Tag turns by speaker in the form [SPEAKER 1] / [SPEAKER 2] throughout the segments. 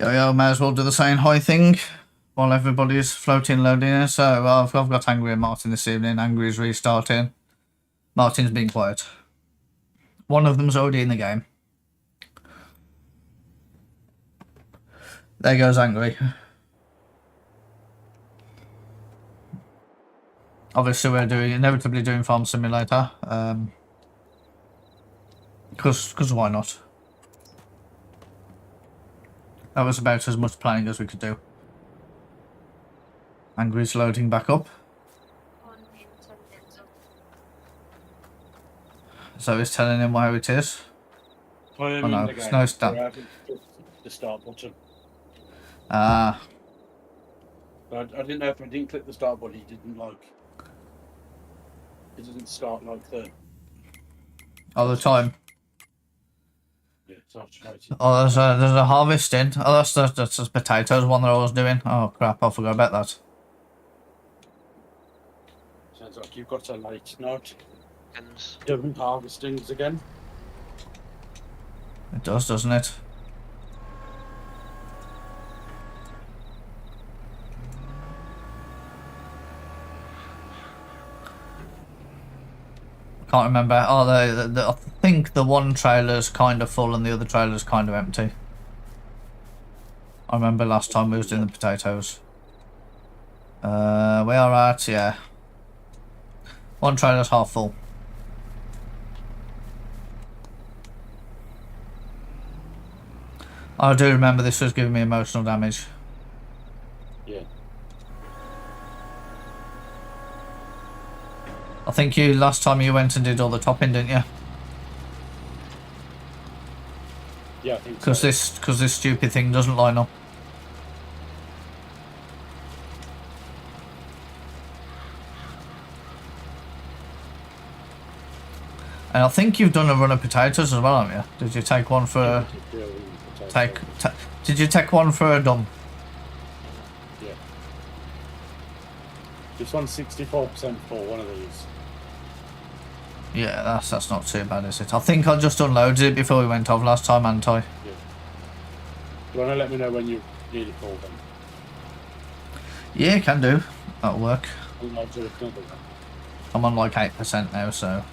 [SPEAKER 1] Yeah, may as well do the saying hi thing while everybody's floating loading in. So I've got Angry and Martin this evening. Angry's restarting. Martin's being quiet. One of them's already in the game. There goes Angry. Obviously, we're inevitably doing Farm Simulator. Because why not? That was about as much planning as we could do. Angry's loading back up. So he's telling him where it is.
[SPEAKER 2] I am
[SPEAKER 1] no,
[SPEAKER 2] in the game.
[SPEAKER 1] it's no start.
[SPEAKER 2] The start button.
[SPEAKER 1] Ah.
[SPEAKER 2] I didn't know if I didn't click the start button, it didn't start like the...
[SPEAKER 1] All the time.
[SPEAKER 2] Yeah, it's
[SPEAKER 1] oh, there's a harvesting. Oh, that's potatoes, one that I was doing. Oh crap, I forgot about that.
[SPEAKER 2] Sounds like you've got a late note. Doing harvestings again.
[SPEAKER 1] It does, doesn't it? Can't remember. Oh, I think the one trailer's kind of full and the other trailer's kind of empty. I remember last time we was doing the potatoes. We are at, yeah. One trailer's half full. I do remember this was giving me emotional damage.
[SPEAKER 2] Yeah.
[SPEAKER 1] I think last time you went and did all the topping, didn't you?
[SPEAKER 2] Yeah, I think so.
[SPEAKER 1] Because this stupid thing doesn't line up. And I think you've done a run of potatoes as well, haven't you? Did you take one for... Did you take one for a dump?
[SPEAKER 2] Yeah. This one's 64% full, one of these.
[SPEAKER 1] Yeah, that's not too bad, is it? I think I just unloaded it before we went off last time, hadn't I?
[SPEAKER 2] Yeah. Do you want to let me know when you need it full then?
[SPEAKER 1] Yeah, can do. That'll work.
[SPEAKER 2] I'm
[SPEAKER 1] on like 8% now, so...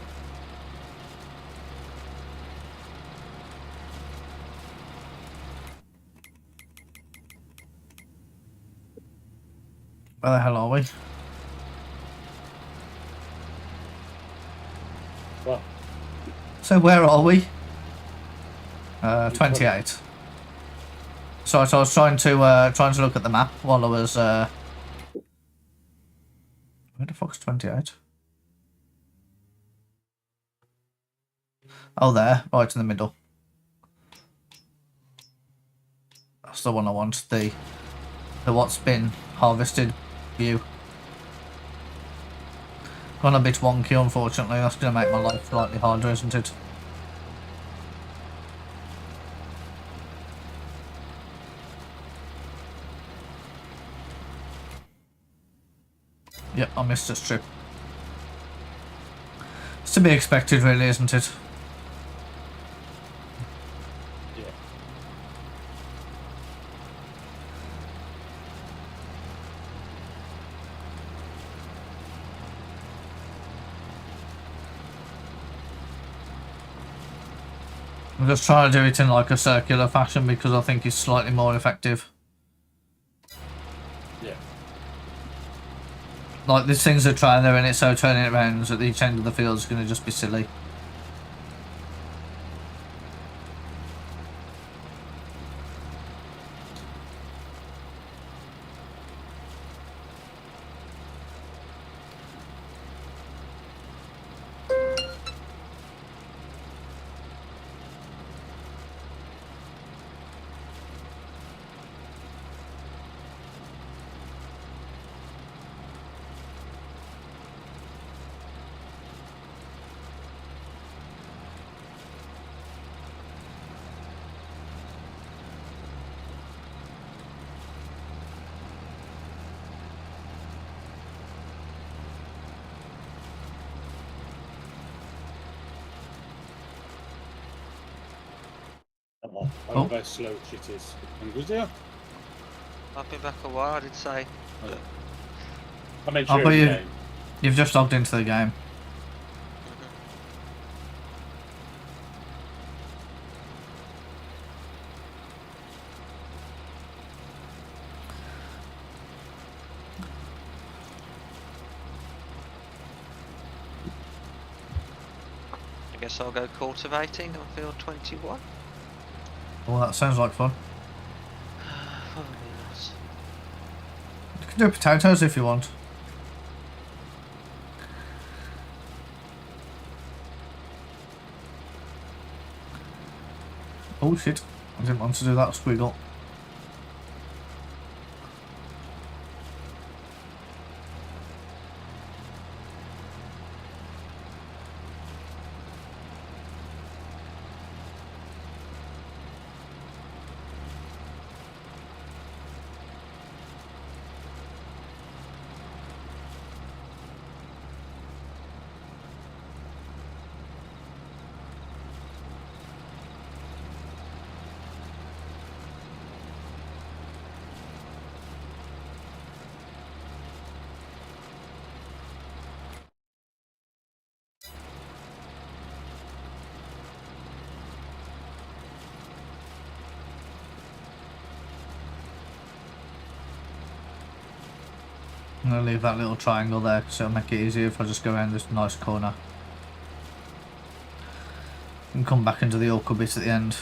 [SPEAKER 1] Where the hell are we?
[SPEAKER 2] What?
[SPEAKER 1] So where are we? 28. So I was trying to look at the map while I was where the fuck's 28? Oh, there, right in the middle. That's the one I want. The what's been harvested view. Gone a bit wonky, unfortunately. That's going to make my life slightly harder, isn't it? Yep, I missed a strip. It's to be expected, really, isn't it?
[SPEAKER 2] Yeah.
[SPEAKER 1] I'm just trying to do it in like a circular fashion because I think it's slightly more effective.
[SPEAKER 2] Yeah.
[SPEAKER 1] Like these things are trying there and it's so turning it around at each end of the field is going to just be silly.
[SPEAKER 2] Oh, I don't know how slow shit is. And was there?
[SPEAKER 3] I've been back a while, I did say.
[SPEAKER 2] I meant
[SPEAKER 1] Oh,
[SPEAKER 2] sure
[SPEAKER 1] but
[SPEAKER 2] the game.
[SPEAKER 1] you've just logged into the game.
[SPEAKER 3] I guess I'll go cultivating on field 21.
[SPEAKER 1] Well, that sounds like fun.
[SPEAKER 3] Oh, yes.
[SPEAKER 1] You can do potatoes if you want. Oh shit, I didn't want to do that squiggle. I'm going to leave that little triangle there because it'll make it easier if I just go around this nice corner. And come back into the awkward bit at the end.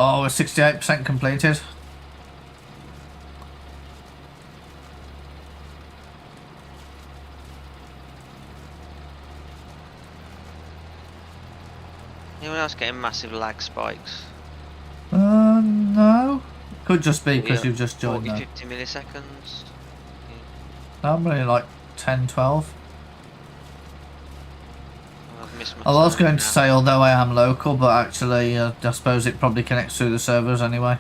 [SPEAKER 1] Oh, we're 68% completed.
[SPEAKER 3] Anyone else getting massive lag spikes?
[SPEAKER 1] No. Could just be because you've just joined
[SPEAKER 3] 40,
[SPEAKER 1] though.
[SPEAKER 3] 50 milliseconds.
[SPEAKER 1] I'm only like 10, 12.
[SPEAKER 3] I've missed my
[SPEAKER 1] I was
[SPEAKER 3] turn
[SPEAKER 1] going
[SPEAKER 3] now.
[SPEAKER 1] to say, although I am local, but actually, I suppose it probably connects through the servers anyway.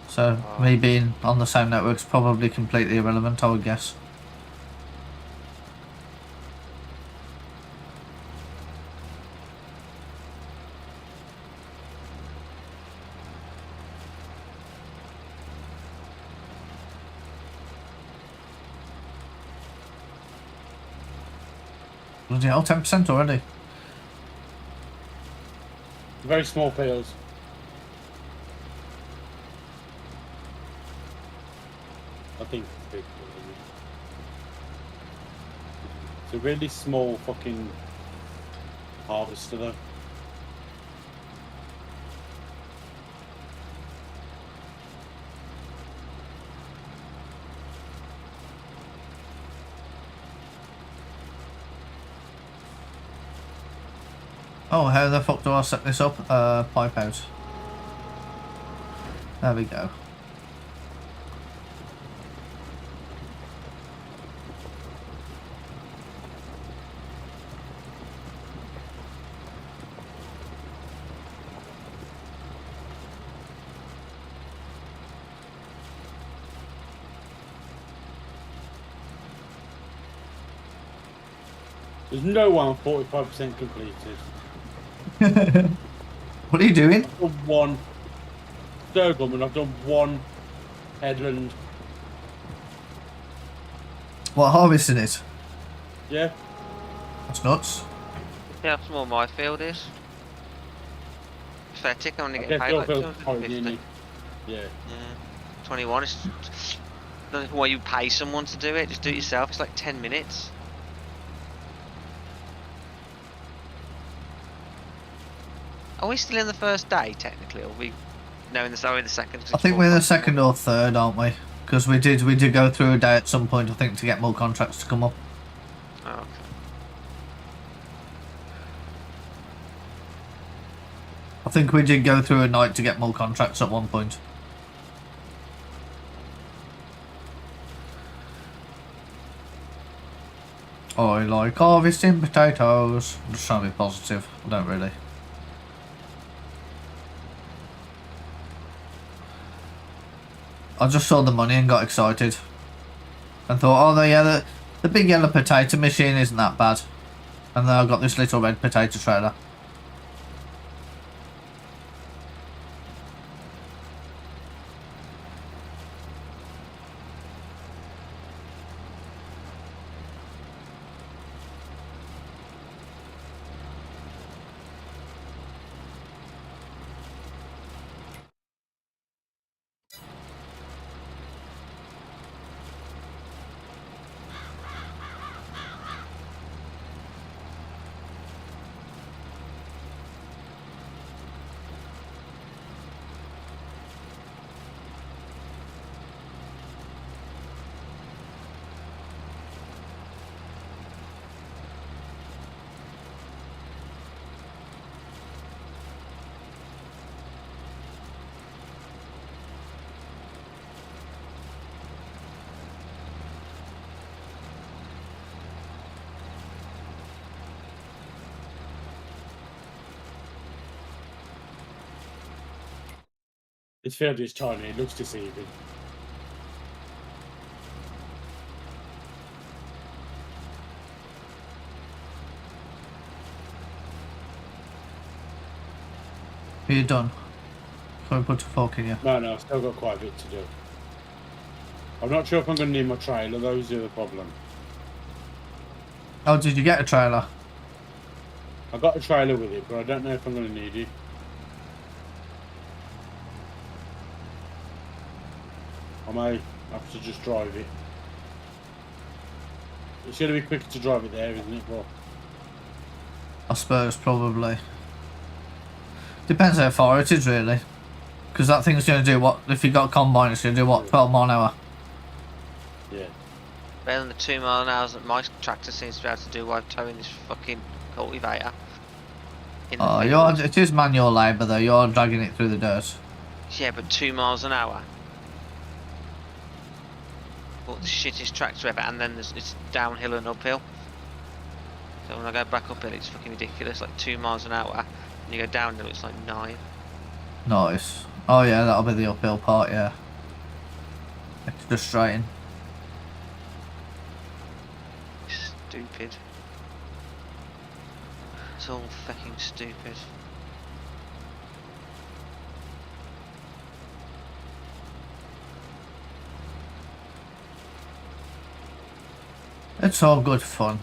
[SPEAKER 1] So, me being on the same network's probably completely irrelevant, I would guess. Bloody hell, 10% already.
[SPEAKER 2] Very small fields. I think it's big. It's a really small fucking harvester though.
[SPEAKER 1] Oh, how the fuck do I set this up? Pipe out. There we go.
[SPEAKER 2] There's no one 45% completed.
[SPEAKER 1] What are you doing?
[SPEAKER 2] I've done one Stoglum and I've done one headland.
[SPEAKER 1] What, harvesting it?
[SPEAKER 2] Yeah.
[SPEAKER 1] That's nuts.
[SPEAKER 3] Yeah, how small my field is. Pathetic, I'm only
[SPEAKER 2] I
[SPEAKER 3] getting
[SPEAKER 2] guess
[SPEAKER 3] paid
[SPEAKER 2] your
[SPEAKER 3] like
[SPEAKER 2] field's
[SPEAKER 3] 250.
[SPEAKER 2] tiny. Yeah.
[SPEAKER 3] Yeah. 21 is... Don't know why you pay someone to do it, just do it yourself. It's like 10 minutes. Are we still in the first day, technically, or are we... No, in the second? 'Cause
[SPEAKER 1] I
[SPEAKER 3] it's
[SPEAKER 1] think we're in the
[SPEAKER 3] 4.4.
[SPEAKER 1] second or third, aren't we? Because we did go through a day at some point, I think, to get more contracts to come up.
[SPEAKER 3] Oh, okay.
[SPEAKER 1] I think we did go through a night to get more contracts at one point. I like harvesting potatoes. I'm just trying to be positive. I don't really. I just saw the money and got excited. And thought, oh yeah, the big yellow potato machine isn't that bad. And then I got this little red potato trailer.
[SPEAKER 2] This field is tiny, it looks deceiving.
[SPEAKER 1] Are you done? Can we put a fork in you?
[SPEAKER 2] No, I've still got quite a bit to do. I'm not sure if I'm going to need my trailer, those are the problem.
[SPEAKER 1] Oh, did you get a trailer?
[SPEAKER 2] I got a trailer with it, but I don't know if I'm going to need it. I may have to just drive it. It's going to be quicker to drive it there, isn't it? Well,
[SPEAKER 1] I suppose, probably. Depends how far it is, really. Because that thing's going to do what? If you got a combine, it's going to do what? 12 mile an hour?
[SPEAKER 2] yeah.
[SPEAKER 3] Better than the 2 mile an hour that my tractor seems to be able to do while towing this fucking cultivator.
[SPEAKER 1] Oh, it is manual labour though, you're dragging it through the dirt.
[SPEAKER 3] Yeah, but 2 miles an hour. Bought the shittest tractor ever, and then it's downhill and uphill. So when I go back uphill, it's fucking ridiculous, like 2 miles an hour. And you go downhill, it's like 9.
[SPEAKER 1] Nice. Oh yeah, that'll be the uphill part, yeah. Extra straighten.
[SPEAKER 3] Stupid. It's all fucking stupid.
[SPEAKER 1] It's all good fun.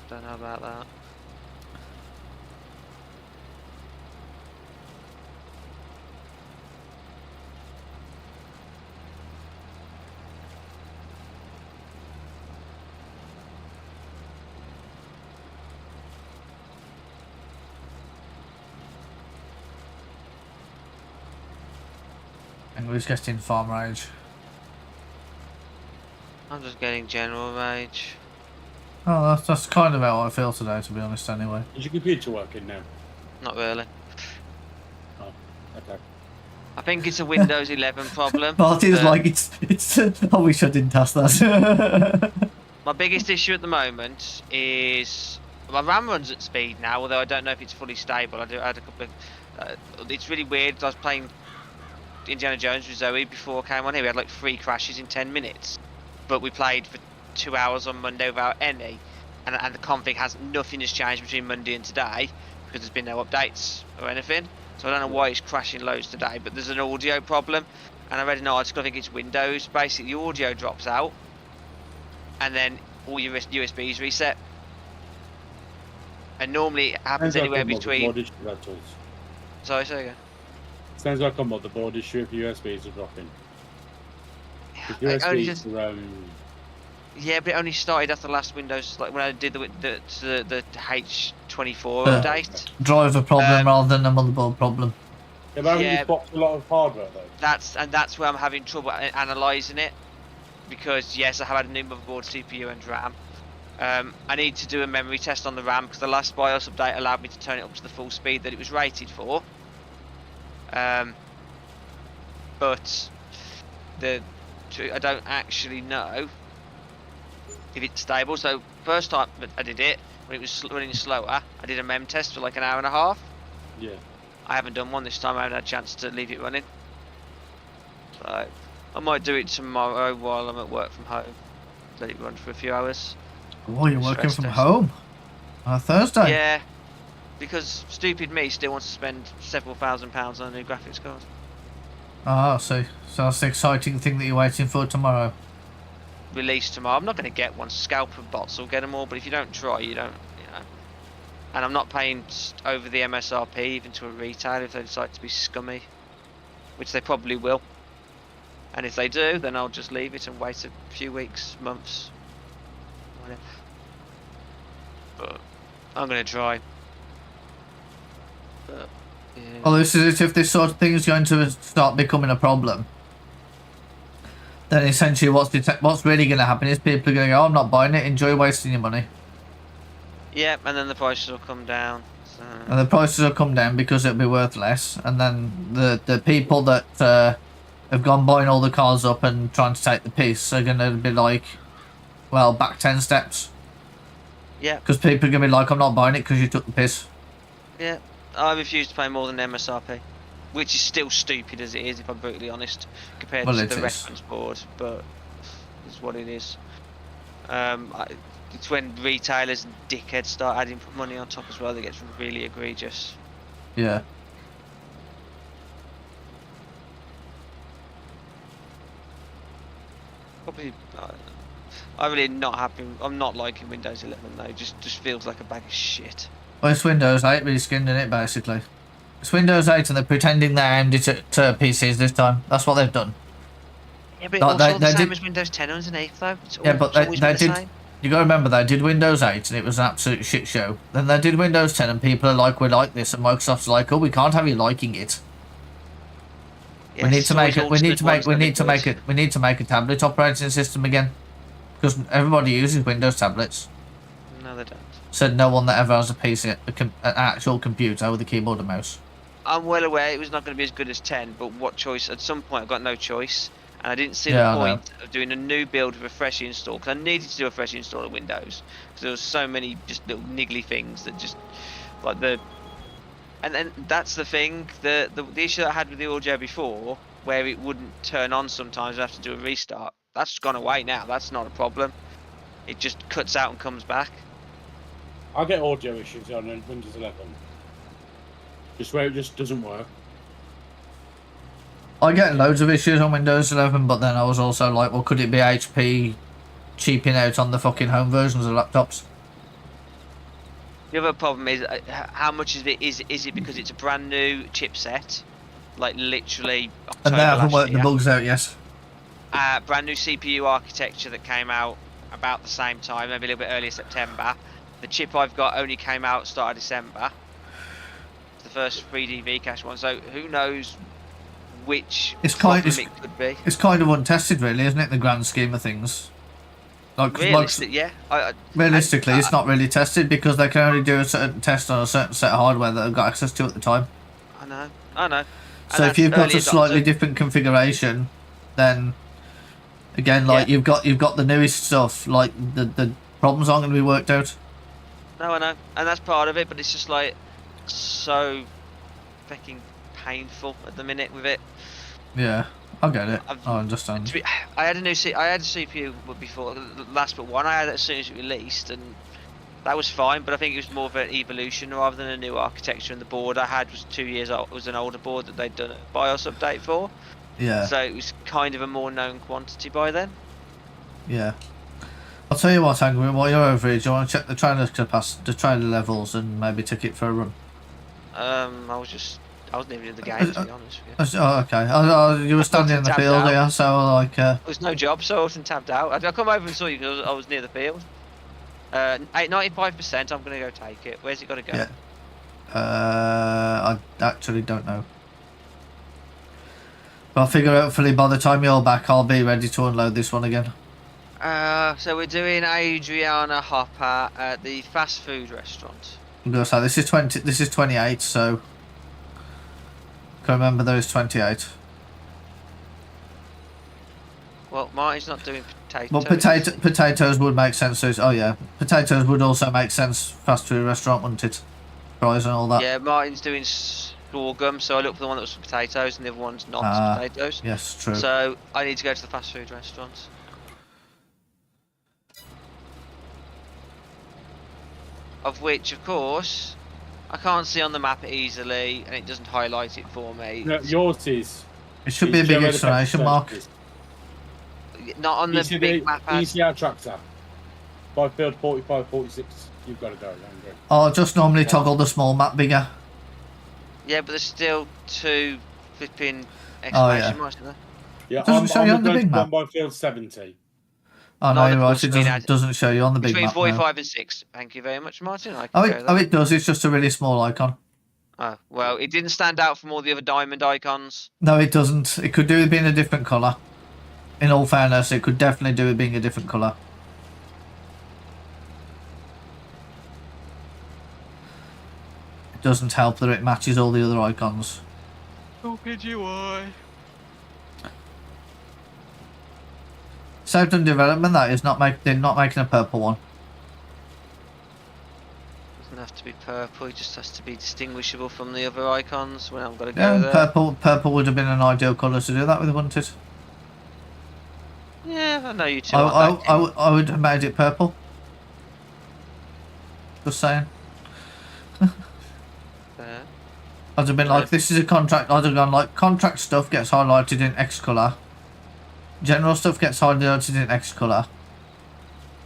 [SPEAKER 3] Don't know about that.
[SPEAKER 1] And who's getting farm rage?
[SPEAKER 3] I'm just getting general rage.
[SPEAKER 1] Oh, that's kind of how I feel today, to be honest, anyway.
[SPEAKER 2] Is your computer working now?
[SPEAKER 3] Not really.
[SPEAKER 2] Oh, okay.
[SPEAKER 3] I think it's a Windows 11 problem.
[SPEAKER 1] Martin's like, it's I wish I didn't ask that.
[SPEAKER 3] My biggest issue at the moment is my RAM runs at speed now, although I don't know if it's fully stable. I had a couple of... it's really weird. I was playing Indiana Jones with Zoe before I came on here. We had like 3 crashes in 10 minutes. But we played for 2 hours on Monday without any. And the config nothing has changed between Monday and today because there's been no updates or anything. So I don't know why it's crashing loads today, but there's an audio problem. And I read an article, I think it's Windows. Basically, the audio drops out. And then all your USBs reset. And normally it happens anywhere between... Sorry, say again.
[SPEAKER 2] Sounds like a motherboard issue if USBs are dropping.
[SPEAKER 3] Yeah, but it only started after the last Windows, like when I did the H24 update.
[SPEAKER 1] Driver problem rather than a motherboard problem.
[SPEAKER 2] Yeah, but haven't you swapped a lot of hardware though?
[SPEAKER 3] That's where I'm having trouble analysing it, because yes, I have had a new motherboard, CPU, and RAM. I need to do a memory test on the RAM because the last BIOS update allowed me to turn it up to the full speed that it was rated for. But I don't actually know if it's stable. So first time that I did it, when it was running slower, I did a mem test for like an hour and a half.
[SPEAKER 2] Yeah.
[SPEAKER 3] I haven't done one this time. I haven't had a chance to leave it running. So I might do it tomorrow while I'm at work from home. Let it run for a few hours.
[SPEAKER 1] Oh, you're working
[SPEAKER 3] Stress
[SPEAKER 1] from
[SPEAKER 3] test.
[SPEAKER 1] home on a Thursday.
[SPEAKER 3] Yeah, because stupid me still wants to spend several £1,000s on a new graphics card.
[SPEAKER 1] Ah, so that's the exciting thing that you're waiting for tomorrow.
[SPEAKER 3] Release tomorrow. I'm not going to get one. Scalper bots will get them all, but if you don't try, you don't. And I'm not paying over the MSRP even to a retailer if they decide to be scummy, which they probably will. And if they do, then I'll just leave it and wait a few weeks, months, whatever. But I'm going to try. But, yeah.
[SPEAKER 1] Well, this is it. If this sort of thing is going to start becoming a problem, then essentially what's really going to happen is people are going to go, oh, I'm not buying it, enjoy wasting your money.
[SPEAKER 3] Yep, and then the prices will come down. So.
[SPEAKER 1] And the prices will come down because it'll be worth less, and then the people that have gone buying all the cars up and trying to take the piece are going to be like, well, back 10 steps.
[SPEAKER 3] Yeah.
[SPEAKER 1] Because people are going to be like, I'm not buying it because you took the piss.
[SPEAKER 3] Yeah, I refuse to pay more than MSRP, which is still stupid as it is, if I'm brutally honest, compared to the reference board, but it's what it is. It's when retailers and dickheads start adding money on top as well that gets really egregious.
[SPEAKER 1] Yeah.
[SPEAKER 3] Probably, I'm really not happy. I'm not liking Windows 11 though. It just feels like a bag of shit.
[SPEAKER 1] Well, it's Windows 8 reskinned in it, basically. It's Windows 8 and they're pretending they aimed it at PCs this time. That's what they've done.
[SPEAKER 3] Yeah, but it's also the same as Windows 10 underneath though.
[SPEAKER 1] Yeah, but they did. You gotta remember, they did Windows 8 and it was an absolute shit show. Then they did Windows 10 and people are like, we like this, and Microsoft's like, oh, we can't have you liking it.
[SPEAKER 3] Yes,
[SPEAKER 1] we need to make it. We need to make a tablet operating system again, because everybody uses Windows tablets.
[SPEAKER 3] No, they don't.
[SPEAKER 1] Said no one that ever has a PC, an actual computer with a keyboard and mouse.
[SPEAKER 3] I'm well aware it was not going to be as good as 10, but what choice? At some point, I got no choice. And I didn't see the point of doing a new build with a fresh install, because I needed to do a fresh install of Windows, because there was so many just little niggly things that just like the. And then that's the thing, the issue that I had with the audio before, where it wouldn't turn on sometimes. I have to do a restart. That's gone away now. That's not a problem. It just cuts out and comes back.
[SPEAKER 2] I get audio issues on Windows 11, just where it just doesn't work.
[SPEAKER 1] I get loads of issues on Windows 11, but then I was also like, well, could it be HP cheaping out on the fucking home versions of laptops?
[SPEAKER 3] The other problem is how much of it is it because it's a brand new chipset, like literally October
[SPEAKER 1] and they haven't worked
[SPEAKER 3] year.
[SPEAKER 1] The bugs out yet.
[SPEAKER 3] Brand new CPU architecture that came out about the same time, maybe a little bit earlier September. The chip I've got only came out start of December. It's the first 3D Vcache one, so who knows which problem it could be.
[SPEAKER 1] It's kind of untested, really, isn't it? In the grand scheme of things. Like,
[SPEAKER 3] yeah.
[SPEAKER 1] Realistically, it's not really tested because they can only do a certain test on a certain set of hardware that they've got access to at the time.
[SPEAKER 3] I know.
[SPEAKER 1] So if you've got a slightly different configuration, then again, like you've got the newest stuff, like the problems aren't going to be worked out.
[SPEAKER 3] No, I know, and that's part of it, but it's just like so fucking painful at the minute with it.
[SPEAKER 1] Yeah, I get it. I understand.
[SPEAKER 3] I had a CPU before, the last but one I had it as soon as it released, and that was fine. But I think it was more of an evolution rather than a new architecture. And the board I had was 2 years old. It was an older board that they'd done a BIOS update for.
[SPEAKER 1] Yeah.
[SPEAKER 3] So it was kind of a more known quantity by then.
[SPEAKER 1] Yeah. I'll tell you what, Angry, while you're over here, do you want to check the trailer levels and maybe take it for a run?
[SPEAKER 3] I wasn't even in the game, to be honest with you.
[SPEAKER 1] Oh, okay. You were standing in the field here, so like...
[SPEAKER 3] There was no job, so I wasn't tabbed out. I come over and saw you because I was near the field. 95%, I'm going to go take it. Where's it got to go?
[SPEAKER 1] Yeah. I actually don't know. But I figure hopefully by the time you're back, I'll be ready to unload this one again.
[SPEAKER 3] So we're doing Adriana Hopper at the fast food restaurant.
[SPEAKER 1] I'm going to say, this is 28, so... Can remember there is 28.
[SPEAKER 3] Well, Marty's not doing potatoes.
[SPEAKER 1] Well, potatoes would make sense. Oh yeah, potatoes would also make sense. Fast food restaurant, wouldn't it? Fries and all that.
[SPEAKER 3] Yeah, Martin's doing sorghum, so I looked for the one that was for potatoes, and the other one's not potatoes.
[SPEAKER 1] Yes, true.
[SPEAKER 3] So I need to go to the fast food restaurants. Of which, of course, I can't see on the map easily, and it doesn't highlight it for me.
[SPEAKER 2] No, yours is.
[SPEAKER 1] It should be a big explanation mark.
[SPEAKER 3] Not on the big map.
[SPEAKER 2] ECR tractor. Byfield 45, 46. You've got to go, Andrew.
[SPEAKER 1] Oh, just normally toggle the small map bigger.
[SPEAKER 3] Yeah, but there's still 2 flipping exclamation marks in there.
[SPEAKER 2] Yeah,
[SPEAKER 1] doesn't show you on the big map.
[SPEAKER 2] Byfield 70.
[SPEAKER 1] Oh no, you're right. It doesn't show you on the big map.
[SPEAKER 3] Between 45 and 6. Thank you very much, Martin.
[SPEAKER 1] It does. It's just a really small icon.
[SPEAKER 3] Oh, well, it didn't stand out from all the other diamond icons.
[SPEAKER 1] No, it doesn't. It could do with being a different colour. In all fairness, it could definitely do with being a different colour. It doesn't help that it matches all the other icons.
[SPEAKER 3] Stupid UI.
[SPEAKER 1] Saved and development, that is they're not making a purple one.
[SPEAKER 3] Doesn't have to be purple, it just has to be distinguishable from the other icons when I'm going to go there.
[SPEAKER 1] Purple would have been an ideal colour to do that with, wouldn't it?
[SPEAKER 3] Yeah, I know you two.
[SPEAKER 1] I would have made it purple. Just saying.
[SPEAKER 3] Fair.
[SPEAKER 1] I'd have been like, this is a contract. I'd have gone like, contract stuff gets highlighted in X colour. General stuff gets highlighted in X colour.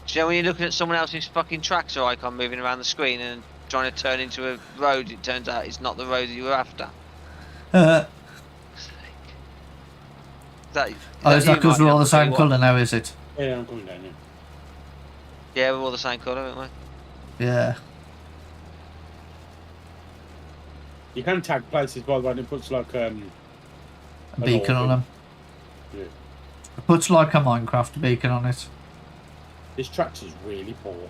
[SPEAKER 3] Do you know when you're looking at someone else's fucking tractor icon moving around the screen and trying to turn into a road, it turns out it's not the road you were after?
[SPEAKER 1] Is that because we're all the same colour now, is it?
[SPEAKER 2] Yeah, I'm coming down here.
[SPEAKER 3] Yeah, we're all the same colour, aren't we?
[SPEAKER 1] Yeah.
[SPEAKER 2] You can tag places, by the way, and it puts like
[SPEAKER 1] a beacon on them.
[SPEAKER 2] Yeah.
[SPEAKER 1] It puts like a Minecraft beacon on it.
[SPEAKER 2] This tractor's really poor.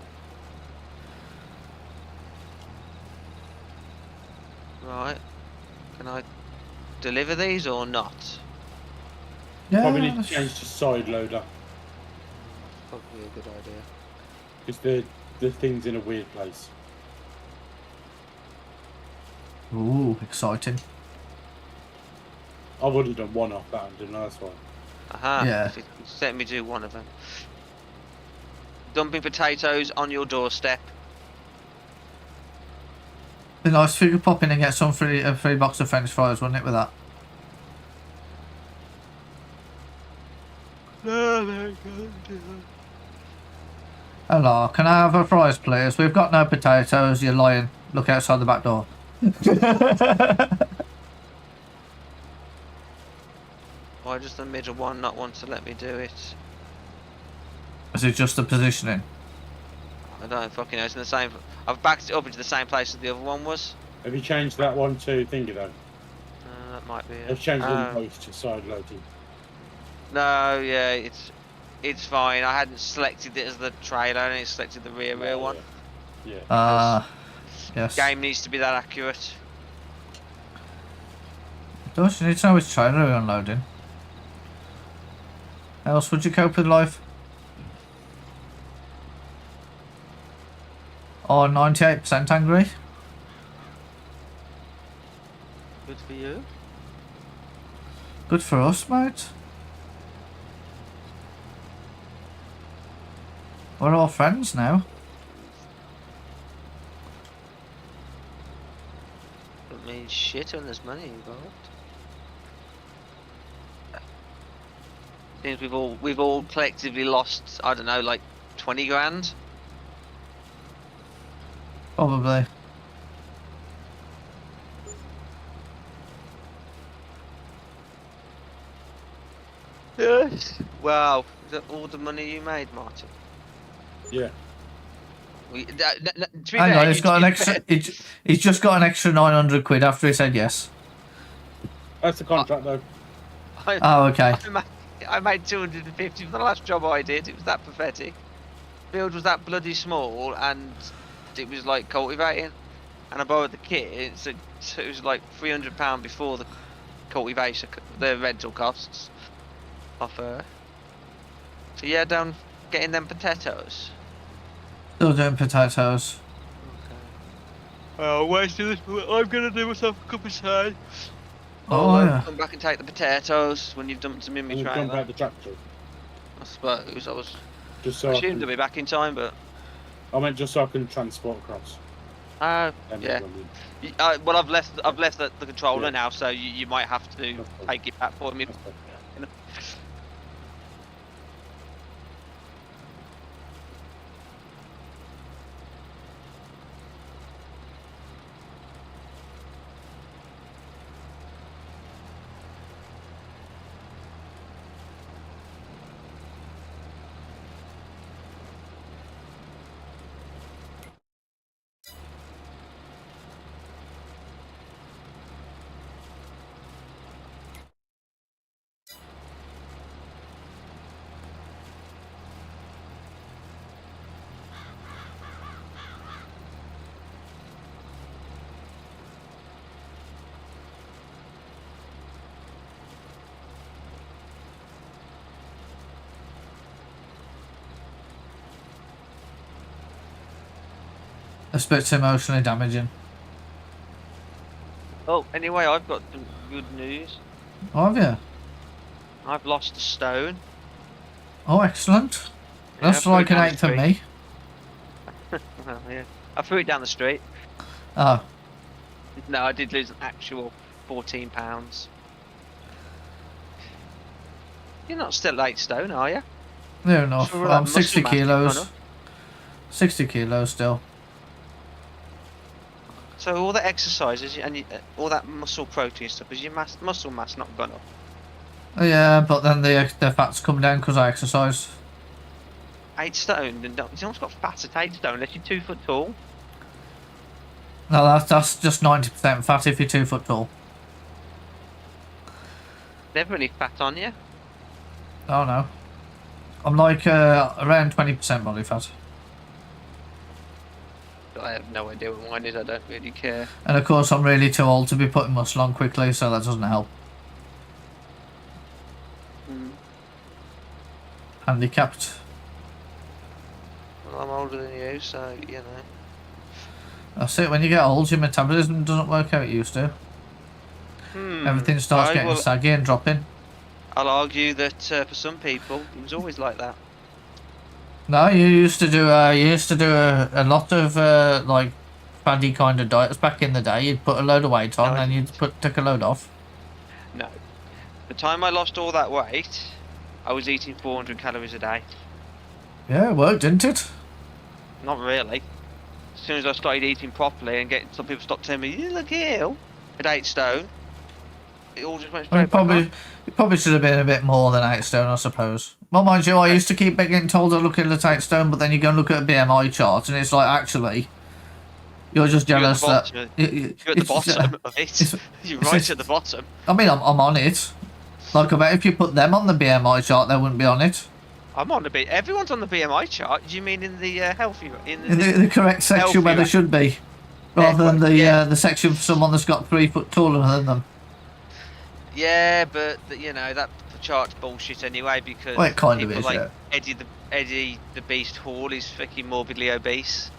[SPEAKER 3] Right. Can I deliver these or not?
[SPEAKER 1] Yeah.
[SPEAKER 2] Probably need to change to side loader.
[SPEAKER 3] Probably a good idea.
[SPEAKER 2] Because the thing's in a weird place.
[SPEAKER 1] Ooh, exciting.
[SPEAKER 2] I would have done one off that and done a nice one.
[SPEAKER 3] Aha.
[SPEAKER 1] Yeah.
[SPEAKER 3] Let me do one of them. Dumping potatoes on your doorstep.
[SPEAKER 1] Be nice if you could pop in and get some a free box of French fries, wouldn't it, with that?
[SPEAKER 3] No,
[SPEAKER 1] Hello, can I have a fries, please? We've got no potatoes, you're lying. Look outside the back door.
[SPEAKER 3] Why does the middle one not want to let me do it?
[SPEAKER 1] Is it just the positioning?
[SPEAKER 3] I don't fucking know. It's in the same. I've backed it up into the same place as the other one was.
[SPEAKER 2] Have you changed that one to thingy though?
[SPEAKER 3] That might be it.
[SPEAKER 2] I've changed it both to side loading.
[SPEAKER 3] No, yeah, it's fine. I hadn't selected it as the trailer, I only selected the rear one.
[SPEAKER 2] Yeah.
[SPEAKER 1] Yes.
[SPEAKER 3] Game needs to be that accurate.
[SPEAKER 1] Does you need to know which trailer you're unloading? How else would you cope with life? Oh, 98% angry.
[SPEAKER 3] Good for you.
[SPEAKER 1] Good for us, mate. We're all friends now.
[SPEAKER 3] Don't mean shit when there's money involved. Seems we've all collectively lost, I don't know, like 20 grand.
[SPEAKER 1] Probably.
[SPEAKER 3] Yes. Wow. Is that all the money you made, Martin?
[SPEAKER 2] Yeah.
[SPEAKER 1] Hang on, he's got an extra. He's just got an extra 900 quid after he said yes.
[SPEAKER 2] That's the contract though.
[SPEAKER 1] Oh, okay.
[SPEAKER 3] I made 250 for the last job I did. It was that pathetic. Field was that bloody small, and it was like cultivating. And I borrowed the kit, so it was like £300 before the cultivation, the rental costs off her. So yeah, down getting them potatoes.
[SPEAKER 1] Still doing potatoes.
[SPEAKER 3] Oh, where's this? I'm gonna do myself a cup of tea.
[SPEAKER 1] Oh, yeah.
[SPEAKER 3] Come back and take the potatoes when you've dumped them in my
[SPEAKER 2] And then jump
[SPEAKER 3] trailer.
[SPEAKER 2] out the tractor.
[SPEAKER 3] I suppose I was.
[SPEAKER 2] Just so
[SPEAKER 3] I
[SPEAKER 2] I
[SPEAKER 3] assumed
[SPEAKER 2] can,
[SPEAKER 3] I'd be back in time, but.
[SPEAKER 2] I meant just so I can transport across.
[SPEAKER 3] Yeah.
[SPEAKER 2] Then run
[SPEAKER 3] Well, I've left the controller
[SPEAKER 2] Yeah.
[SPEAKER 3] now, so you might have to
[SPEAKER 2] That's fine.
[SPEAKER 3] take it back for me.
[SPEAKER 2] That's fine.
[SPEAKER 1] It's a bit emotionally damaging.
[SPEAKER 3] Oh, anyway, I've got some good news.
[SPEAKER 1] Oh, have you?
[SPEAKER 3] I've lost a stone.
[SPEAKER 1] Oh, excellent.
[SPEAKER 3] Yeah,
[SPEAKER 1] That's
[SPEAKER 3] I
[SPEAKER 1] like
[SPEAKER 3] threw
[SPEAKER 1] an
[SPEAKER 3] it down
[SPEAKER 1] eighth
[SPEAKER 3] the
[SPEAKER 1] of me.
[SPEAKER 3] Well, yeah. I threw it down the street.
[SPEAKER 1] Oh,
[SPEAKER 3] No, I did lose an actual £14. You're not still 8 stone, are you?
[SPEAKER 1] near enough.
[SPEAKER 3] Sure, that
[SPEAKER 1] I'm
[SPEAKER 3] muscle
[SPEAKER 1] 60
[SPEAKER 3] mass has gone
[SPEAKER 1] kilos.
[SPEAKER 3] up.
[SPEAKER 1] 60 kilos still.
[SPEAKER 3] So all the exercises and all that muscle protein stuff, is your muscle mass not gone up?
[SPEAKER 1] Yeah, but then the fat's come down because I exercise.
[SPEAKER 3] 8 stone, then you've almost got fat at 8 stone unless you're 2 foot tall.
[SPEAKER 1] No, that's just 90% fat if you're 2 foot tall.
[SPEAKER 3] Never any fat on you.
[SPEAKER 1] Oh no. I'm like around 20% body fat.
[SPEAKER 3] I have no idea what mine is, I don't really care.
[SPEAKER 1] And of course I'm really too old to be putting muscle on quickly, so that doesn't help.
[SPEAKER 3] Mm.
[SPEAKER 1] Handicapped.
[SPEAKER 3] Well, I'm older than you, so, you know.
[SPEAKER 1] That's it, when you get old your metabolism doesn't work how it used to. Everything starts getting saggy and dropping.
[SPEAKER 3] I'll argue that for some people, it was always like that.
[SPEAKER 1] No, you used to do a lot of like faddy kind of diets back in the day. You'd put a load of weight on,
[SPEAKER 3] No, I
[SPEAKER 1] then you'd take a load off.
[SPEAKER 3] No. The time I lost all that weight, I was eating 400 calories a day.
[SPEAKER 1] Yeah, it worked, didn't it?
[SPEAKER 3] Not really. As soon as I started eating properly and getting some people stopped telling me, you look ill at 8 stone, it all just went
[SPEAKER 1] Well,
[SPEAKER 3] straight
[SPEAKER 1] you probably should have been a bit more than 8 stone, I suppose. Well, mind you, I used to keep getting told I look at 8 stone, but then you go and look at a BMI chart, and it's like, actually, you're just jealous that...
[SPEAKER 3] You're at the bottom of it. You're right at the bottom.
[SPEAKER 1] I mean, I'm on it. Like, I bet if you put them on the BMI chart, they wouldn't be on it.
[SPEAKER 3] I'm on the B. Everyone's on the BMI chart. Do you mean in the healthy?
[SPEAKER 1] In the correct section where they should be. Rather than the section for someone that's got 3 foot taller than them.
[SPEAKER 3] Yeah, but you know that chart's bullshit anyway because
[SPEAKER 1] Well, it kind of
[SPEAKER 3] people
[SPEAKER 1] is,
[SPEAKER 3] like
[SPEAKER 1] yeah.
[SPEAKER 3] Eddie the Beast Hall is fucking morbidly obese.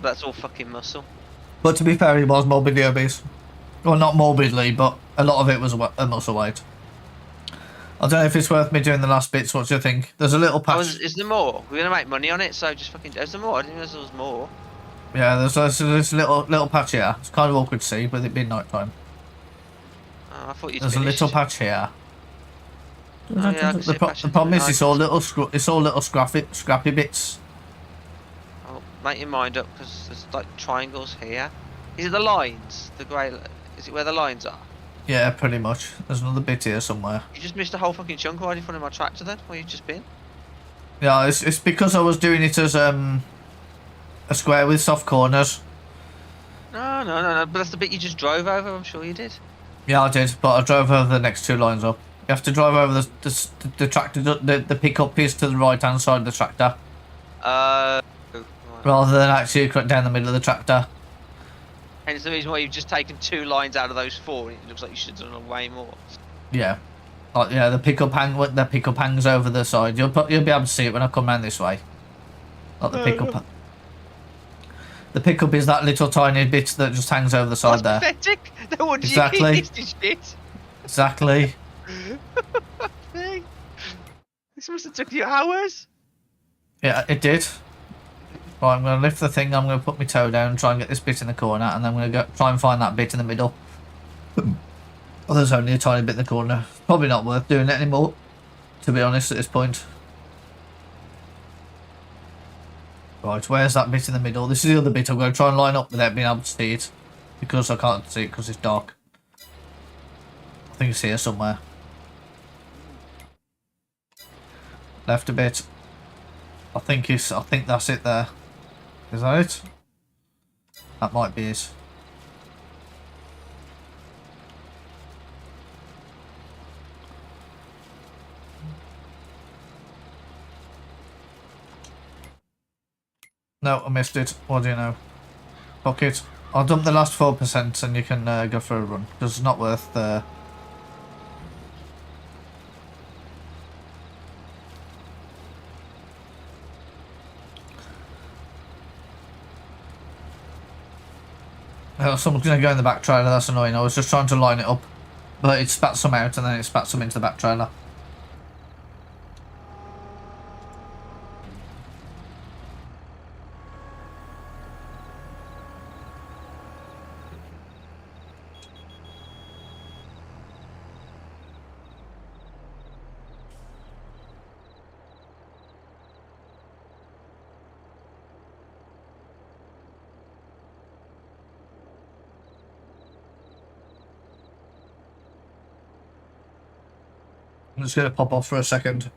[SPEAKER 3] That's all fucking muscle.
[SPEAKER 1] But to be fair, he was morbidly obese. Well, not morbidly, but a lot of it was a muscle weight. I don't know if it's worth me doing the last bits. What do you think? There's a little patch.
[SPEAKER 3] Is there more? We're gonna make money on it, so just fucking. Is there more? I didn't realize there was more.
[SPEAKER 1] Yeah, there's this little patch here. It's kind of awkward to see, with it being night time.
[SPEAKER 3] Oh, I thought you'd
[SPEAKER 1] There's
[SPEAKER 3] finished.
[SPEAKER 1] a little patch here.
[SPEAKER 3] Oh, yeah, I can see a patch
[SPEAKER 1] The
[SPEAKER 3] in
[SPEAKER 1] problem
[SPEAKER 3] the
[SPEAKER 1] is it's all little scrappy bits.
[SPEAKER 3] Oh, make your mind up because there's like triangles here. Is it the lines? The grey? Is it where the lines are?
[SPEAKER 1] Yeah, pretty much. There's another bit here somewhere.
[SPEAKER 3] You just missed a whole fucking chunk right in front of my tractor then? Where you just been?
[SPEAKER 1] Yeah, it's because I was doing it as a square with soft corners.
[SPEAKER 3] No. But that's the bit you just drove over. I'm sure you did.
[SPEAKER 1] Yeah, I did, but I drove over the next 2 lines up. You have to drive over the tractor. The pickup is to the right hand side of the tractor,
[SPEAKER 3] Right.
[SPEAKER 1] rather than actually down the middle of the tractor.
[SPEAKER 3] Hence the reason why you've just taken 2 lines out of those 4. And it looks like you should have done way more.
[SPEAKER 1] Yeah, Like, yeah, the pickup hangs over the side. You'll be able to see it when I come round this way. Like the pickup. The pickup is that little tiny bit that just hangs over the side there.
[SPEAKER 3] Pathetic. No one
[SPEAKER 1] Exactly.
[SPEAKER 3] used this shit.
[SPEAKER 1] Exactly.
[SPEAKER 3] This must have took you hours.
[SPEAKER 1] Yeah, it did. Right, I'm going to lift the thing. I'm going to put my toe down and try and get this bit in the corner, and then I'm going to try and find that bit in the middle. Oh, there's only a tiny bit in the corner. Probably not worth doing it anymore, to be honest, at this point. Right, where's that bit in the middle? This is the other bit I'm going to try and line up without being able to see it. Because I can't see it because it's dark. I think it's here somewhere. Left a bit. I think that's it there. Is that it? That might be it. No, I missed it. What do you know? Fuck it. I'll dump the last 4% and you can go for a run. Because it's not worth... Oh, someone's going to go in the back trailer. That's annoying. I was just trying to line it up. But it spat some out and then it spat some into the back trailer. I'm just going to pop off for a second.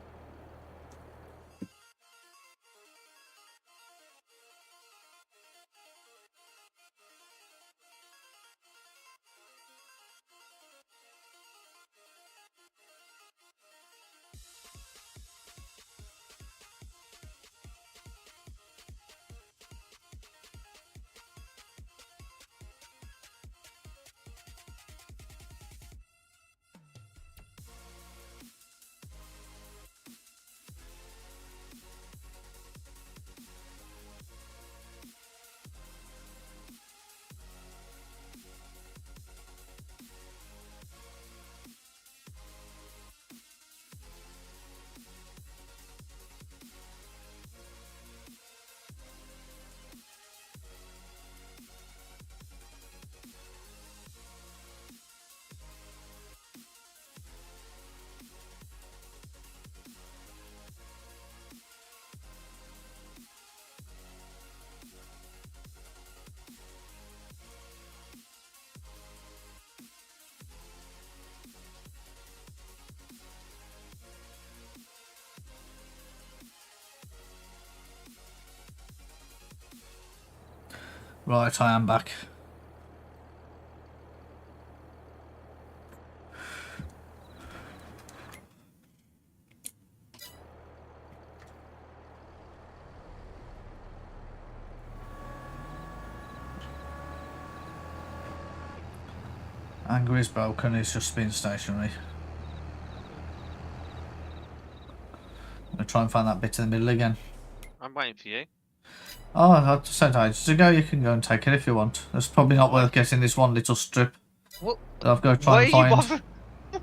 [SPEAKER 1] Right, I am back. Anger is broken, it's just been stationary. I'm going to try and find that bit in the middle again.
[SPEAKER 3] I'm waiting for you.
[SPEAKER 1] Oh, I said ages ago, you can go and take it if you want. It's probably not worth getting this one little strip
[SPEAKER 3] What?
[SPEAKER 1] that I've got to try and find.
[SPEAKER 3] Why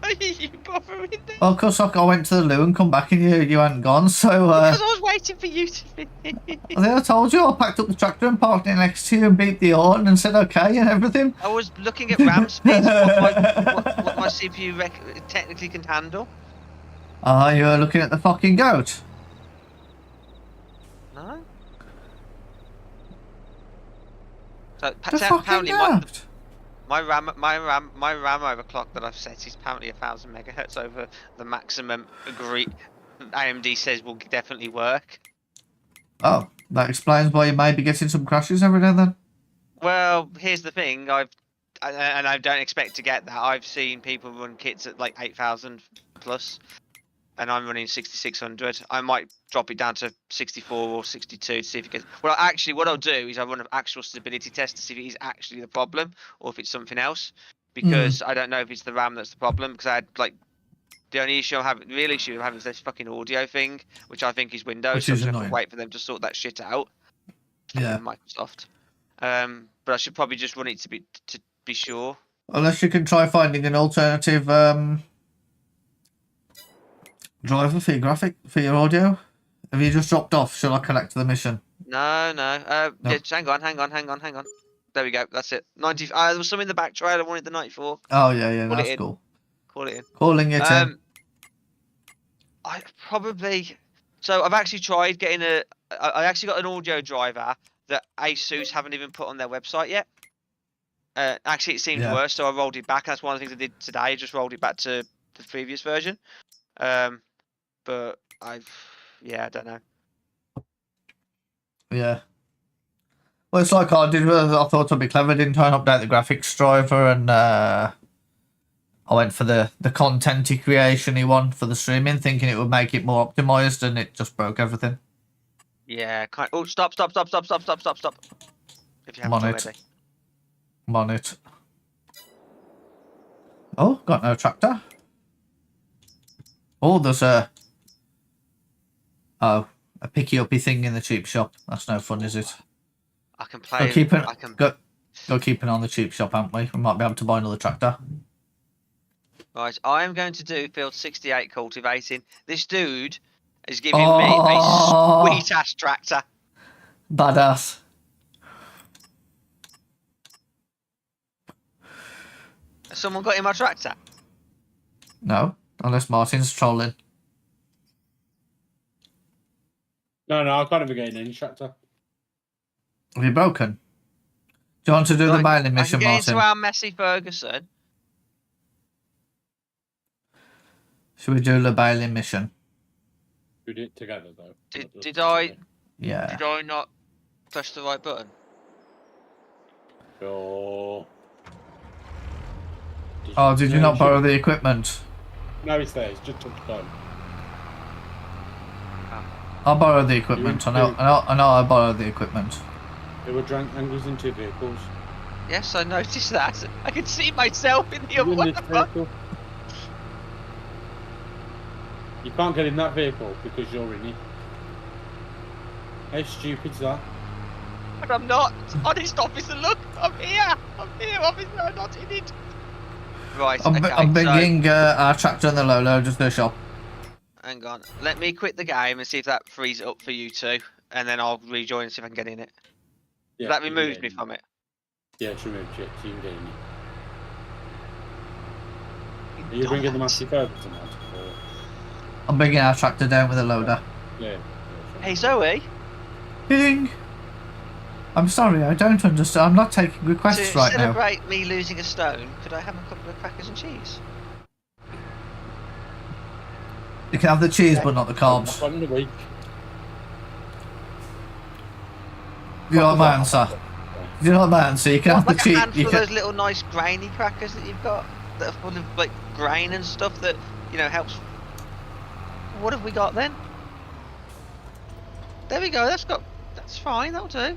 [SPEAKER 3] are you bothering then?
[SPEAKER 1] Well, of course, I went to the loo and come back and you hadn't gone, so...
[SPEAKER 3] Because I was waiting for you to finish.
[SPEAKER 1] I think I told you, I packed up the tractor and parked it next to you and beat the horn and said okay and everything.
[SPEAKER 3] I was looking at RAM speeds, what my CPU technically can handle.
[SPEAKER 1] Ah, you were looking at the fucking goat.
[SPEAKER 3] No? So,
[SPEAKER 1] The fucking
[SPEAKER 3] apparently
[SPEAKER 1] goat.
[SPEAKER 3] my RAM overclock that I've set is apparently 1000 megahertz over the maximum agreed. AMD says will definitely work.
[SPEAKER 1] Oh, that explains why you may be getting some crashes every now and then.
[SPEAKER 3] Well, here's the thing. And I don't expect to get that. I've seen people run kits at like 8000 plus, and I'm running 6600. I might drop it down to 64 or 62 to see if it gets. Well, actually, what I'll do is I'll run an actual stability test to see if it is actually the problem or if it's something else. Because I don't know if it's the RAM that's the problem. Because I had like The only issue I'm having, the real issue I'm having is this fucking audio thing, which I think is Windows.
[SPEAKER 1] Which
[SPEAKER 3] so
[SPEAKER 1] is
[SPEAKER 3] I'm just gonna have
[SPEAKER 1] annoying.
[SPEAKER 3] to wait for them to sort that shit out.
[SPEAKER 1] Yeah.
[SPEAKER 3] Microsoft. But I should probably just run it to be sure.
[SPEAKER 1] Unless you can try finding an alternative driver for your audio. Have you just dropped off? Shall I collect the mission?
[SPEAKER 3] No.
[SPEAKER 1] No.
[SPEAKER 3] Yeah, just hang on. There we go. That's it. 90. There was some in the back trailer. I wanted the 94.
[SPEAKER 1] Oh yeah,
[SPEAKER 3] Call
[SPEAKER 1] that's
[SPEAKER 3] it in.
[SPEAKER 1] cool.
[SPEAKER 3] Call it in.
[SPEAKER 1] Calling it in.
[SPEAKER 3] I probably. So I've actually tried getting I actually got an audio driver that ASUS haven't even put on their website yet. Actually, it seemed
[SPEAKER 1] Yeah.
[SPEAKER 3] worse, so I rolled it back. That's one of the things I did today. I just rolled it back to the previous version. But I don't know.
[SPEAKER 1] Yeah. Well, it's like I did. I thought I'd be clever. Didn't try and update the graphics driver, and I went for the content-y creation-y one for the streaming, thinking it would make it more optimized, and it just broke everything.
[SPEAKER 3] Yeah. Oh, stop! If you
[SPEAKER 1] I'm
[SPEAKER 3] haven't
[SPEAKER 1] on
[SPEAKER 3] already.
[SPEAKER 1] it. I'm on it. Oh, got no tractor. Oh, there's a picky-uppy thing in the cheap shop. That's no fun, is it?
[SPEAKER 3] I can play.
[SPEAKER 1] Go keep an eye on the cheap shop, haven't we? We might be able to buy another tractor.
[SPEAKER 3] Right, I am going to do field 68 cultivating. This dude is giving me a sweet ass tractor.
[SPEAKER 1] Badass.
[SPEAKER 3] Has someone got in my tractor?
[SPEAKER 1] No, unless Martin's trolling.
[SPEAKER 2] No, I can't even get in any tractor.
[SPEAKER 1] Have you broken? Do you want to do the mailing mission,
[SPEAKER 3] I can get
[SPEAKER 1] Martin?
[SPEAKER 3] into our Messi Ferguson.
[SPEAKER 1] Should we do the bailing mission?
[SPEAKER 2] We did it together though.
[SPEAKER 3] Did I?
[SPEAKER 1] Yeah.
[SPEAKER 3] Did I not press the right button?
[SPEAKER 2] Sure.
[SPEAKER 1] Oh, did you not borrow the equipment?
[SPEAKER 2] No, it's there. It's just took the gun.
[SPEAKER 1] I'll borrow the equipment. I know I borrowed the equipment.
[SPEAKER 2] There were drunk angles in 2 vehicles.
[SPEAKER 3] Yes, I noticed that. I can see myself in the
[SPEAKER 2] You're
[SPEAKER 3] other
[SPEAKER 2] in
[SPEAKER 3] one.
[SPEAKER 2] this vehicle. You can't get in that vehicle because you're in it. How stupid's that?
[SPEAKER 3] But I'm not. Honest officer, look. I'm here, officer. I'm not in it. Right,
[SPEAKER 1] I'm bringing our tractor and the Lolo just to the shop.
[SPEAKER 3] Hang on. Let me quit the game and see if that frees it up for you two. And then I'll rejoin and see if I can get in it.
[SPEAKER 2] Yeah,
[SPEAKER 3] That removes me from it.
[SPEAKER 2] Yeah, it's removed you, so you can get in it. Are you bringing the Massey Ferguson out?
[SPEAKER 1] I'm bringing our tractor down with a loader.
[SPEAKER 2] Yeah.
[SPEAKER 3] Hey Zoe.
[SPEAKER 1] Ding! I'm sorry, I don't understand. I'm not taking requests
[SPEAKER 3] To
[SPEAKER 1] right now.
[SPEAKER 3] celebrate me losing a stone, could I have a couple of crackers and cheese?
[SPEAKER 1] You can have the cheese, but not the carbs.
[SPEAKER 2] One in a week.
[SPEAKER 1] You like my answer? You like my answer? You can have the
[SPEAKER 3] Like a
[SPEAKER 1] cheese.
[SPEAKER 3] handful of those little nice grainy crackers that you've got that are full of like grain and stuff that helps. What have we got then? There we go. That's fine. That'll do.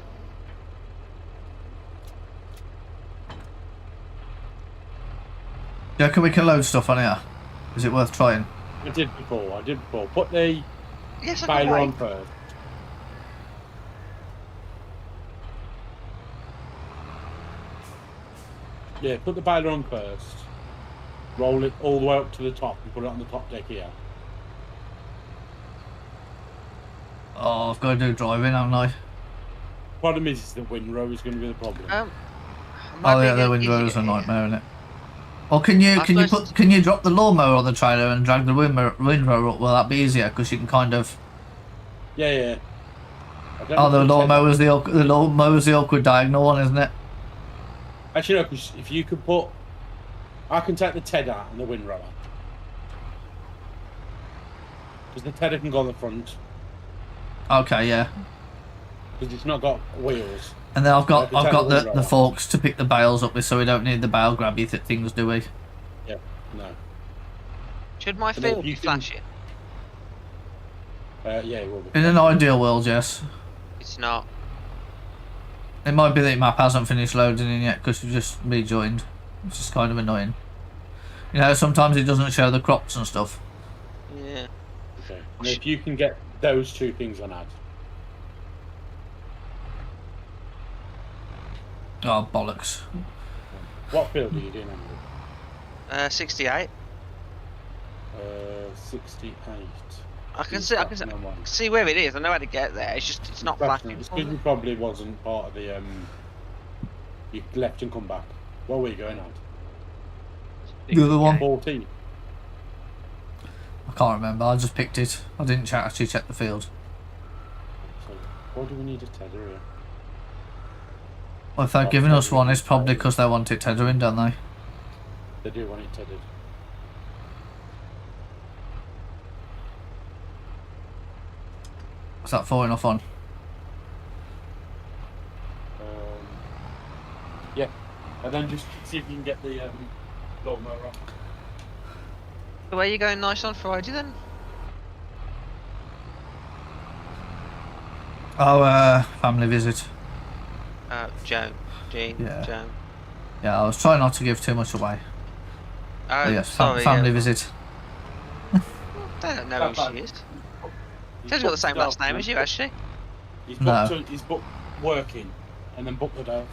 [SPEAKER 1] Do you reckon we can load stuff on here? Is it worth trying?
[SPEAKER 2] I did before. Put the
[SPEAKER 3] Yes, I
[SPEAKER 2] baler
[SPEAKER 3] can
[SPEAKER 2] on
[SPEAKER 3] wait.
[SPEAKER 2] first. Yeah, put the baler on first. Roll it all the way up to the top and put it on the top deck here.
[SPEAKER 1] Oh, I've got to do driving, haven't I?
[SPEAKER 2] Problem is the windrow is going to be the problem.
[SPEAKER 1] Oh yeah, the windrows are a nightmare, isn't it? Or can you drop the lawnmower on the trailer and drag the windrow up? Will that be easier? Because you can kind of.
[SPEAKER 2] Yeah.
[SPEAKER 1] Oh, the lawnmower's the awkward diagonal one, isn't it?
[SPEAKER 2] Actually, no. Because if you could put, I can take the Ted out and the windrow out. Because the Ted can go on the front.
[SPEAKER 1] Okay, yeah.
[SPEAKER 2] Because it's not got wheels.
[SPEAKER 1] And then I've got the forks to pick the bales up with, so we don't need the bale grabby things, do we?
[SPEAKER 2] Yeah, no.
[SPEAKER 3] Should my field be flashing?
[SPEAKER 2] Yeah, it will be.
[SPEAKER 1] In an ideal world, yes.
[SPEAKER 3] It's not.
[SPEAKER 1] It might be that map hasn't finished loading in yet because we've just rejoined, which is kind of annoying. You know, sometimes it doesn't show the crops and stuff.
[SPEAKER 3] Yeah.
[SPEAKER 2] Okay. And if you can get those 2 things on ad.
[SPEAKER 1] Oh, bollocks.
[SPEAKER 2] What field are you doing, Andrew?
[SPEAKER 3] 68.
[SPEAKER 2] 68.
[SPEAKER 3] I can see where it is. I know how to get there. It's just it's not flashing.
[SPEAKER 2] It's because you probably wasn't part of the you left and come back. Where were you going on?
[SPEAKER 1] The other one?
[SPEAKER 2] 14.
[SPEAKER 1] I can't remember. I just picked it. I didn't actually check the field.
[SPEAKER 2] So, why do we need a tether here?
[SPEAKER 1] Well, if they're giving us one, it's probably because they want it tethering, don't they?
[SPEAKER 2] They do want it tethered.
[SPEAKER 1] Is that far enough on?
[SPEAKER 2] Yeah. And then just see if you can get the lawnmower up.
[SPEAKER 3] Where are you going nice on Friday then?
[SPEAKER 1] Oh, family visit.
[SPEAKER 3] Joan. Jean.
[SPEAKER 1] Yeah.
[SPEAKER 3] Joan.
[SPEAKER 1] Yeah, I was trying not to give too much away.
[SPEAKER 3] Oh,
[SPEAKER 1] But yes,
[SPEAKER 3] sorry.
[SPEAKER 1] family visit.
[SPEAKER 3] I don't know who she is. She's got the same last name as you, has she?
[SPEAKER 2] He's
[SPEAKER 1] No.
[SPEAKER 2] booked working and then booked the day off.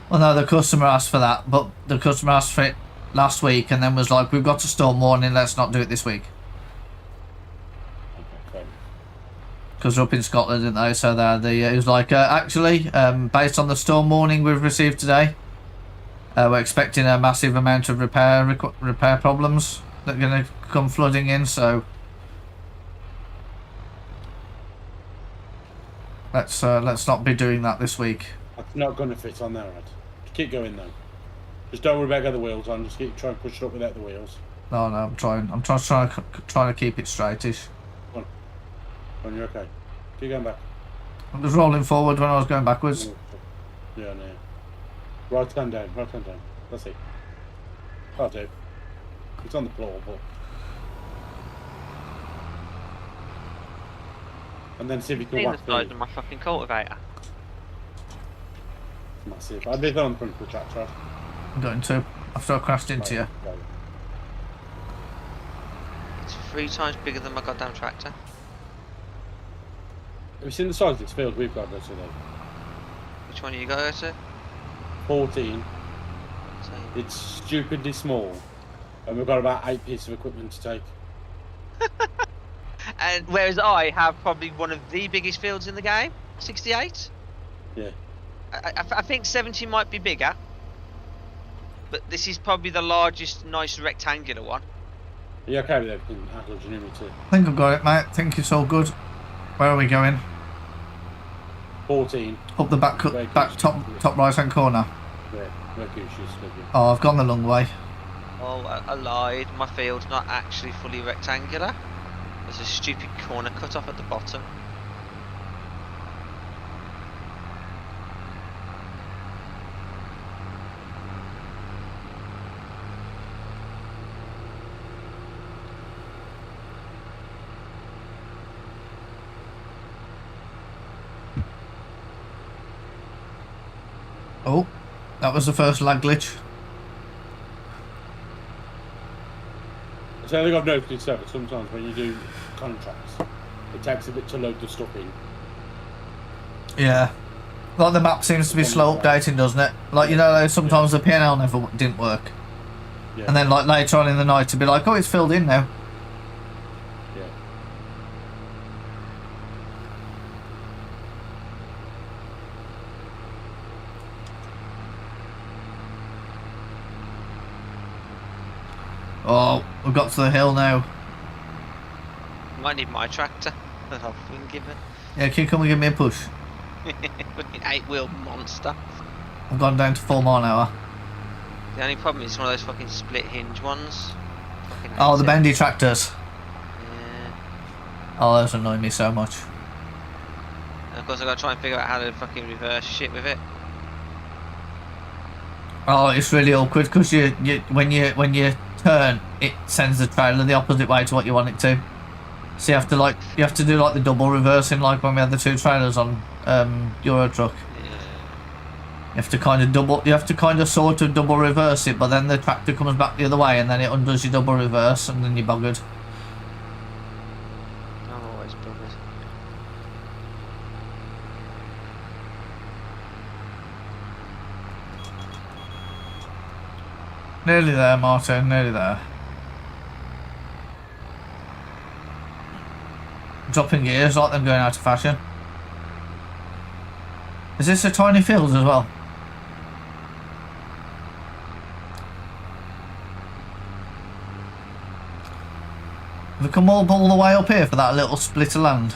[SPEAKER 1] Well, no, the customer asked for that, but the customer asked for it last week and then was like, we've got a storm warning, let's not do it this week.
[SPEAKER 2] Okay.
[SPEAKER 1] Because they're up in Scotland, didn't they? So it was like, actually, based on the storm warning we've received today, we're expecting a massive amount of repair problems that are going to come flooding in, so let's not be doing that this week.
[SPEAKER 2] That's not going to fit on there, Ed. Just keep going though. Just don't worry about getting the wheels on. Just keep trying to push it up without the wheels.
[SPEAKER 1] No, I'm trying to keep it straightish.
[SPEAKER 2] When you're okay. Keep going back.
[SPEAKER 1] I was rolling forward when I was going backwards.
[SPEAKER 2] Yeah, no. Right hand down. Right hand down. That's it. That'll do. It's on the floor, but. And then see if you can
[SPEAKER 3] Seen the
[SPEAKER 2] whack
[SPEAKER 3] size
[SPEAKER 2] the
[SPEAKER 3] of my fucking cultivator.
[SPEAKER 2] massive. I'd leave that on the front of the tractor.
[SPEAKER 1] I'm going to. After I crashed into you.
[SPEAKER 2] Right.
[SPEAKER 3] It's 3 times bigger than my goddamn tractor.
[SPEAKER 2] Have you seen the size of this field we've got to go to though?
[SPEAKER 3] Which one are you going to?
[SPEAKER 2] 14.
[SPEAKER 3] So,
[SPEAKER 2] It's stupidly small. And we've got about 8 pieces of equipment to take.
[SPEAKER 3] and whereas I have probably one of the biggest fields in the game, 68.
[SPEAKER 2] Yeah.
[SPEAKER 3] I think 70 might be bigger, but this is probably the largest, nice rectangular one.
[SPEAKER 2] Are you okay with everything? Adel, do you need me to?
[SPEAKER 1] I think I've got it, mate. I think it's all good. Where are we going?
[SPEAKER 2] 14.
[SPEAKER 1] Up the back top right hand corner.
[SPEAKER 2] Where Goose used to live.
[SPEAKER 1] Oh, I've gone the long way.
[SPEAKER 3] Oh, I lied. My field's not actually fully rectangular. There's a stupid corner cut off at the bottom.
[SPEAKER 1] Oh, that was the first lag glitch.
[SPEAKER 2] So I think I've noticed that sometimes when you do contracts, it takes a bit to load the stuff in.
[SPEAKER 1] Yeah. Like the map seems to be slow updating, doesn't it? Like, you know, sometimes the PNL never didn't work.
[SPEAKER 2] Yeah.
[SPEAKER 1] And then like later on in the night to be like, oh, it's filled in now.
[SPEAKER 2] Yeah.
[SPEAKER 1] Oh, we've got to the hill now.
[SPEAKER 3] Might need my tractor that I've been given.
[SPEAKER 1] Yeah, can you come and give me a push?
[SPEAKER 3] Fucking 8-wheel monster.
[SPEAKER 1] I've gone down to 4 mile an hour.
[SPEAKER 3] The only problem is it's one of those fucking split hinge ones. Fucking
[SPEAKER 1] Oh,
[SPEAKER 3] hate
[SPEAKER 1] the
[SPEAKER 3] it.
[SPEAKER 1] bendy tractors.
[SPEAKER 3] Yeah.
[SPEAKER 1] Oh, those annoy me so much.
[SPEAKER 3] And of course I've got to try and figure out how to fucking reverse shit with it.
[SPEAKER 1] Oh, it's really awkward because when you turn, it sends the trailer the opposite way to what you want it to. So you have to do like the double reversing, like when we had the 2 trailers on Euro Truck.
[SPEAKER 3] Yeah.
[SPEAKER 1] You have to kind of sort of double reverse it, but then the tractor comes back the other way and then it undoes your double reverse and then you're buggered.
[SPEAKER 3] I'm always buggered.
[SPEAKER 1] Nearly there, Martin, nearly there. Dropping gears like them going out of fashion. Is this a tiny field as well? Have we come all the way up here for that little split of land?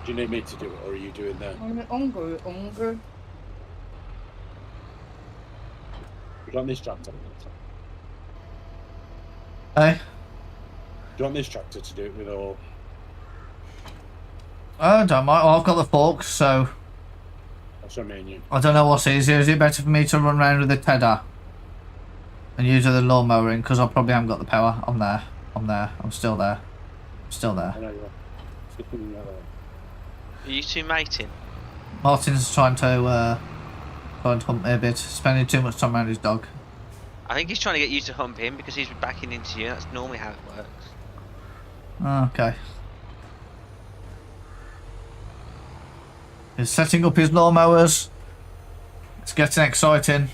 [SPEAKER 2] Do you need me to do it, or are you doing that?
[SPEAKER 4] Uncle.
[SPEAKER 2] Do you want this tractor?
[SPEAKER 1] Hey?
[SPEAKER 2] Do you want this tractor to do it with, or...?
[SPEAKER 1] I don't mind. Well, I've got the forks, so
[SPEAKER 2] That's what I mean, you.
[SPEAKER 1] I don't know what's easier. Is it better for me to run around with the tedder and use the lawnmower in? Because I probably haven't got the power. I'm there. I'm still there. I'm still there.
[SPEAKER 2] I know you are. Just thinking about that.
[SPEAKER 3] Are you two mating?
[SPEAKER 1] Martin's trying to hump me a bit, spending too much time around his dog.
[SPEAKER 3] I think he's trying to get you to hump him because he's backing into you. That's normally how it works.
[SPEAKER 1] Okay. He's setting up his lawnmowers. It's getting exciting.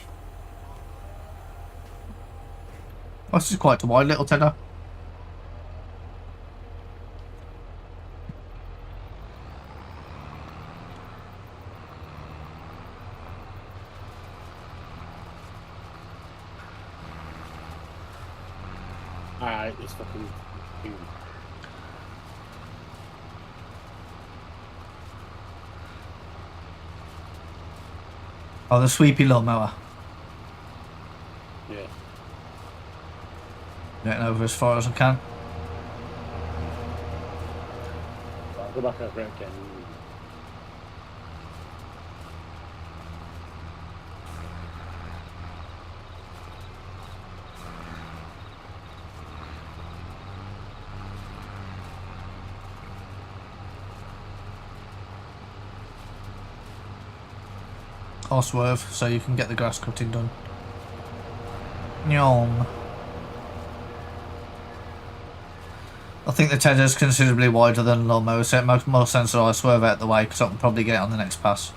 [SPEAKER 1] Oh, this is quite a wide little tedder.
[SPEAKER 2] Alright, it's fucking...
[SPEAKER 1] Oh, the sweepy lawnmower.
[SPEAKER 2] Yeah.
[SPEAKER 1] Getting over as far as I can.
[SPEAKER 2] I'll go back over it again.
[SPEAKER 1] I'll swerve so you can get the grass cutting done. Nyong. I think the tedder's considerably wider than the lawnmower, so it makes more sense that I swerve out the way because I can probably get it on the next pass.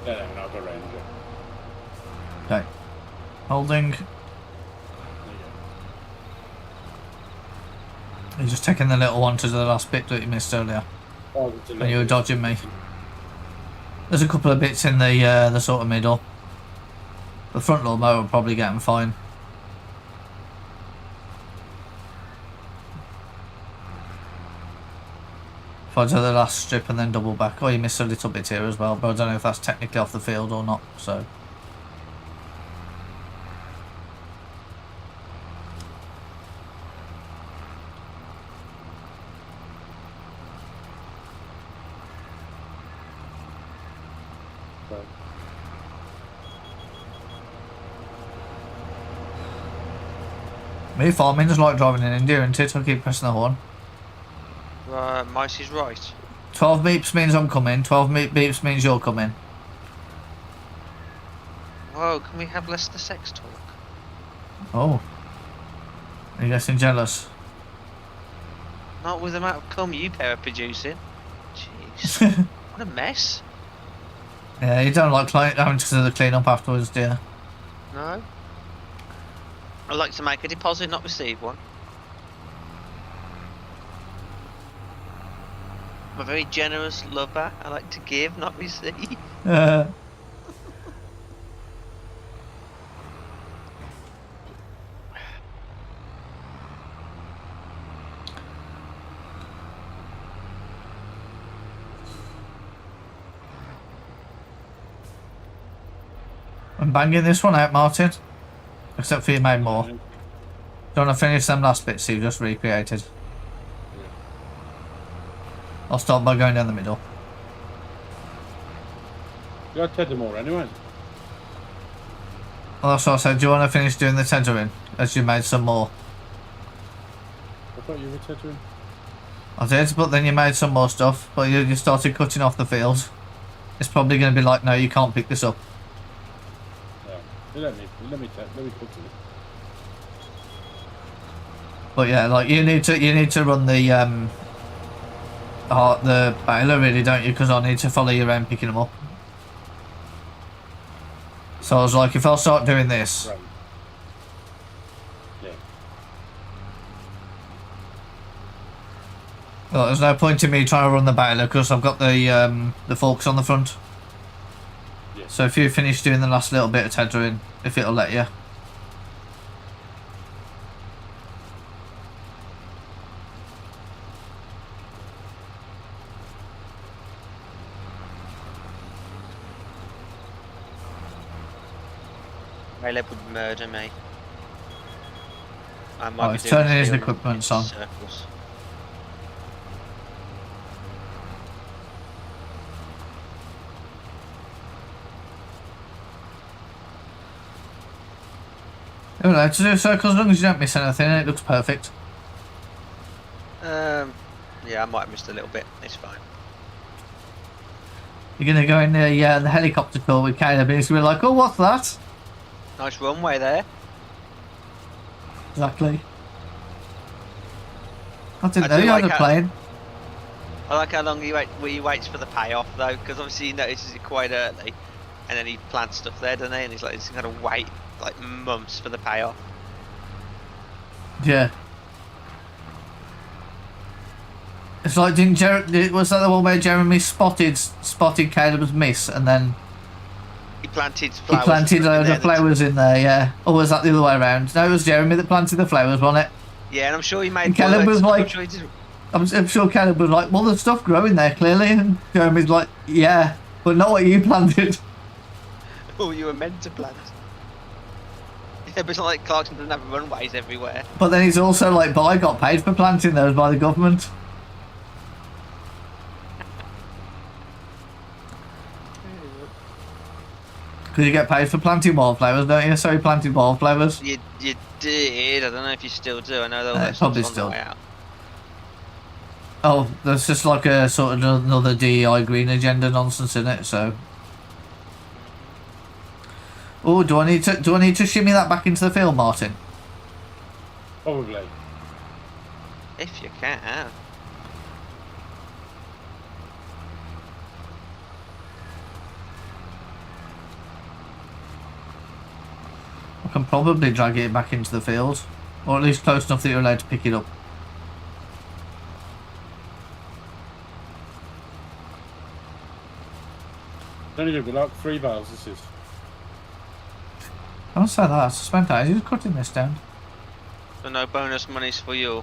[SPEAKER 2] Yeah, then I'll go round you.
[SPEAKER 1] Okay. Holding.
[SPEAKER 2] There you
[SPEAKER 1] You're just taking the little one to the last bit that you missed earlier.
[SPEAKER 2] Oh, it's a
[SPEAKER 1] when you were
[SPEAKER 2] little
[SPEAKER 1] dodging me. There's a couple of bits in the sort of middle. The front lawnmower will probably get them fine. If I do the last strip and then double back. Oh, you missed a little bit here as well, but I don't know if that's technically off the field or not, so.
[SPEAKER 2] Right.
[SPEAKER 1] Me farming's like driving in India, isn't it? I keep pressing the horn.
[SPEAKER 3] Mice is right.
[SPEAKER 1] 12 beeps means I'm coming, 12 beeps means you're coming.
[SPEAKER 3] Whoa, can we have less the sex talk?
[SPEAKER 1] Oh. Are you getting jealous?
[SPEAKER 3] Not with the amount of cum you pair are producing. Jeez. What a mess.
[SPEAKER 1] Yeah, you don't like having to do the clean up afterwards, do you?
[SPEAKER 3] No. I'd like to make a deposit, not receive one. I'm a very generous lover. I like to give, not receive.
[SPEAKER 1] I'm banging this one out, Martin. Except for you made more.
[SPEAKER 2] Yeah.
[SPEAKER 1] Don't want to finish them last bits you just recreated. I'll start by going down the middle.
[SPEAKER 2] You got Ted more anyway.
[SPEAKER 1] Well, that's what I said. Do you want to finish doing the tethering? As you made some more.
[SPEAKER 2] I thought you were tethering.
[SPEAKER 1] I did, but then you made some more stuff. But you started cutting off the field. It's probably going to be like, no, you can't pick this up.
[SPEAKER 2] Yeah. Let me cut it.
[SPEAKER 1] But yeah, like you need to run the baler really, don't you? Because I need to follow you around picking them up. So I was like, if I'll start doing this,
[SPEAKER 2] Right. Yeah.
[SPEAKER 1] well, there's no point in me trying to run the baler because I've got the forks on the front.
[SPEAKER 2] Yeah.
[SPEAKER 1] So if you finish doing the last little bit of tethering, if it'll let you.
[SPEAKER 3] Caleb would murder me. I
[SPEAKER 1] Oh, he's turning his equipment on.
[SPEAKER 3] Circles.
[SPEAKER 1] You know, to do circles as long as you don't miss anything, it looks perfect.
[SPEAKER 3] Yeah, I might have missed a little bit. It's fine.
[SPEAKER 1] You're gonna go in the helicopter call with Caleb, and he's gonna be like, "Oh, what's that?"
[SPEAKER 3] Nice runway there.
[SPEAKER 1] Exactly. I didn't
[SPEAKER 3] I
[SPEAKER 1] know
[SPEAKER 3] do
[SPEAKER 1] you had
[SPEAKER 3] like
[SPEAKER 1] a
[SPEAKER 3] how-
[SPEAKER 1] plane.
[SPEAKER 3] I like how long he waits for the payoff though, because obviously he notices it quite early, and then he plants stuff there, doesn't he? And he's like, he's gonna wait like months for the payoff.
[SPEAKER 1] Yeah. It's like was that the one where Jeremy spotted Caleb's miss and then
[SPEAKER 3] He planted
[SPEAKER 1] he
[SPEAKER 3] flowers.
[SPEAKER 1] planted
[SPEAKER 3] in
[SPEAKER 1] the
[SPEAKER 3] there
[SPEAKER 1] flowers in there, yeah. Or was that the other way around? No, it was Jeremy that planted the flowers, wasn't it?
[SPEAKER 3] Yeah, and I'm sure he made.
[SPEAKER 1] And Caleb was
[SPEAKER 3] I'm
[SPEAKER 1] like-
[SPEAKER 3] sure he did.
[SPEAKER 1] I'm sure Caleb was like, well, there's stuff growing there, clearly. And Jeremy's like, yeah, but not what you planted.
[SPEAKER 3] Oh, you were meant to plant. Yeah, but it's not like Clarkson doesn't have runways everywhere.
[SPEAKER 1] But then he's also like, but I got paid for planting those by the government. Because you get paid for planting wildflowers, don't you? So he planted wildflowers.
[SPEAKER 3] You did. I don't know if you still do. I know that
[SPEAKER 1] Probably
[SPEAKER 3] stuff's
[SPEAKER 1] still.
[SPEAKER 3] on the way out.
[SPEAKER 1] Oh, there's just like a sort of another DEI green agenda nonsense in it, so. Oh, do I need to shimmy that back into the field, Martin?
[SPEAKER 2] Probably.
[SPEAKER 3] If you can.
[SPEAKER 1] I can probably drag it back into the field. Or at least close enough that you're allowed to pick it up.
[SPEAKER 2] It's only going to be like 3 bales, this is.
[SPEAKER 1] Don't say that. I spent ages cutting this down.
[SPEAKER 3] So no bonus monies for you.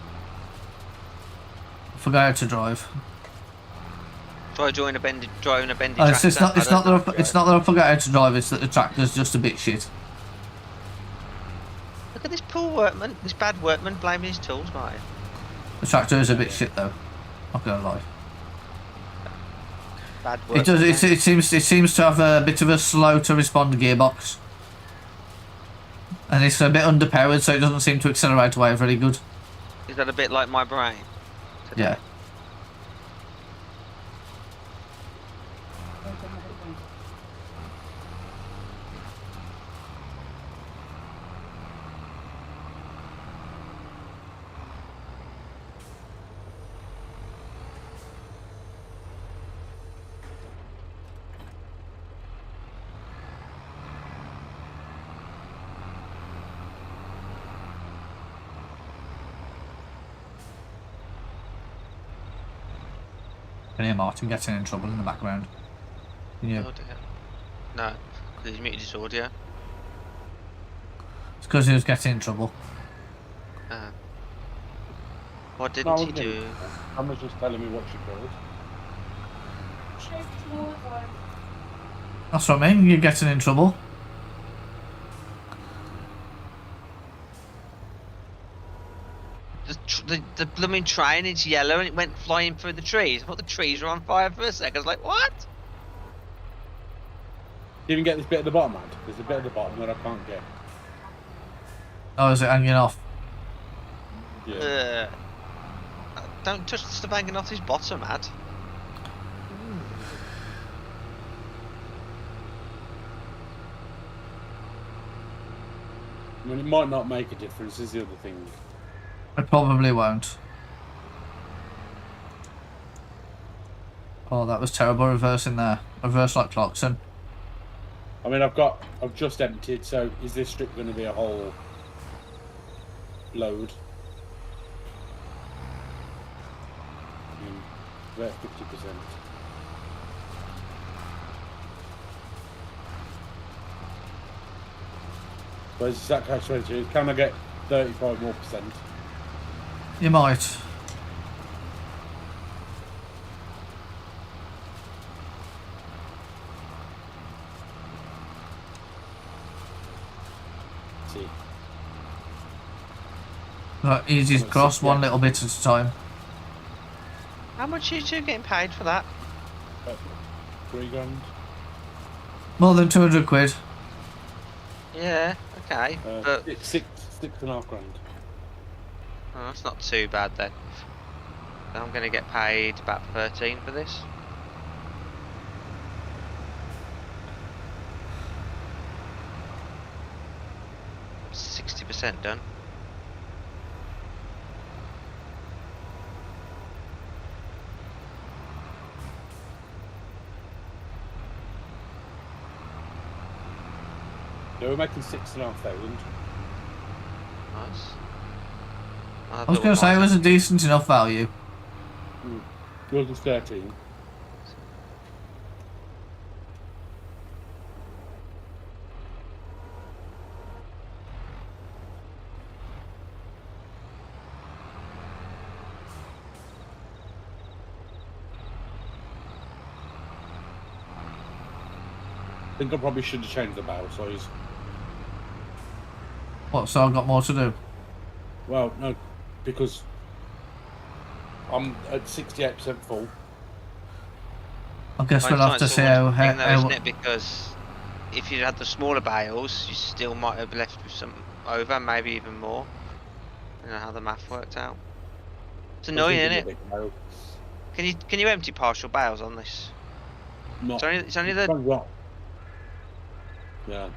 [SPEAKER 1] Forgot how to drive.
[SPEAKER 3] Try driving a bendy tractor.
[SPEAKER 1] It's not that
[SPEAKER 3] I
[SPEAKER 1] it's not that I forgot how to drive. It's that the tractor's just a bit shit.
[SPEAKER 3] Look at this poor workman, this bad workman blaming his tools, mate.
[SPEAKER 1] The tractor is a bit shit though. Not gonna lie.
[SPEAKER 3] Bad workman.
[SPEAKER 1] It does. It seems to have a bit of a slow to respond gearbox, and it's a bit underpowered, so it doesn't seem to accelerate away very good.
[SPEAKER 3] Is that a bit like my brain?
[SPEAKER 1] Yeah. I can hear Martin getting in trouble in the background. Can you?
[SPEAKER 3] Oh dear. No, because he's muted his audio.
[SPEAKER 1] It's because he was getting in trouble.
[SPEAKER 3] What didn't he do?
[SPEAKER 2] Emma's just telling me what she called.
[SPEAKER 1] That's what I mean. You're getting in trouble.
[SPEAKER 3] The blooming train is yellow and it went flying through the trees. I thought the trees were on fire for a second. I was like, what?
[SPEAKER 2] You even get this bit at the bottom, man. There's a bit at the bottom that I can't get.
[SPEAKER 1] Oh, is it hanging off?
[SPEAKER 2] Yeah.
[SPEAKER 3] Don't touch the stuff hanging off his bottom, Ad.
[SPEAKER 2] I mean, it might not make a difference, is the other thing.
[SPEAKER 1] It probably won't. Oh, that was terrible reversing there. Reverse like Clarkson.
[SPEAKER 2] I mean, I've just emptied, so is this strip going to be a whole load? We're at 50%. Whereas it's that catch 22, can I get 35 more percent?
[SPEAKER 1] You might.
[SPEAKER 2] See.
[SPEAKER 1] Right, easy to cross, one little bit at a time.
[SPEAKER 3] How much are you two getting paid for that?
[SPEAKER 2] 3 grand.
[SPEAKER 1] More than 200 quid.
[SPEAKER 3] Yeah, okay. But
[SPEAKER 2] It's 6.5 grand.
[SPEAKER 3] oh, that's not too bad then. I'm going to get paid about 13 for this. %60 done.
[SPEAKER 2] Yeah, we're making 6,500.
[SPEAKER 3] Nice.
[SPEAKER 1] I was going to say it was a decent enough value.
[SPEAKER 2] Yours was 13. I think I probably should have changed the barrel size.
[SPEAKER 1] What, so I've got more to do?
[SPEAKER 2] Well, no, because I'm at 68% full.
[SPEAKER 1] I guess we'll have to see how...
[SPEAKER 3] isn't it? Because if you'd had the smaller bales, you still might have left with some over, maybe even more. I don't know how the math worked out. It's annoying, isn't it? Can you empty partial bales on this?
[SPEAKER 2] Not.
[SPEAKER 3] It's only the...
[SPEAKER 2] Yeah.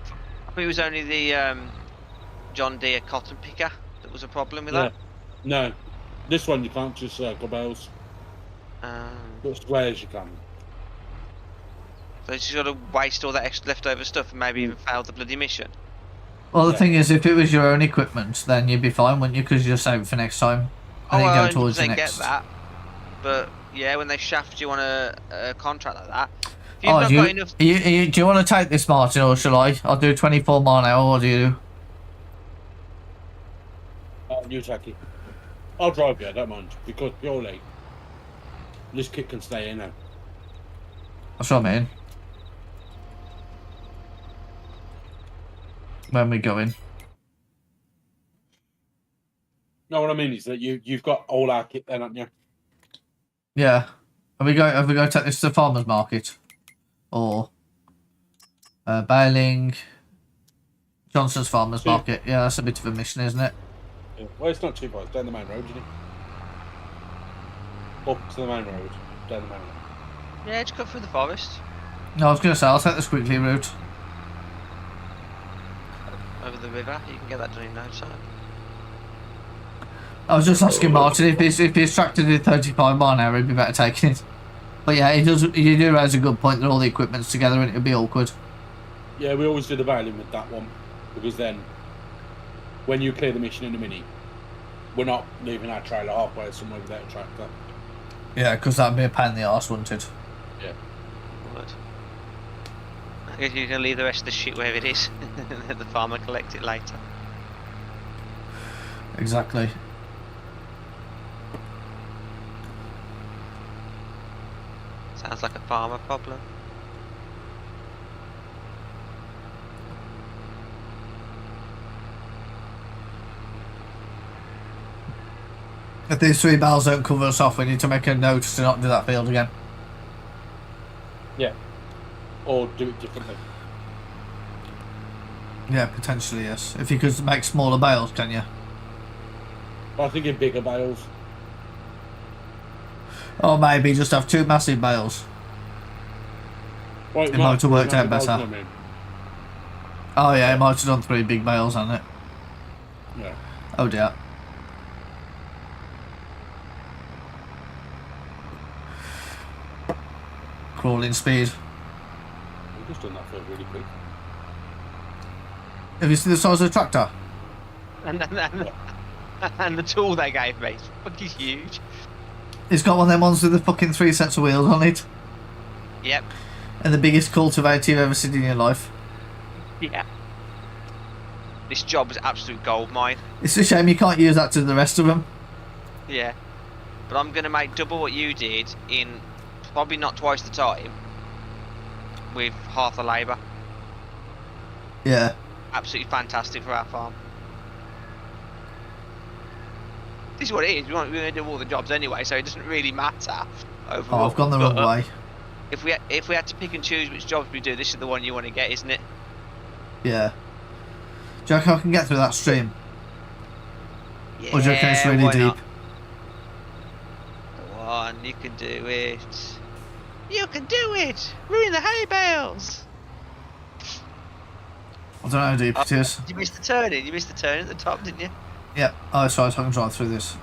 [SPEAKER 3] I think it was only the John Deere cotton picker that was a problem with that.
[SPEAKER 2] No, this one you can't just circle bales. But squares you can.
[SPEAKER 3] So you just got to waste all that extra leftover stuff and maybe even fail the bloody mission.
[SPEAKER 1] Well, the thing is, if it was your own equipment, then you'd be fine, wouldn't you? Because you just save it for next time. And then
[SPEAKER 3] I
[SPEAKER 1] go towards the next.
[SPEAKER 3] get that. But yeah, when they shaft you on a contract like that, if If you've not
[SPEAKER 1] do
[SPEAKER 3] got
[SPEAKER 1] you,
[SPEAKER 3] enough.
[SPEAKER 1] do you want to take this, Martin, or shall I? I'll do 24 mile an hour. What do you do?
[SPEAKER 2] You take it. I'll drive you, I don't mind. Because purely, this kid can stay in now.
[SPEAKER 1] That's what I mean. When we going?
[SPEAKER 2] No, what I mean is that you've got all our kit then, haven't you?
[SPEAKER 1] Yeah. Are we going to take this to the farmer's market? Or Bailing Johnson's farmer's market? Yeah, that's a bit of a mission, isn't it?
[SPEAKER 2] Yeah. Well, it's not too far. It's down the main road, isn't it? Up to the main road. Down the main road.
[SPEAKER 3] Yeah, just cut through the forest.
[SPEAKER 1] No, I was going to say, I'll take the squiggly route.
[SPEAKER 3] Over the river. You can get that done in no time.
[SPEAKER 1] I was just asking Martin if his tractor did 35 mile an hour, he'd be better taking it. But yeah, you do raise a good point that all the equipment's together and it'd be awkward.
[SPEAKER 2] Yeah, we always do the bailing with that one. Because then, when you clear the mission in a Mini, we're not leaving our trailer halfway somewhere without a tractor.
[SPEAKER 1] Yeah, because that'd be a pain in the arse, wouldn't it?
[SPEAKER 2] Yeah.
[SPEAKER 3] Would. I guess you can leave the rest of the shit where it is. And let the farmer collect it later.
[SPEAKER 1] Exactly.
[SPEAKER 3] Sounds like a farmer problem.
[SPEAKER 1] If these 3 barrels don't cover us off, we need to make a note to not do that field again.
[SPEAKER 2] Yeah. Or do it differently.
[SPEAKER 1] Yeah, potentially, yes. If you could make smaller bales, can you?
[SPEAKER 2] I think in bigger bales.
[SPEAKER 1] Or maybe just have 2 massive bales.
[SPEAKER 2] Well,
[SPEAKER 1] It might have worked out better.
[SPEAKER 2] I mean.
[SPEAKER 1] Oh yeah, it might have done 3 big bales, hasn't it?
[SPEAKER 2] Yeah.
[SPEAKER 1] Oh dear. Crawling speed.
[SPEAKER 2] We've just done that field really quick.
[SPEAKER 1] Have you seen the size of the tractor?
[SPEAKER 3] And the tool they gave me is fucking huge.
[SPEAKER 1] It's got one of them ones with the fucking 3 sets of wheels on it.
[SPEAKER 3] Yep.
[SPEAKER 1] And the biggest cultivator you've ever seen in your life.
[SPEAKER 3] Yeah. This job is absolute gold mine.
[SPEAKER 1] It's a shame you can't use that to the rest of them.
[SPEAKER 3] Yeah. But I'm going to make double what you did in probably not twice the time with half the labour.
[SPEAKER 1] Yeah.
[SPEAKER 3] Absolutely fantastic for our farm. This is what it is. We're going to do all the jobs anyway, so it doesn't really matter overall.
[SPEAKER 1] Oh, I've gone the wrong way.
[SPEAKER 3] If we had to pick and choose which jobs we do, this is the one you want to get, isn't it?
[SPEAKER 1] Yeah. Do you reckon I can get through that stream?
[SPEAKER 3] Yeah,
[SPEAKER 1] Or do you reckon it's really
[SPEAKER 3] why
[SPEAKER 1] deep?
[SPEAKER 3] not? Go on, you can do it. You can do it! We're in the hay bales!
[SPEAKER 1] I don't know how deep it is.
[SPEAKER 3] You missed the turning. You missed the turn at the top, didn't you?
[SPEAKER 1] Yeah. Oh, sorry, so I can drive through this.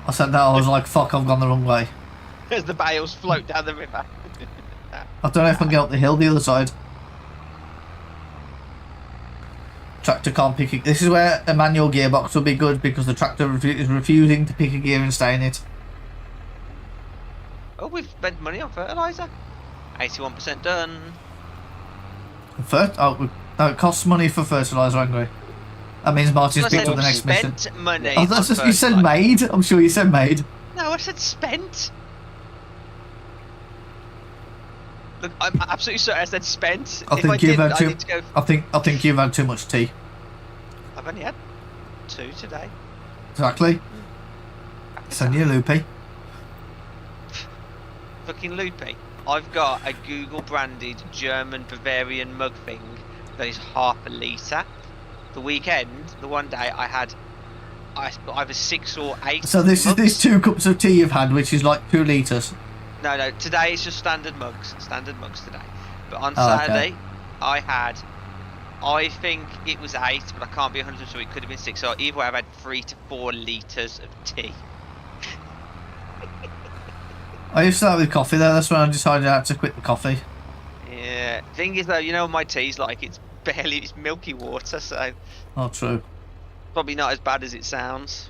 [SPEAKER 1] I said that, I was like, fuck, I've gone the wrong way.
[SPEAKER 3] As the bales float down the river.
[SPEAKER 1] I don't know if I can get up the hill the other side. Tractor can't pick it. This is where a manual gearbox would be good because the tractor is refusing to pick a gear and stay in it.
[SPEAKER 3] Oh, we've spent money on fertiliser. 81% done.
[SPEAKER 1] No, it costs money for fertiliser, angry. That means Martin's picked up the next mission.
[SPEAKER 3] Spent money.
[SPEAKER 1] Oh, that's
[SPEAKER 3] on
[SPEAKER 1] just, you said
[SPEAKER 3] fertiliser.
[SPEAKER 1] made. I'm sure you said made.
[SPEAKER 3] No, I said spent. Look, I'm absolutely certain I said spent.
[SPEAKER 1] I
[SPEAKER 3] If
[SPEAKER 1] think
[SPEAKER 3] I
[SPEAKER 1] you've
[SPEAKER 3] didn't,
[SPEAKER 1] had
[SPEAKER 3] I
[SPEAKER 1] too.
[SPEAKER 3] need to go.
[SPEAKER 1] I think you've had too much tea.
[SPEAKER 3] I've only had 2 today.
[SPEAKER 1] Exactly. Send you loopy.
[SPEAKER 3] Fucking loopy. I've got a Google branded German Bavarian mug thing that is half a litre. The weekend, the one day I had either 6 or 8.
[SPEAKER 1] So this
[SPEAKER 3] mugs.
[SPEAKER 1] is these 2 cups of tea you've had, which is like 2 litres.
[SPEAKER 3] No, today it's just standard mugs today. But on
[SPEAKER 1] Oh,
[SPEAKER 3] Saturday,
[SPEAKER 1] okay.
[SPEAKER 3] I think it was 8, but I can't be 100% sure. It could have been 6. So either way, I've had 3 to 4 litres of tea.
[SPEAKER 1] I used to start with coffee though. That's when I decided I had to quit the coffee.
[SPEAKER 3] Yeah. Thing is though, you know what my tea's like? It's milky water, so
[SPEAKER 1] Oh, true.
[SPEAKER 3] probably not as bad as it sounds.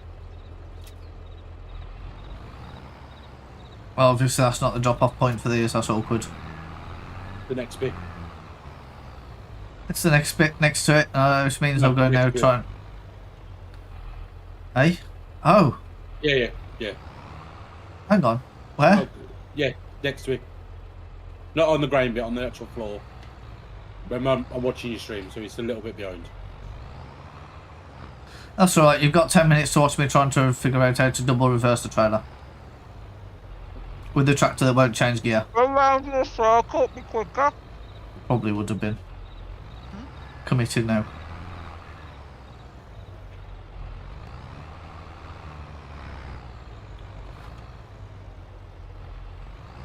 [SPEAKER 1] Well, obviously that's not the drop-off point for these. That's awkward.
[SPEAKER 2] The next bit.
[SPEAKER 1] It's the next bit next to it, which means
[SPEAKER 2] No,
[SPEAKER 1] I'm going now
[SPEAKER 2] next bit.
[SPEAKER 1] try and... Hey? Oh,
[SPEAKER 2] Yeah.
[SPEAKER 1] hang on. Where?
[SPEAKER 2] Oh, yeah, next to it. Not on the grain bit, on the actual floor. When I'm watching your stream, so it's a little bit behind.
[SPEAKER 1] That's alright, you've got 10 minutes to watch me trying to figure out how to double reverse the trailer. With the tractor that won't change gear.
[SPEAKER 3] Around the circle, be quicker.
[SPEAKER 1] Probably would have been. Committed now.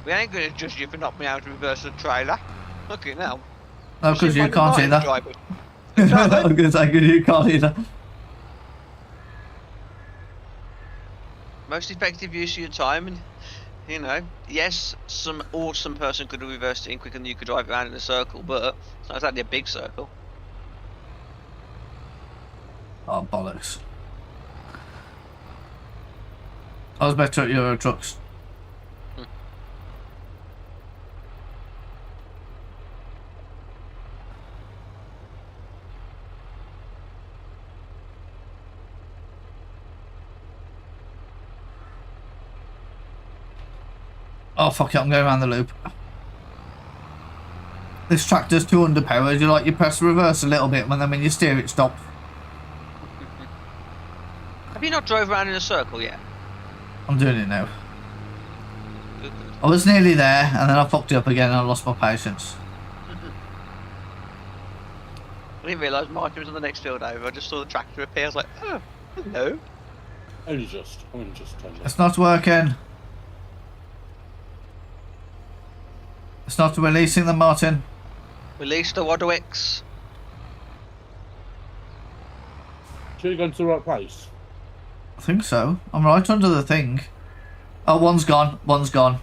[SPEAKER 3] We ain't gonna judge you for not being able to reverse the trailer. Look at now.
[SPEAKER 1] No, because you can't either. I
[SPEAKER 3] Driver.
[SPEAKER 1] was going to say, because you can't either.
[SPEAKER 3] Most effective use of your time, and you know, yes, some awesome person could have reversed it in quicker than you could drive around in a circle, but it's not exactly a big circle.
[SPEAKER 1] Oh, bollocks. I was better at Euro trucks. Oh fuck it, I'm going around the loop. This tractor's too underpowered. You press reverse a little bit, and then when you steer it stops.
[SPEAKER 3] Have you not drove around in a circle yet?
[SPEAKER 1] I'm doing it now.
[SPEAKER 3] Good.
[SPEAKER 1] I was nearly there, and then I fucked it up again, and I lost my patience.
[SPEAKER 3] I didn't realise Martin was on the next field over. I just saw the tractor appear. I was like, oh, hello.
[SPEAKER 2] Only just turned
[SPEAKER 1] It's not working. It's not releasing them, Martin.
[SPEAKER 3] Release the Wadowicks.
[SPEAKER 2] Should have gone to the right place.
[SPEAKER 1] I think so. I'm right under the thing. Oh, one's gone. One's gone.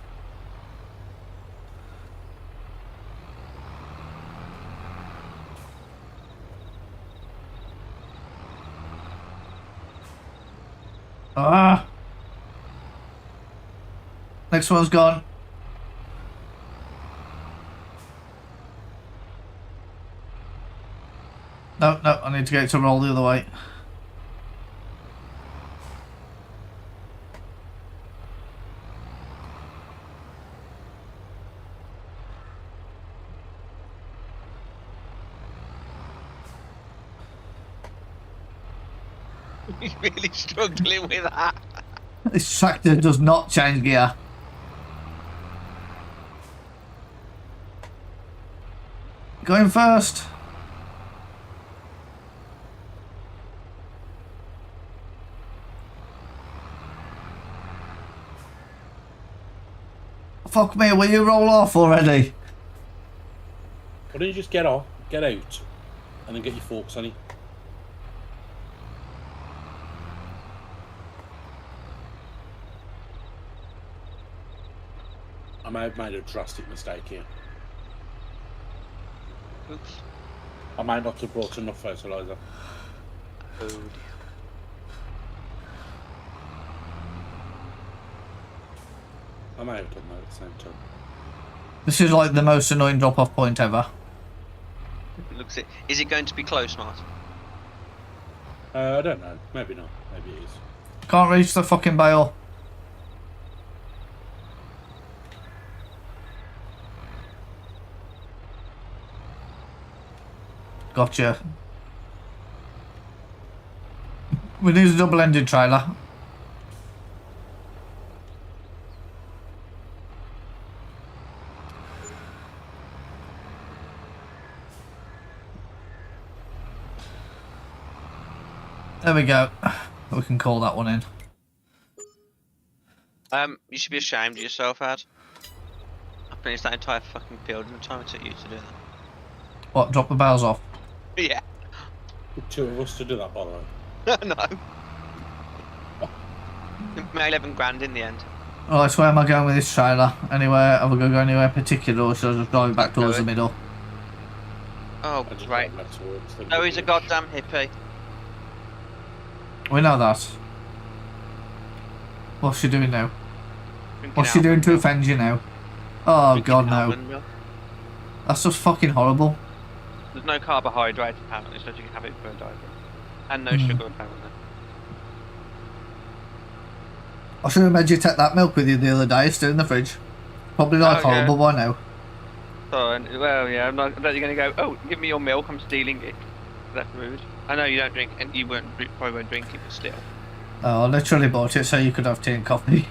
[SPEAKER 1] Ah! Next one's gone. No, I need to get it to roll the other way.
[SPEAKER 3] He's really struggling with that.
[SPEAKER 1] This tractor does not change gear. Going first. Fuck me, will you roll off already?
[SPEAKER 2] Why don't you just get off, get out, and then get your forks on it? I may have made a drastic mistake here.
[SPEAKER 3] Oops.
[SPEAKER 2] I might not have brought enough fertiliser.
[SPEAKER 3] Oh dear.
[SPEAKER 2] I may have done that at the same time.
[SPEAKER 1] This is like the most annoying drop-off point ever.
[SPEAKER 3] Looks it. Is it going to be close, Martin?
[SPEAKER 2] I don't know. Maybe not. Maybe it is.
[SPEAKER 1] Can't reach the fucking bale. Gotcha. We need a double-ended trailer. There we go. We can call that one in.
[SPEAKER 3] You should be ashamed of yourself, Ad. I finished that entire fucking field in the time it took you to do
[SPEAKER 1] What, drop the bales off?
[SPEAKER 3] that. Yeah.
[SPEAKER 2] Took 2 of us to do that, by the way.
[SPEAKER 3] No. Made 11 grand in the end.
[SPEAKER 1] Alright, so where am I going with this trailer? Anywhere? Am I going to go anywhere particular, or should I just drive back towards the middle?
[SPEAKER 3] Oh,
[SPEAKER 2] I just
[SPEAKER 3] right.
[SPEAKER 2] went back towards the
[SPEAKER 3] No, he's a
[SPEAKER 2] middle.
[SPEAKER 3] goddamn hippie.
[SPEAKER 1] We know that. What's she doing now?
[SPEAKER 3] Drinking
[SPEAKER 1] What's she doing
[SPEAKER 3] almond
[SPEAKER 1] to
[SPEAKER 3] milk.
[SPEAKER 1] offend you now? Oh
[SPEAKER 3] Drinking
[SPEAKER 1] god, no.
[SPEAKER 3] almond milk.
[SPEAKER 1] That's just fucking horrible.
[SPEAKER 3] There's no carbohydrates apparently, so you can have it for a diet. And no
[SPEAKER 1] Mm.
[SPEAKER 3] sugar apparently.
[SPEAKER 1] I should have made you take that milk with you the other day, still in the fridge. Probably like
[SPEAKER 3] Oh, yeah.
[SPEAKER 1] horrible by now.
[SPEAKER 3] So, well, yeah, I'm not. I thought you're going to go. Oh, give me your milk. I'm stealing it. That's rude. I know you don't drink, and you probably won't drink it, but still.
[SPEAKER 1] Oh, I literally bought it so you could have tea and coffee.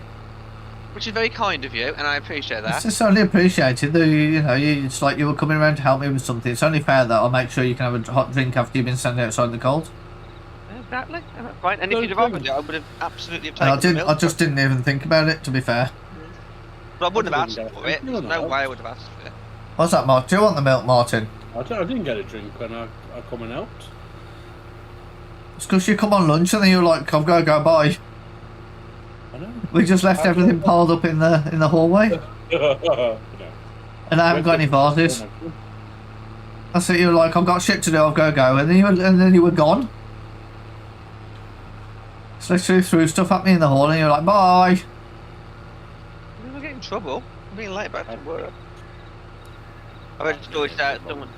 [SPEAKER 3] Which is very kind of you, and I appreciate that.
[SPEAKER 1] It's just only appreciated that it's like you were coming around to help me with something. It's only fair that I'll make sure you can have a hot drink after you've been standing outside in the cold.
[SPEAKER 3] Exactly. That's fine. And if you'd have offered it, I would have absolutely
[SPEAKER 1] And I
[SPEAKER 3] taken the
[SPEAKER 1] I
[SPEAKER 3] milk.
[SPEAKER 1] just didn't even think about it. To be fair.
[SPEAKER 3] But I wouldn't have asked
[SPEAKER 2] didn't
[SPEAKER 3] for it.
[SPEAKER 2] get it.
[SPEAKER 3] There's no way I would have asked for it.
[SPEAKER 1] What's that, Mark? Do you want the milk, Martin?
[SPEAKER 2] I didn't get a drink when I come and helped.
[SPEAKER 1] It's because you come on lunch and then you're like, I've got to go by.
[SPEAKER 2] I know.
[SPEAKER 1] We just left everything piled up in the hallway,
[SPEAKER 2] No.
[SPEAKER 1] and I haven't got any vases. That's it. You're like, I've got shit to do. I've got to go, and then you were gone. So literally threw stuff at me in the hall, and you're like, bye.
[SPEAKER 3] We're going to get in trouble. I'm being late back to work. I read a story that someone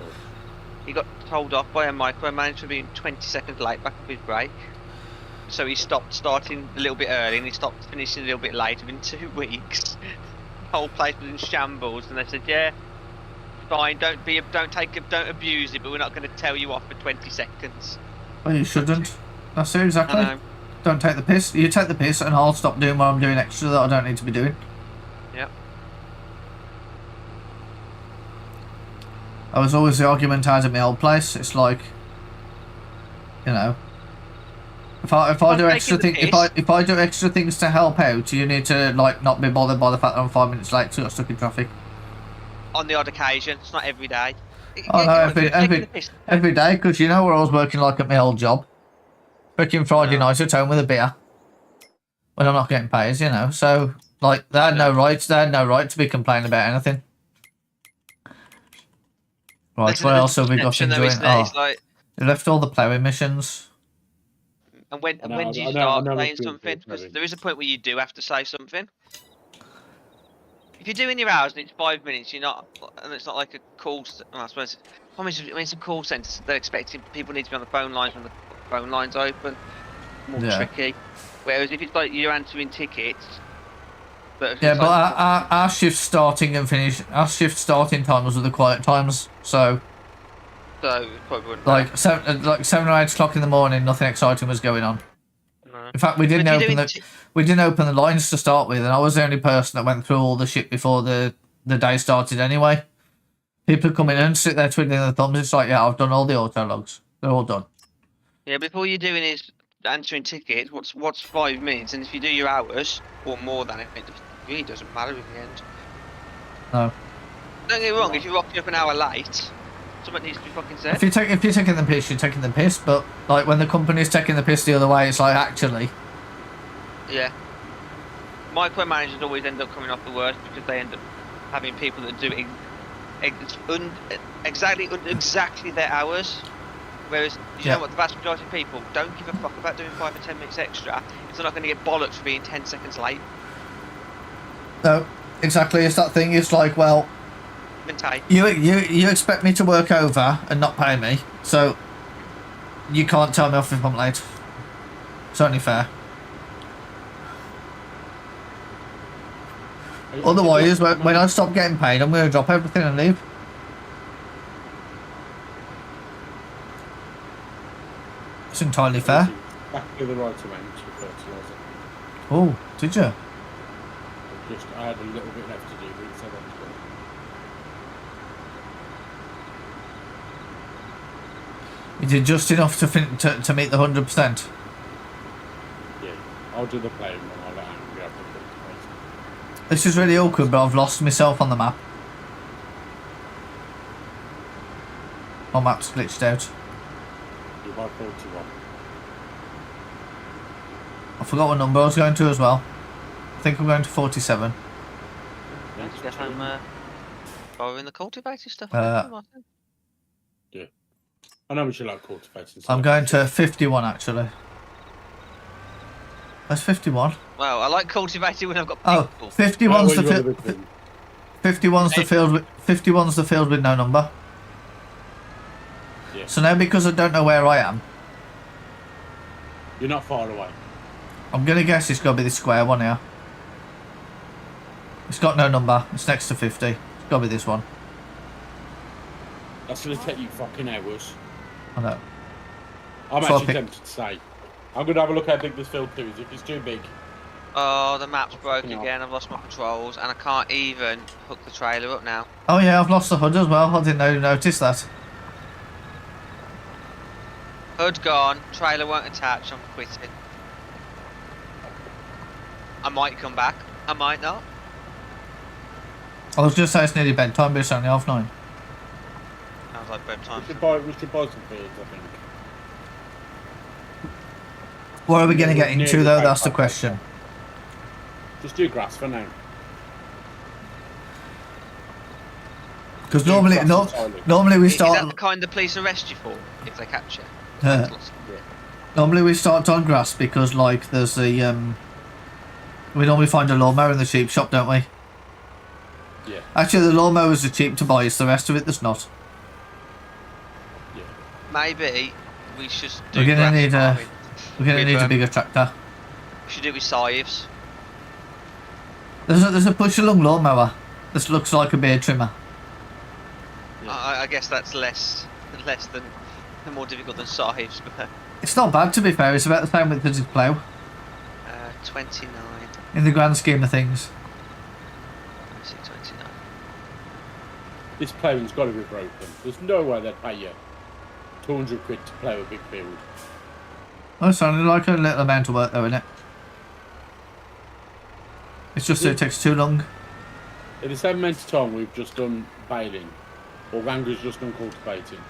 [SPEAKER 3] he got told off by a micromanager for being 20 seconds late back of his break. So he stopped starting a little bit early and he stopped finishing a little bit late within 2 weeks. The whole place was in shambles, and they said, "Yeah, fine, don't abuse it, but we're not going to tell you off for 20 seconds."
[SPEAKER 1] Well, you shouldn't. That's it, exactly.
[SPEAKER 3] I know.
[SPEAKER 1] Don't take the piss. You take the piss, and I'll stop doing what I'm doing extra that I don't need to be doing.
[SPEAKER 3] Yep.
[SPEAKER 1] I was always the argument I had at my old place. It's like, if I do extra things, if I do extra things to help out, you need to like not be bothered by the fact that I'm 5 minutes late, so I got stuck in traffic.
[SPEAKER 3] On the odd occasion, it's not every day.
[SPEAKER 1] Oh no, every day, because where I was working like at my old job, working Friday night at home with a beer when I'm not getting paid, So like they had no right to be complaining about anything. Right, what else have we got in doing? They left all the ploughing missions.
[SPEAKER 3] And when do you start saying something? Because there is a point where you do have to say something. If you're doing your hours and it's 5 minutes, you're not, and it's not like a call. I suppose when it's a call centre, they're expecting people need to be on the phone lines when the phone lines open. More tricky. Whereas if it's like you're answering tickets, but
[SPEAKER 1] our shift starting times were the quiet times, so
[SPEAKER 3] it probably wouldn't
[SPEAKER 1] like 7 or 8 o'clock in the morning, nothing exciting was going on.
[SPEAKER 3] No.
[SPEAKER 1] In fact, we didn't open the lines to start with, and I was the only person that went through all the shit before the day started anyway. People come in and sit there twiddling their thumbs. It's like, yeah, I've done all the auto logs. They're all done.
[SPEAKER 3] Yeah, but all you're doing is answering tickets. What's 5 minutes? And if you do your hours or more than it really doesn't matter in the end.
[SPEAKER 1] No.
[SPEAKER 3] Don't get me wrong. If you're rocking up an hour late, something needs to be fucking said.
[SPEAKER 1] If you're taking the piss, you're taking the piss. But like when the company's taking the piss the other way, it's like actually.
[SPEAKER 3] Yeah. Micromanagers always end up coming off the worst because they end up having people that do exactly their hours. Whereas, you know what, the vast majority of people don't give a fuck about doing 5 or 10 minutes extra if they're not going to get bollocked for being 10 seconds late.
[SPEAKER 1] No, exactly. It's that thing. It's like, well, you expect me to work over and not pay me, so you can't tell me off if I'm late. It's only fair. Otherwise, when I stop getting paid, I'm going to drop everything and leave. It's entirely fair.
[SPEAKER 2] Exactly the right amount of fertiliser.
[SPEAKER 1] Oh, did you?
[SPEAKER 2] I had a little bit left to do, but it said that was good.
[SPEAKER 1] You did just enough to meet the 100%.
[SPEAKER 2] Yeah, I'll do the playing one. I'll let Andrew have the cultivation.
[SPEAKER 1] This is really awkward, but I've lost myself on the map. My map's glitched out.
[SPEAKER 2] You're by 41.
[SPEAKER 1] I forgot what number I was going to as well. I think I'm going to 47.
[SPEAKER 3] Let's get home borrowing the cultivated stuff.
[SPEAKER 2] Yeah. I know we should like cultivating stuff.
[SPEAKER 1] I'm going to 51 actually. That's 51.
[SPEAKER 3] Wow, I like cultivating when I've got people.
[SPEAKER 1] 51's 51's the field with 51's the field with no number.
[SPEAKER 2] Yeah.
[SPEAKER 1] So now because I don't know where I am,
[SPEAKER 2] You're not far away.
[SPEAKER 1] I'm gonna guess it's gotta be this square one here. It's got no number. It's next to 50. It's gotta be this one.
[SPEAKER 2] That's going to take you fucking hours.
[SPEAKER 1] I know.
[SPEAKER 2] I'm
[SPEAKER 1] So I'll
[SPEAKER 2] actually
[SPEAKER 1] pick-
[SPEAKER 2] tempted to say. I'm going to have a look how big this field 2 is. If it's too big,
[SPEAKER 3] Oh, the map's broke
[SPEAKER 2] Fucking hell.
[SPEAKER 3] again. I've lost my controls and I can't even hook the trailer up now.
[SPEAKER 1] Oh yeah, I've lost the hood as well. I didn't notice that.
[SPEAKER 3] Hood gone. Trailer won't attach. I'm quitting. I might come back. I might not.
[SPEAKER 1] I was just saying it's nearly bedtime, but it's only 9:30.
[SPEAKER 3] Sounds like bedtime.
[SPEAKER 2] we should buy some fields, I think.
[SPEAKER 1] What are we gonna get
[SPEAKER 2] Nearly
[SPEAKER 1] into though?
[SPEAKER 2] paid
[SPEAKER 1] That's the
[SPEAKER 2] back.
[SPEAKER 1] question.
[SPEAKER 2] Just do grass for now.
[SPEAKER 1] Because
[SPEAKER 2] Do
[SPEAKER 1] normally,
[SPEAKER 2] grass and tiling.
[SPEAKER 1] normally we
[SPEAKER 3] Is that the
[SPEAKER 1] start.
[SPEAKER 3] kind the police arrest you for if they catch you?
[SPEAKER 1] Uh, normally we start on grass because like there's a we normally find a lawnmower in the cheap shop, don't we?
[SPEAKER 2] Yeah.
[SPEAKER 1] Actually, the lawnmowers are cheap to buy. It's the rest of it that's not.
[SPEAKER 2] Yeah.
[SPEAKER 3] Maybe we should do
[SPEAKER 1] We're gonna
[SPEAKER 3] grass
[SPEAKER 1] need a
[SPEAKER 3] farming.
[SPEAKER 1] we're gonna
[SPEAKER 3] With,
[SPEAKER 1] need a bigger tractor.
[SPEAKER 3] We should do it with scythes.
[SPEAKER 1] There's a push along lawnmower. This looks like a beard trimmer.
[SPEAKER 2] Yeah.
[SPEAKER 3] I guess that's less than more difficult than scythes, but
[SPEAKER 1] It's not bad to be fair. It's about the same width as his plough
[SPEAKER 3] 29.
[SPEAKER 1] in the grand scheme of things.
[SPEAKER 3] I see 29.
[SPEAKER 2] This ploughing's got to be broken. There's no way they'd pay you 200 quid to plough a big field.
[SPEAKER 1] Oh, it's only like a little amount of work though, isn't it? It's just that it takes too long.
[SPEAKER 2] In the same amount of time we've just done baling, or Ranga's just done cultivating.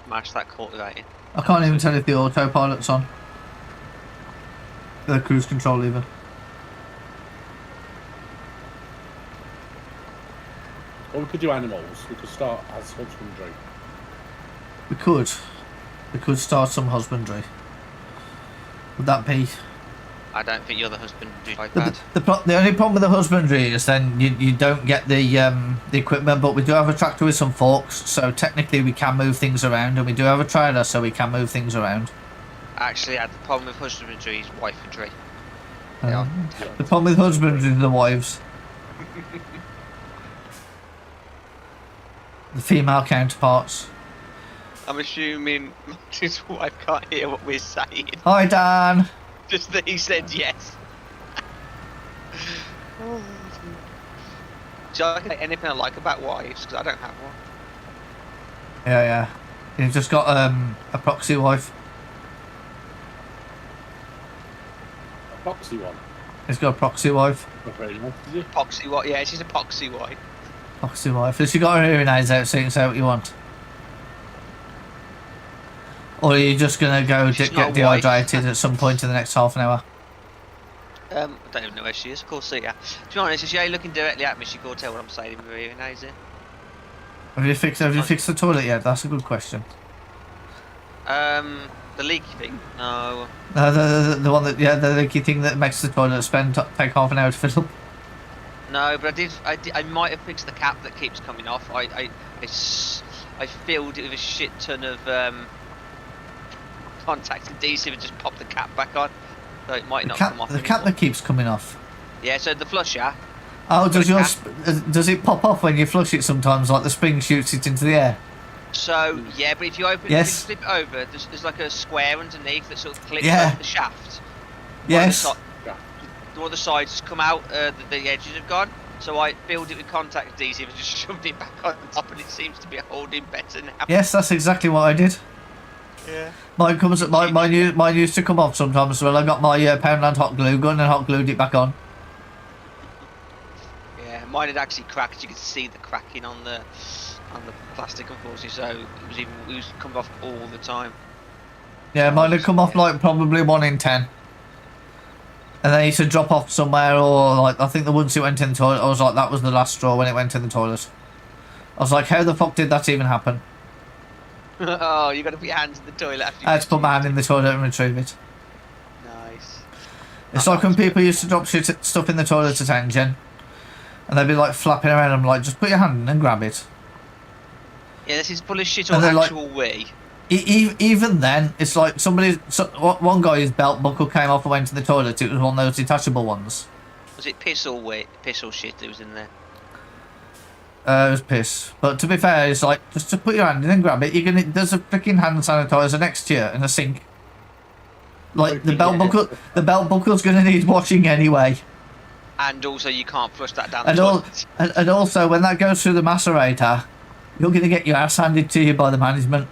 [SPEAKER 3] Mash that cultivating.
[SPEAKER 1] I can't even tell if the autopilot's on. The cruise control even.
[SPEAKER 2] Or we could do animals. We could start as husbandry.
[SPEAKER 1] We could. We could start some husbandry. Would that be...
[SPEAKER 3] I don't think you're the husband who's like
[SPEAKER 1] The,
[SPEAKER 3] that.
[SPEAKER 1] the only problem with the husbandry is then you don't get the equipment, but we do have a tractor with some forks, so technically we can move things around, and we do have a trailer, so we can move things around.
[SPEAKER 3] Actually, the problem with husbandry is wifeandry. Yeah.
[SPEAKER 1] The problem with husbandry is the wives. The female counterparts.
[SPEAKER 3] I'm assuming his wife can't hear what we're saying.
[SPEAKER 1] Hi Dan!
[SPEAKER 3] Just that he said yes. So I can say anything I like about wives because I don't have one.
[SPEAKER 1] Yeah. You've just got a proxy wife.
[SPEAKER 2] A boxy one.
[SPEAKER 1] He's got a proxy wife.
[SPEAKER 2] Not very nice, is it?
[SPEAKER 3] Epoxy wife. Yeah, she's a epoxy wife.
[SPEAKER 1] Proxy wife. Has she got her hearing aids out so you can say what you want? Or are you just going to go
[SPEAKER 3] She's
[SPEAKER 1] get
[SPEAKER 3] not a wife.
[SPEAKER 1] dehydrated at some point in the next half an hour?
[SPEAKER 3] I don't even know where she is. Of course, see ya. To be honest, if she ain't looking directly at me, she can't tell what I'm saying with her hearing aids in.
[SPEAKER 1] Have you fixed the toilet yet? That's a good question.
[SPEAKER 3] The leaky thing? No.
[SPEAKER 1] No, the one that, yeah, the leaky thing that makes the toilet take half an hour to fill up.
[SPEAKER 3] No, but I might have fixed the cap that keeps coming off. I filled it with a shit ton of contact adhesive and just popped the cap back on. So it might not come off
[SPEAKER 1] The cap
[SPEAKER 3] anymore.
[SPEAKER 1] that keeps coming off.
[SPEAKER 3] Yeah, so the flusher.
[SPEAKER 1] Oh,
[SPEAKER 3] Got
[SPEAKER 1] does
[SPEAKER 3] a
[SPEAKER 1] it pop off when you flush it sometimes, like the spring shoots it into the air?
[SPEAKER 3] So yeah, but if you open,
[SPEAKER 1] Yes.
[SPEAKER 3] if you flip it over, there's like a square underneath that sort of clips
[SPEAKER 1] Yeah.
[SPEAKER 3] over the shaft.
[SPEAKER 1] Yes.
[SPEAKER 3] One of the sides has come out, the edges have gone. So I filled it with contact adhesive and just shoved it back on top, and it seems to be holding better now.
[SPEAKER 1] Yes, that's exactly what I did.
[SPEAKER 3] Yeah.
[SPEAKER 1] Mine used to come off sometimes. Well, I got my Poundland hot glue gun and hot glued it back on.
[SPEAKER 3] Yeah, mine had actually cracked. You could see the cracking on the plastic, unfortunately. So it was coming off all the time.
[SPEAKER 1] Yeah, mine had come off like probably 1 in 10. And then it used to drop off somewhere, or like I think the once it went in the toilet, I was like, that was the last straw when it went in the toilet. I was like, how the fuck did that even happen?
[SPEAKER 3] Oh, you got to put your hands in the toilet after you
[SPEAKER 1] I had to put my hand in the toilet and retrieve it.
[SPEAKER 3] Nice.
[SPEAKER 1] It's like when people used to drop stuff in the toilet at Engine, and they'd be like flapping around. I'm like, just put your hand in and grab it.
[SPEAKER 3] Yeah, this is full of shit
[SPEAKER 1] And
[SPEAKER 3] or
[SPEAKER 1] they're like-
[SPEAKER 3] actual wee.
[SPEAKER 1] Even then, it's like one guy's belt buckle came off and went to the toilet. It was one of those detachable ones.
[SPEAKER 3] Was it piss or wee? Piss or shit that was in there?
[SPEAKER 1] It was piss. But to be fair, it's like, just to put your hand in and grab it. There's a freaking hand sanitizer next to you in a sink. Like, the belt buckle's gonna need washing anyway.
[SPEAKER 3] And also, you can't flush that down
[SPEAKER 1] And,
[SPEAKER 3] the
[SPEAKER 1] all,
[SPEAKER 3] toilet.
[SPEAKER 1] and also, when that goes through the macerator, you're gonna get your ass handed to you by the management.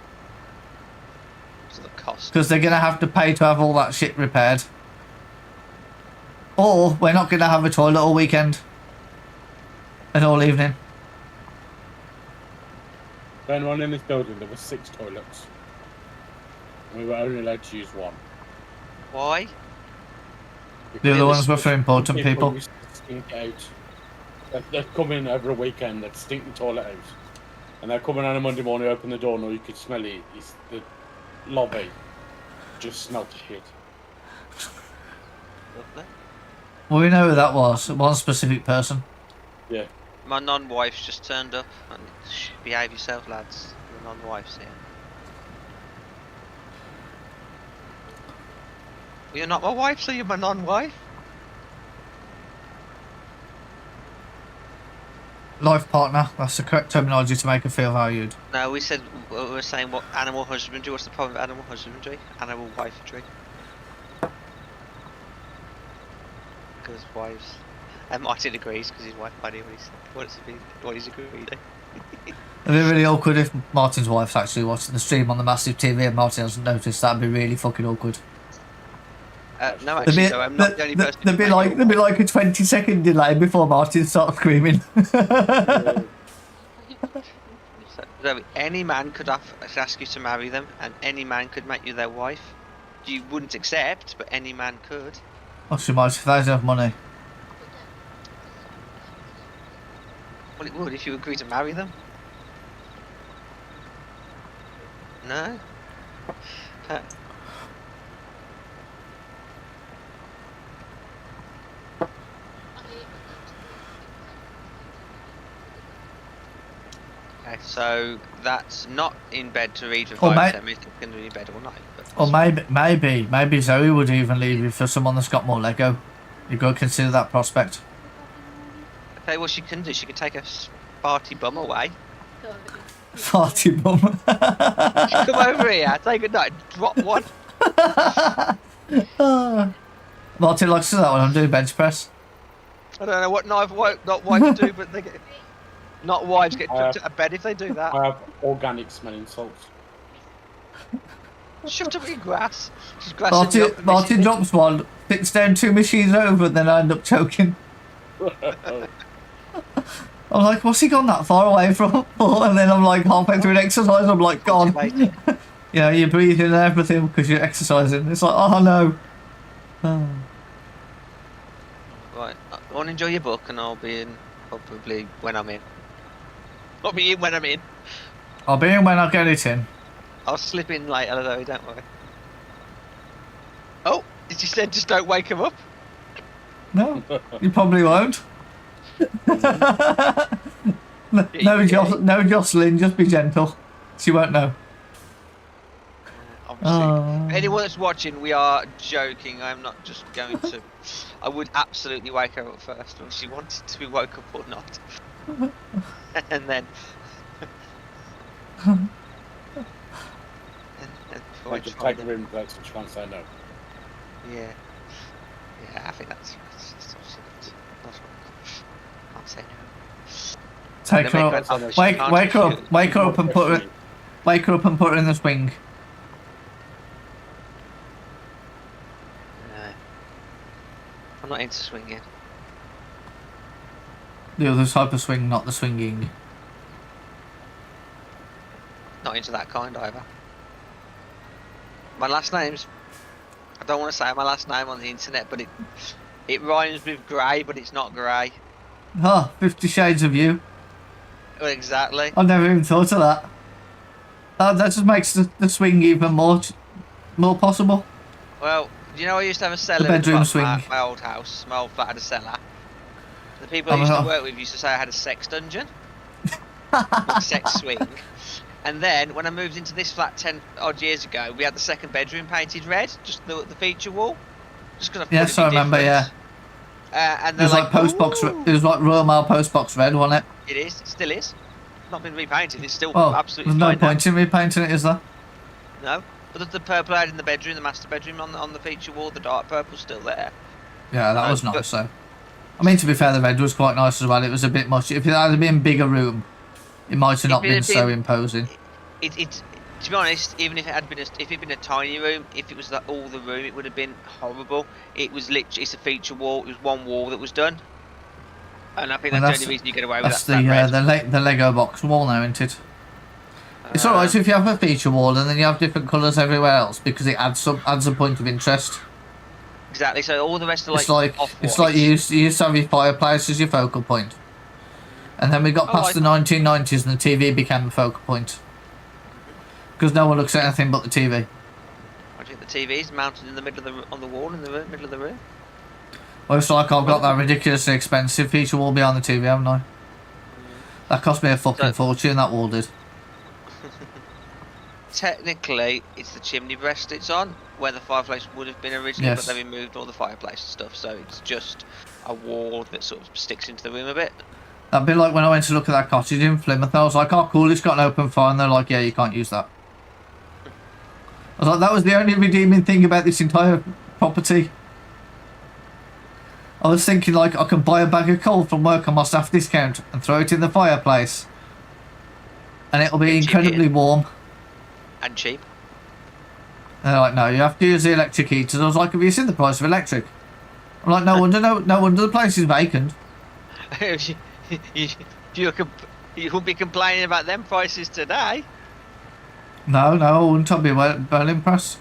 [SPEAKER 3] What's the cost?
[SPEAKER 1] Because they're gonna have to pay to have all that shit repaired. Or, we're not gonna have a toilet all weekend. And all evening.
[SPEAKER 2] When one in this building, there were 6 toilets. And we were only allowed to use one.
[SPEAKER 3] Why?
[SPEAKER 1] The other ones were for important people.
[SPEAKER 2] Used to stink out. They'd come in over a weekend, they'd stink the toilet out. And they'd come in on a Monday morning, open the door, and all you could smell it. The lobby just smelled shit.
[SPEAKER 3] Lovely.
[SPEAKER 1] Well, we know who that was. One specific person.
[SPEAKER 2] Yeah.
[SPEAKER 3] My non-wife's just turned up. And behave yourself, lads. Your non-wife's here. Well, you're not my wife, so you're my non-wife.
[SPEAKER 1] Life partner. That's the correct terminology to make her feel valued.
[SPEAKER 3] No, we were saying what animal husbandry. What's the problem with animal husbandry? Animal wifery. Because wives. And Martin agrees because his wife might hear what he's agreed.
[SPEAKER 1] It'd be really awkward if Martin's wife's actually watching the stream on the massive TV and Martin hasn't noticed. That'd be really fucking awkward.
[SPEAKER 3] No, actually, so I'm not the only person.
[SPEAKER 1] There'd be like a 20-second delay before Martin starts screaming.
[SPEAKER 3] So any man could ask you to marry them, and any man could make you their wife. You wouldn't accept, but any man could.
[SPEAKER 1] What's your mind if they don't have money?
[SPEAKER 3] Well, it would if you agree to marry them. No. Okay, so that's not in bed to read for 5 minutes. It's going to be in bed all night.
[SPEAKER 1] Or maybe Zoe would even leave you for someone that's got more Lego. You've got to consider that prospect.
[SPEAKER 3] Okay, what she can do, she can take a party bum away.
[SPEAKER 1] Party bum.
[SPEAKER 3] Come over here, take a night, drop one.
[SPEAKER 1] Martin likes to do that when I'm doing bench press.
[SPEAKER 3] I don't know what not wives do, but they get. Not wives get dropped out of bed if they do that.
[SPEAKER 2] I have organic smelling salts.
[SPEAKER 3] Shut up in grass. Just grass
[SPEAKER 1] Martin drops one, sits down 2 machines over, and then I end up choking. I'm like, what's he gone that far away from? And then I'm like halfway through an exercise, I'm like, gone. You know, you're breathing and everything because you're exercising. It's like, oh no. Oh.
[SPEAKER 3] Right, I want to enjoy your book, and I'll be in probably when I'm in. I'll be in when I'm in.
[SPEAKER 1] I'll be in when I get it in.
[SPEAKER 3] I'll slip in later though, don't worry. Oh, you said just don't wake him up?
[SPEAKER 1] No, you probably won't. No jostling, just be gentle. She won't know.
[SPEAKER 3] Obviously. Anyone that's watching, we are joking. I'm not just going to. I would absolutely wake her up first when she wanted to be woke up or not. And then.
[SPEAKER 2] I just take her in place and she can't say no.
[SPEAKER 3] Yeah. Yeah, I think that's right. Can't say no.
[SPEAKER 1] Take her up. Wake her up and put her in the swing.
[SPEAKER 3] No. I'm not into swinging.
[SPEAKER 1] The other type of swing, not the swinging.
[SPEAKER 3] Not into that kind either. My last name's... I don't want to say my last name on the internet, but it rhymes with grey, but it's not grey.
[SPEAKER 1] Oh, 50 Shades of You.
[SPEAKER 3] Well, exactly.
[SPEAKER 1] I've never even thought of that. That just makes the swing even more possible.
[SPEAKER 3] Well, Do you know I used to have a cellar
[SPEAKER 1] bedroom
[SPEAKER 3] in the bottom of
[SPEAKER 1] swing.
[SPEAKER 3] my old house? My old flat had a cellar. The people
[SPEAKER 1] Oh
[SPEAKER 3] I
[SPEAKER 1] my
[SPEAKER 3] used to
[SPEAKER 1] God.
[SPEAKER 3] work with used to say I had a sex dungeon. Like sex swing. And then when I moved into this flat 10 odd years ago, we had the second bedroom painted red, just the feature wall. Just because I thought
[SPEAKER 1] Yes, I
[SPEAKER 3] it'd be
[SPEAKER 1] remember.
[SPEAKER 3] different.
[SPEAKER 1] Yeah,
[SPEAKER 3] And
[SPEAKER 1] it
[SPEAKER 3] they're
[SPEAKER 1] was like
[SPEAKER 3] like,
[SPEAKER 1] post box. It
[SPEAKER 3] ooh.
[SPEAKER 1] was like Royal Mail post box red, wasn't it?
[SPEAKER 3] It is, it still is. Not been repainted, it's still
[SPEAKER 1] Well,
[SPEAKER 3] absolutely
[SPEAKER 1] there's no
[SPEAKER 3] fine now.
[SPEAKER 1] point in repainting it, is there?
[SPEAKER 3] No. But the purple I had in the bedroom, the master bedroom on the feature wall, the dark purple's still there.
[SPEAKER 1] Yeah, that
[SPEAKER 3] No,
[SPEAKER 1] was
[SPEAKER 3] but-
[SPEAKER 1] nice. So, I mean, to be fair, the red was quite nice as well. It was a bit much. If it had been a bigger room, it might have not
[SPEAKER 3] If it
[SPEAKER 1] been
[SPEAKER 3] had
[SPEAKER 1] so
[SPEAKER 3] been-
[SPEAKER 1] imposing.
[SPEAKER 3] It to be honest, even if it had been if it'd been a tiny room, if it was all the room, it would have been horrible. It was literally it's a feature wall. It was one wall that was done, and I think
[SPEAKER 1] Well,
[SPEAKER 3] that's the only reason you get away with
[SPEAKER 1] That's
[SPEAKER 3] that.
[SPEAKER 1] the Lego box wall now, isn't it? It's alright if you have a feature wall and then you have different colours everywhere else because it adds a point of interest.
[SPEAKER 3] Exactly. So all the rest are
[SPEAKER 1] It's like
[SPEAKER 3] off-white.
[SPEAKER 1] you used to have your fireplace as your focal point, and then we got past the 1990s and the TV became the focal point because no one looks at anything but the TV.
[SPEAKER 3] I think the TV is mounted in the middle of on the wall in the middle of the room.
[SPEAKER 1] Well, it's like I've got that ridiculously expensive feature wall behind the TV, haven't I? That cost me a fucking fortune. That wall did.
[SPEAKER 3] Technically, it's the chimney breast it's on, where the fireplace would have been originally,
[SPEAKER 1] Yes.
[SPEAKER 3] but they removed all the fireplace stuff, so it's just a wall that sort of sticks into the room a bit.
[SPEAKER 1] That'd be like when I went to look at that cottage in Plymouth. I was like, "Oh, cool! It's got an open fire," and they're like, "Yeah, you can't use that." I was like, "That was the only redeeming thing about this entire property." I was thinking, like, I can buy a bag of coal from work on my staff discount and throw it in the fireplace, and it'll be
[SPEAKER 3] It's cheap,
[SPEAKER 1] incredibly warm.
[SPEAKER 3] And cheap.
[SPEAKER 1] And they're like, "No, you have to use the electric heaters." I was like, "Have you seen the price of electric?" I'm like, "No wonder the place is vacant."
[SPEAKER 3] you won't be complaining about them prices today.
[SPEAKER 1] No, I wouldn't. I'd be well impressed.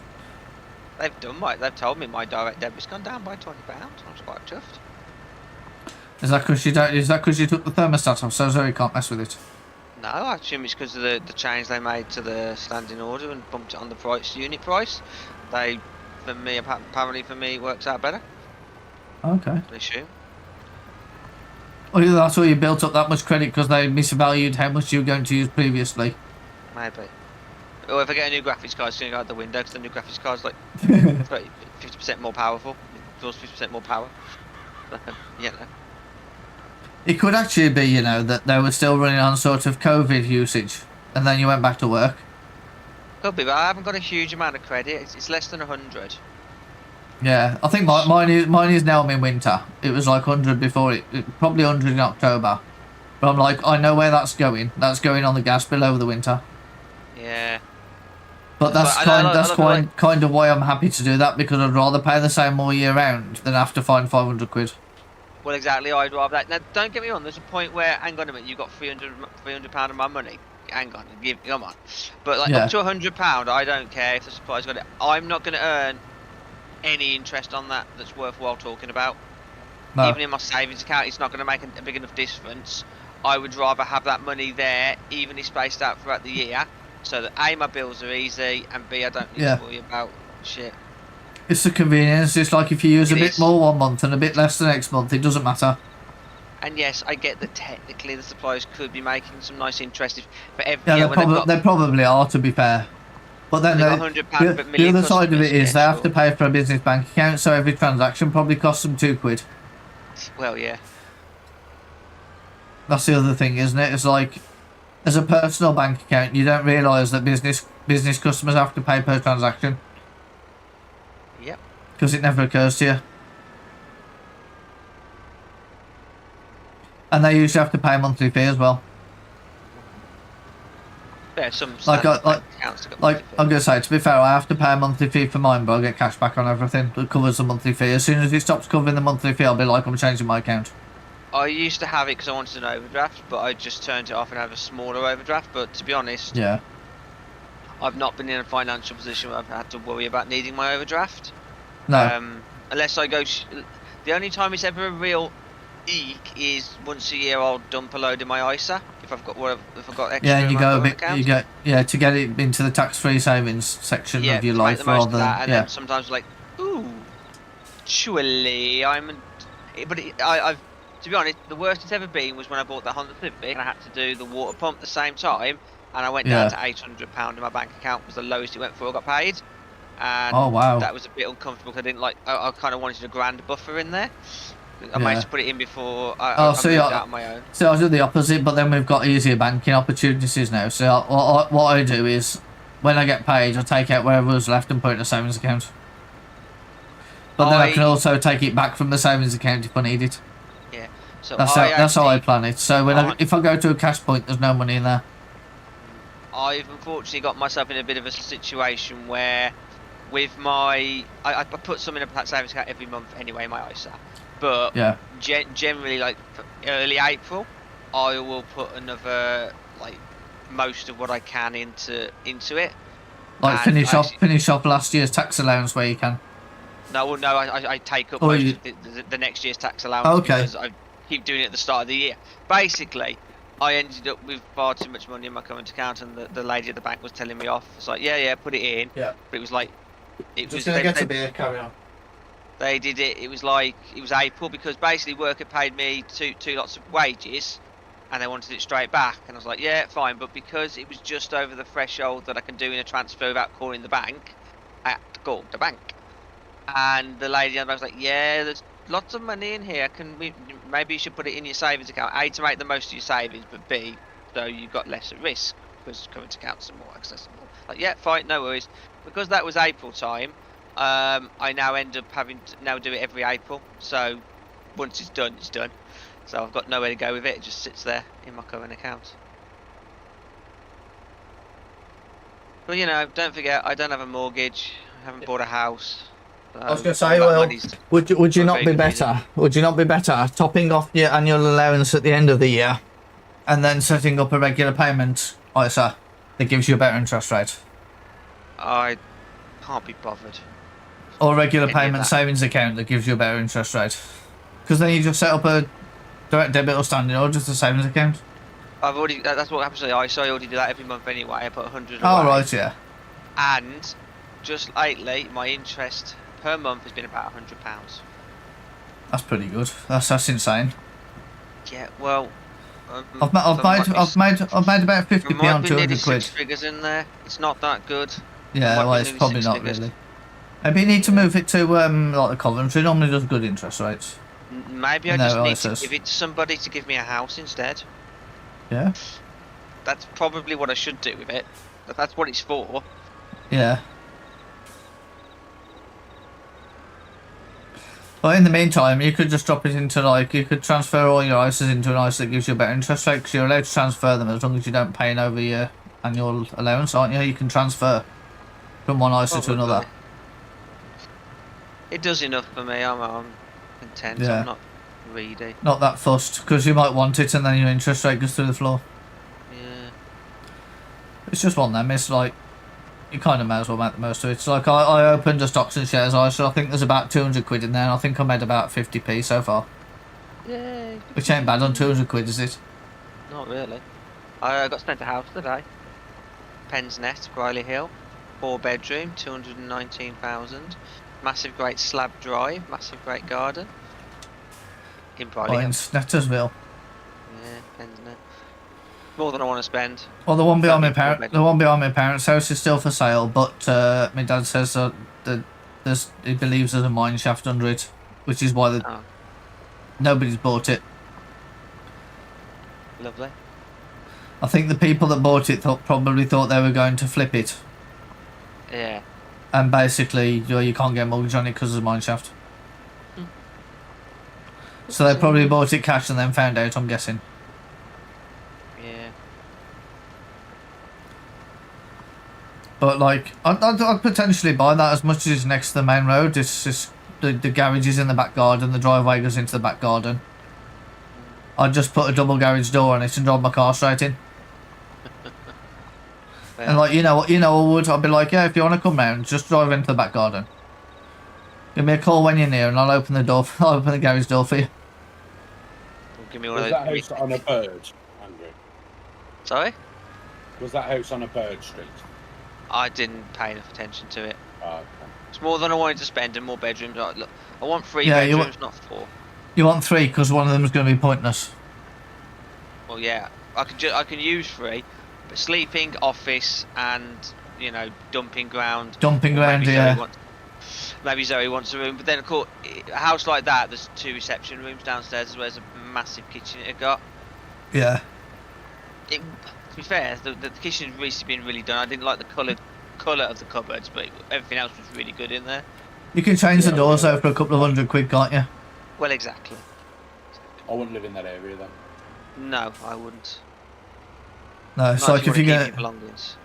[SPEAKER 3] They've told me my direct debit's gone down by £20. I was quite chuffed.
[SPEAKER 1] Is that because you took the thermostat off so Zoe can't mess with it?
[SPEAKER 3] No, I assume it's because of the change they made to the standing order and bumped it on the unit price. Apparently for me, it works out better.
[SPEAKER 1] Okay.
[SPEAKER 3] I assume.
[SPEAKER 1] Well, that's why you built up that much credit because they misvalued how much you were going to use previously.
[SPEAKER 3] Maybe. Or if I get a new graphics card, it's going to go out the window because the new graphics card's like 50% more powerful. It draws 50% more power. You know.
[SPEAKER 1] It could actually be, you know, that they were still running on sort of COVID usage, and then you went back to work.
[SPEAKER 3] Could be, but I haven't got a huge amount of credit. It's less than 100.
[SPEAKER 1] Yeah, I think mine is now in winter. It was like 100 before probably 100 in October. But I'm like, I know where that's going. That's going on the gas bill over the winter.
[SPEAKER 3] Yeah.
[SPEAKER 1] But that's
[SPEAKER 3] But
[SPEAKER 1] kind of why I'm happy to do that, because I'd rather pay the same all year round than have to find 500 quid.
[SPEAKER 3] Well, exactly. I'd rather that. Now, don't get me wrong. There's a point where, hang on a minute, you got £300 of my money. Hang on, come on. But like
[SPEAKER 1] Yeah.
[SPEAKER 3] up to £100, I don't care if the supplier's got it. I'm not going to earn any interest on that. That's worthwhile talking about.
[SPEAKER 1] No.
[SPEAKER 3] Even in my savings account, it's not going to make a big enough difference. I would rather have that money there, evenly spaced out throughout the year, so that A, my bills are easy, and B, I don't need to worry about shit.
[SPEAKER 1] It's the convenience. It's like if you use a bit
[SPEAKER 3] is.
[SPEAKER 1] more one month and a bit less the next month, it doesn't matter.
[SPEAKER 3] And yes, I get that technically the suppliers could be making some nice interest for every
[SPEAKER 1] Yeah,
[SPEAKER 3] year
[SPEAKER 1] they probably are, to be fair. But then
[SPEAKER 3] They've got £100 per
[SPEAKER 1] the
[SPEAKER 3] million
[SPEAKER 1] other side of it
[SPEAKER 3] customers,
[SPEAKER 1] is they
[SPEAKER 3] yeah,
[SPEAKER 1] have to pay for a business bank account, so every transaction probably costs them £2.
[SPEAKER 3] Well, yeah.
[SPEAKER 1] That's the other thing, isn't it? It's like, as a personal bank account, you don't realise that business customers have to pay per transaction.
[SPEAKER 3] Yep.
[SPEAKER 1] Because it never occurs to you. And they usually have to pay a monthly fee as well.
[SPEAKER 3] Yeah, some
[SPEAKER 1] Like
[SPEAKER 3] accounts have got monthly
[SPEAKER 1] I'm
[SPEAKER 3] fee.
[SPEAKER 1] going to say, to be fair, I have to pay a monthly fee for mine, but I get cash back on everything that covers the monthly fee. As soon as it stops covering the monthly fee, I'll be like, I'm changing my account.
[SPEAKER 3] I used to have it because I wanted an overdraft, but I just turned it off and have a smaller overdraft. But to be honest,
[SPEAKER 1] Yeah.
[SPEAKER 3] I've not been in a financial position where I've had to worry about needing my overdraft.
[SPEAKER 1] No.
[SPEAKER 3] Unless I go. The only time it's ever a real eek is once a year I'll dump a load in my ISA if I've got extra.
[SPEAKER 1] Yeah, and you
[SPEAKER 3] in my
[SPEAKER 1] go a
[SPEAKER 3] bank
[SPEAKER 1] bit,
[SPEAKER 3] account.
[SPEAKER 1] to get it into the tax-free savings section of your
[SPEAKER 3] to make
[SPEAKER 1] life
[SPEAKER 3] the most
[SPEAKER 1] rather
[SPEAKER 3] of that,
[SPEAKER 1] than,
[SPEAKER 3] and then sometimes like Ooh. Actually, I've to be honest, the worst it's ever been was when I bought that Honda Civic and I had to do the water pump at the same time, and I went down to £800 in my bank account. Was the lowest it went for. I got paid, and
[SPEAKER 1] Oh wow.
[SPEAKER 3] that was a bit uncomfortable because I didn't like. I kind of wanted a grand buffer in there. I
[SPEAKER 1] Yeah.
[SPEAKER 3] managed to put it in before I moved out on my own.
[SPEAKER 1] So I do the opposite, but then we've got easier banking opportunities now. So what I do is, when I get paid, I take out whatever was left and put it in a savings account. But then I can also take it back from the savings account if I need it.
[SPEAKER 3] Yeah. So
[SPEAKER 1] that's how I plan it. So if I go to a cash point, there's no money in there.
[SPEAKER 3] I've unfortunately got myself in a bit of a situation where, with my, I put some in a savings account every month anyway, my ISA. But
[SPEAKER 1] yeah,
[SPEAKER 3] generally, like early April, I will put another, like, most of what I can into it.
[SPEAKER 1] Like finish off last year's tax allowance where you can.
[SPEAKER 3] No, I take up most of the next year's tax allowance because I keep doing it at the start of the year. Basically, I ended up with far too much money in my current account, and the lady at the bank was telling me off. It's like, yeah, put it in.
[SPEAKER 1] Yeah.
[SPEAKER 3] But it was like,
[SPEAKER 1] carry on.
[SPEAKER 3] They did it. It was like it was April because basically work had paid me two lots of wages, and they wanted it straight back. And I was like, yeah, fine. But because it was just over the threshold that I can do in a transfer without calling the bank, I had to call the bank. And the lady on the bank was like, yeah, there's lots of money in here. Maybe you should put it in your savings account. A, to make the most of your savings, but B, so you've got less at risk because current accounts are more accessible. Like, yeah, fine, no worries. Because that was April time. I now end up having to now do it every April. So once it's done, it's done. So I've got nowhere to go with it. It just sits there in my current account. But you know, don't forget, I don't have a mortgage. I haven't bought a house.
[SPEAKER 1] I was going to say, well, would you not be better? Would you not be better topping off your annual allowance at the end of the year, and then setting up a regular payment ISA that gives you a better interest rate?
[SPEAKER 3] I can't be bothered.
[SPEAKER 1] Or a regular payment savings account that gives you a better interest rate. Because then you just set up a direct debit or standing or just a savings account.
[SPEAKER 3] I've already, that's what happens to the ISA. I already do that every month anyway. I put 100 away.
[SPEAKER 1] Oh, right, yeah.
[SPEAKER 3] And just lately, my interest per month has been about £100.
[SPEAKER 1] That's pretty good. That's insane.
[SPEAKER 3] Yeah, well,
[SPEAKER 1] I've made about 50p on 200 quid.
[SPEAKER 3] Figures in there. It's not that good.
[SPEAKER 1] Yeah, well, it's probably not really. Maybe you need to move it to like the Coventry. Normally does good interest rates.
[SPEAKER 3] Maybe I just need to give it to somebody to give me a house instead.
[SPEAKER 1] Yeah.
[SPEAKER 3] That's probably what I should do with it. That's what it's for.
[SPEAKER 1] Yeah. Well, in the meantime, you could just drop it into, like, you could transfer all your ISAs into an ISA that gives you a better interest rate, because you're allowed to transfer them as long as you don't pay over your annual allowance, aren't you? You can transfer from one ISA to another.
[SPEAKER 3] It does enough for me. I'm content.
[SPEAKER 1] Yeah.
[SPEAKER 3] I'm not greedy.
[SPEAKER 1] Not that fussed, because you might want it and then your interest rate goes through the floor.
[SPEAKER 3] Yeah.
[SPEAKER 1] It's just one of them. It's like, you kind of may as well make the most of it. It's like I opened a stocks and shares ISA. I think there's about 200 quid in there, and I think I made about 50p so far.
[SPEAKER 3] Yay.
[SPEAKER 1] Which ain't bad on 200 quid, is it?
[SPEAKER 3] Not really. I got sent a house today. Penn's Nest, Briley Hill. 4-bedroom, 219,000. Massive great slab drive, massive great garden. In Briley Hill.
[SPEAKER 1] In Snettersville.
[SPEAKER 3] Yeah, Penn's Nest. More than I want to spend.
[SPEAKER 1] Well, the one behind my parents' house is still for sale, but my dad says that he believes there's a mine shaft under it, which is why nobody's bought it.
[SPEAKER 3] Lovely.
[SPEAKER 1] I think the people that bought it probably thought they were going to flip it.
[SPEAKER 3] Yeah.
[SPEAKER 1] And basically, you can't get a mortgage on it because there's a mine shaft. So they probably bought it cash and then found out, I'm guessing.
[SPEAKER 3] Yeah.
[SPEAKER 1] But like, I'd potentially buy that as much as it's next to the main road. It's just the garage is in the back garden, the driveway goes into the back garden. I'd just put a double garage door on it and drive my car straight in. And like, you know what I would? I'd be like, yeah, if you want to come round, just drive into the back garden. Give me a call when you're near and I'll open the door. I'll open the garage door for you.
[SPEAKER 3] Give me one
[SPEAKER 2] Was that house on a bird, Andrew?
[SPEAKER 3] Sorry?
[SPEAKER 2] Was that house on a bird street?
[SPEAKER 3] I didn't pay enough attention to it.
[SPEAKER 2] Okay.
[SPEAKER 3] It's more than I wanted to spend and more bedrooms. Look, I want 3
[SPEAKER 1] Yeah, you
[SPEAKER 3] bedrooms, not 4.
[SPEAKER 1] You want 3 because one of them is going to be pointless.
[SPEAKER 3] Well, yeah, I can use 3, but sleeping, office, and dumping ground.
[SPEAKER 1] Dumping
[SPEAKER 3] Or
[SPEAKER 1] ground,
[SPEAKER 3] maybe
[SPEAKER 1] yeah.
[SPEAKER 3] maybe Zoe wants a room, but then of course, a house like that, there's 2 reception rooms downstairs as well as a massive kitchen it got.
[SPEAKER 1] Yeah.
[SPEAKER 3] To be fair, the kitchen's recently been really done. I didn't like the colour of the cupboards, but everything else was really good in there.
[SPEAKER 1] You can change the doors over for a couple of £100, can't you?
[SPEAKER 3] Well, exactly.
[SPEAKER 2] I wouldn't live in that area then.
[SPEAKER 3] No, I wouldn't.
[SPEAKER 1] No, it's
[SPEAKER 3] Not
[SPEAKER 1] like if you
[SPEAKER 3] wanna keep
[SPEAKER 1] get...
[SPEAKER 3] your belongings.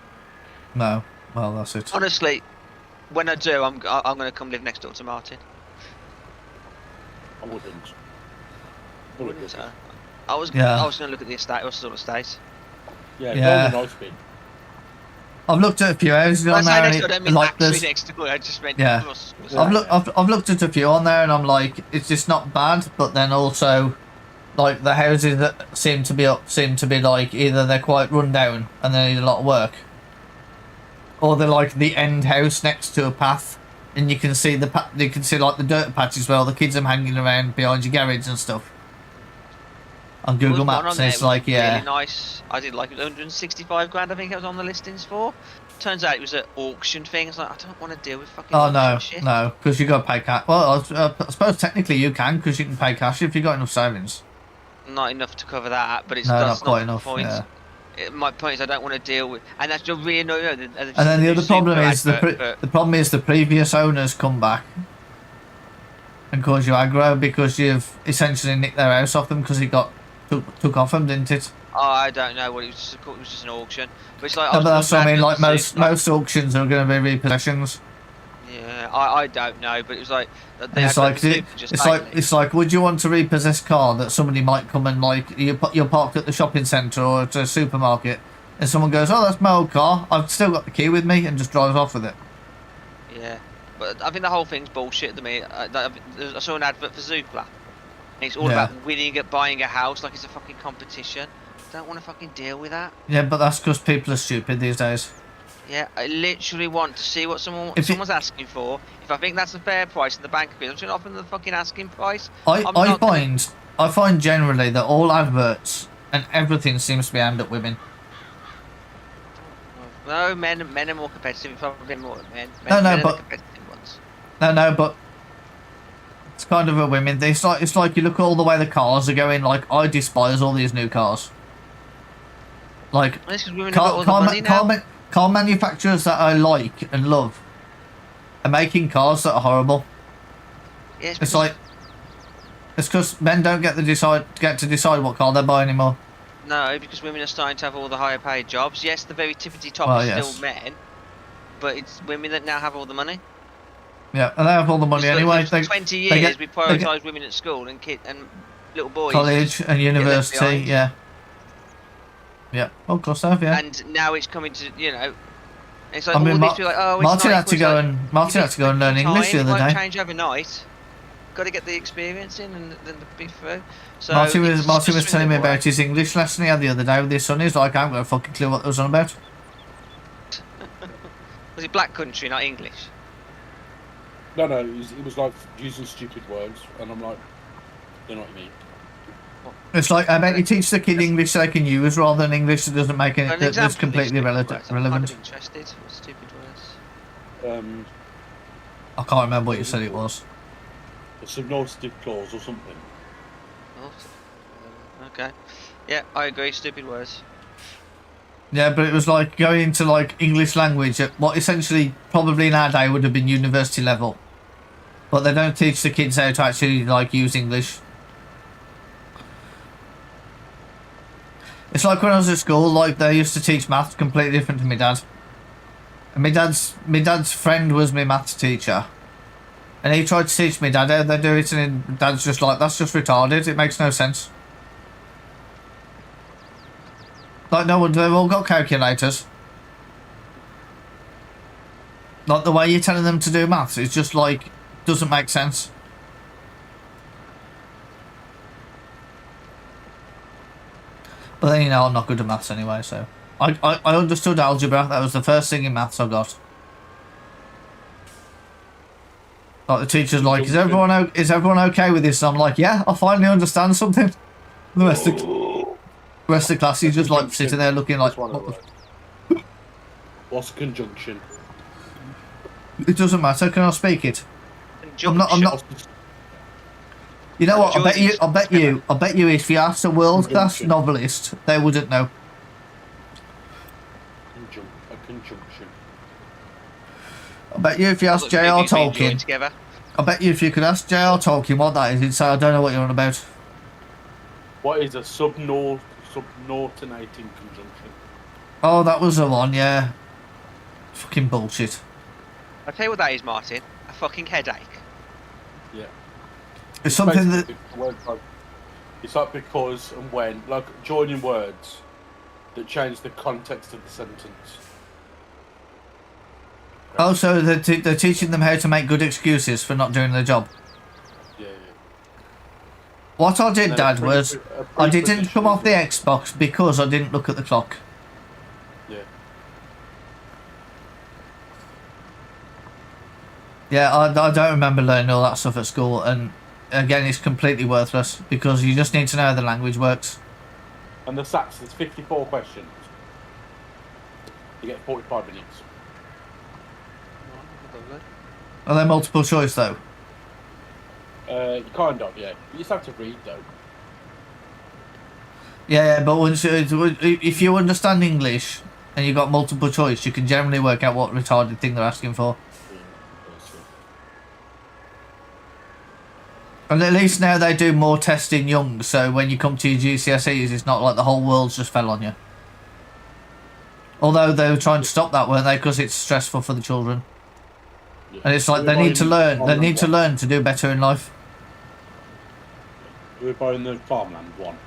[SPEAKER 1] No. Well, that's it.
[SPEAKER 3] Honestly, when I do, I'm going to come live next door to Martin.
[SPEAKER 2] I wouldn't.
[SPEAKER 3] Wouldn't I? I was
[SPEAKER 1] Yeah.
[SPEAKER 3] going to look at the estate, or sort of estate.
[SPEAKER 2] Yeah,
[SPEAKER 1] Yeah.
[SPEAKER 2] go on the nice bit.
[SPEAKER 1] I've looked at a few houses
[SPEAKER 3] When I
[SPEAKER 1] on
[SPEAKER 3] say
[SPEAKER 1] there,
[SPEAKER 3] next
[SPEAKER 1] and
[SPEAKER 3] door, I don't
[SPEAKER 1] it,
[SPEAKER 3] mean
[SPEAKER 1] like
[SPEAKER 3] actually
[SPEAKER 1] there's...
[SPEAKER 3] next door. I just meant
[SPEAKER 1] Yeah. I've looked at a few on there, and I'm like, it's just not bad. But then also, like the houses that seem to be like either they're quite run down and they need a lot of work, or they're like the end house next to a path, and you can see you can see like the dirt patches where all the kids are hanging around behind your garage and stuff. On Google Maps, and it's like, yeah.
[SPEAKER 3] Really nice. I did like it. 165 grand. I think it was on the listings for. Turns out it was an auction thing. It's like I don't want to deal with fucking.
[SPEAKER 1] Oh no,
[SPEAKER 3] auction shit.
[SPEAKER 1] no, because you got to pay cash. Well, I suppose technically you can, because you can pay cash if you got enough savings.
[SPEAKER 3] Not enough to cover that, but it's
[SPEAKER 1] No,
[SPEAKER 3] that's
[SPEAKER 1] not quite
[SPEAKER 3] the
[SPEAKER 1] enough.
[SPEAKER 3] point.
[SPEAKER 1] Yeah.
[SPEAKER 3] My point is I don't want to deal with, and that's just really annoying.
[SPEAKER 1] And then the other problem is the problem is the previous owners come back and cause you aggro because you've essentially nicked their house off them because it got took off them, didn't it?
[SPEAKER 3] Oh, I don't know what it was. It was just an auction. But it's like
[SPEAKER 1] No, but that's what I mean. Like most auctions are going to be repossessions.
[SPEAKER 3] Yeah, I don't know, but it was like
[SPEAKER 1] And it's like, would you want to repossess a car that somebody might come and like you're parked at the shopping centre or at a supermarket, and someone goes, "Oh, that's my old car. I've still got the key with me," and just drives off with it.
[SPEAKER 3] Yeah, but I think the whole thing's bullshit to me. I saw an advert for Zoopla. And it's all about winning at buying a house like it's a fucking competition. I don't want to fucking deal with that.
[SPEAKER 1] Yeah, but that's because people are stupid these days.
[SPEAKER 3] Yeah, I literally want to see what someone's asking for. If I think that's a fair price in the bank agreement, I'm just going to offer them the fucking asking price.
[SPEAKER 1] I find generally that all adverts and everything seems to be aimed at women.
[SPEAKER 3] No, men are more competitive. Probably more men.
[SPEAKER 1] No,
[SPEAKER 3] men are
[SPEAKER 1] but
[SPEAKER 3] the competitive ones.
[SPEAKER 1] No, but it's kind of a women. It's like you look all the way the cars are going. Like I despise all these new cars. Like
[SPEAKER 3] Well, it's 'cause women have got all the money now.
[SPEAKER 1] car manufacturers that I like and love are making cars that are horrible.
[SPEAKER 3] Yeah,
[SPEAKER 1] It's because men don't get to decide what car they buy anymore.
[SPEAKER 3] No, because women are starting to have all the higher paid jobs. Yes, the very tippity top
[SPEAKER 1] Well,
[SPEAKER 3] are
[SPEAKER 1] yes.
[SPEAKER 3] still men, but it's women that now have all the money.
[SPEAKER 1] Yeah, and they have all the money anyway.
[SPEAKER 3] For 20 years, we prioritised women at school and little boys.
[SPEAKER 1] College and university,
[SPEAKER 3] behind.
[SPEAKER 1] yeah. Yeah, of course they have, yeah.
[SPEAKER 3] And now it's coming to, it's like
[SPEAKER 1] I mean,
[SPEAKER 3] all these people like, oh, it's
[SPEAKER 1] Martin
[SPEAKER 3] nice,
[SPEAKER 1] had to
[SPEAKER 3] but
[SPEAKER 1] go
[SPEAKER 3] it's
[SPEAKER 1] and Martin had to go and learn
[SPEAKER 3] time,
[SPEAKER 1] English the
[SPEAKER 3] it
[SPEAKER 1] other
[SPEAKER 3] won't
[SPEAKER 1] day.
[SPEAKER 3] change overnight. Got to get the experience in and then be through. So
[SPEAKER 1] Martin
[SPEAKER 3] it's
[SPEAKER 1] was
[SPEAKER 3] just
[SPEAKER 1] telling me
[SPEAKER 3] really
[SPEAKER 1] about his English lesson he had the other day with his son. He's like, I haven't got a fucking clue what that was on about.
[SPEAKER 3] Was it Black Country, not English?
[SPEAKER 2] No, it was like using stupid words, and I'm like, you know what I mean?
[SPEAKER 1] It's like, I bet you teach the kid English they can use rather than English that doesn't make any,
[SPEAKER 3] An
[SPEAKER 1] that's
[SPEAKER 3] example of
[SPEAKER 1] completely
[SPEAKER 3] these
[SPEAKER 1] relevant.
[SPEAKER 3] stupid words. I'm kind of interested. What stupid words?
[SPEAKER 1] I can't remember what you said it was.
[SPEAKER 2] A subnormative clause or something.
[SPEAKER 3] Oh, okay. Yeah, I agree. Stupid words.
[SPEAKER 1] Yeah, but it was like going into like English language at what essentially probably in our day would have been university level. But they don't teach the kids how to actually like use English. It's like when I was at school, like they used to teach maths completely different to my dad. And my dad's friend was my maths teacher. And he tried to teach me dad how they do it, and dad's just like, that's just retarded, it makes no sense. Like no one, they've all got calculators. Like the way you're telling them to do maths, it's just like, doesn't make sense. But then, I'm not good at maths anyway, so... I understood algebra, that was the first thing in maths I got. Like the teacher's like, is everyone okay with this? And I'm like, yeah, I finally understand something. The rest of the class is just like sitting there looking like,
[SPEAKER 2] That's one of the words. What's conjunction?
[SPEAKER 1] it doesn't matter. Can I speak it? I'm not.
[SPEAKER 3] Conjunction.
[SPEAKER 1] You know what? I bet you, if you asked a world-class novelist, they wouldn't know.
[SPEAKER 2] A conjunction.
[SPEAKER 1] I bet you if you asked J.R. Tolkien,
[SPEAKER 3] Together.
[SPEAKER 1] I bet you if you could ask J.R. Tolkien what that is, he'd say, I don't know what you're on about.
[SPEAKER 2] What is a subordinating conjunction?
[SPEAKER 1] Oh, that was the one, yeah. Fucking bullshit.
[SPEAKER 3] I'll tell you what that is, Martin. A fucking headache.
[SPEAKER 2] Yeah.
[SPEAKER 1] It's something that...
[SPEAKER 2] It's like because and when, like joining words that change the context of the sentence.
[SPEAKER 1] Oh, so they're teaching them how to make good excuses for not doing their job.
[SPEAKER 2] Yeah.
[SPEAKER 1] What I did, Dad, was I didn't come off the Xbox because I didn't look at the clock.
[SPEAKER 2] Yeah.
[SPEAKER 1] Yeah, I don't remember learning all that stuff at school, and again, it's completely worthless because you just need to know how the language works.
[SPEAKER 2] And the SATs, there's 54 questions. You get 45 minutes.
[SPEAKER 1] Are they multiple choice though?
[SPEAKER 2] Kind of, yeah. You just have to read though.
[SPEAKER 1] Yeah, but if you understand English and you got multiple choice, you can generally work out what retarded thing they're asking for. And at least now they do more testing young, so when you come to your GCSEs, it's not like the whole world's just fell on you. Although they were trying to stop that, weren't they? Because it's stressful for the children.
[SPEAKER 2] Yeah.
[SPEAKER 1] And it's like they need to learn. They need to learn to do better in life.
[SPEAKER 2] We're buying the farmland one.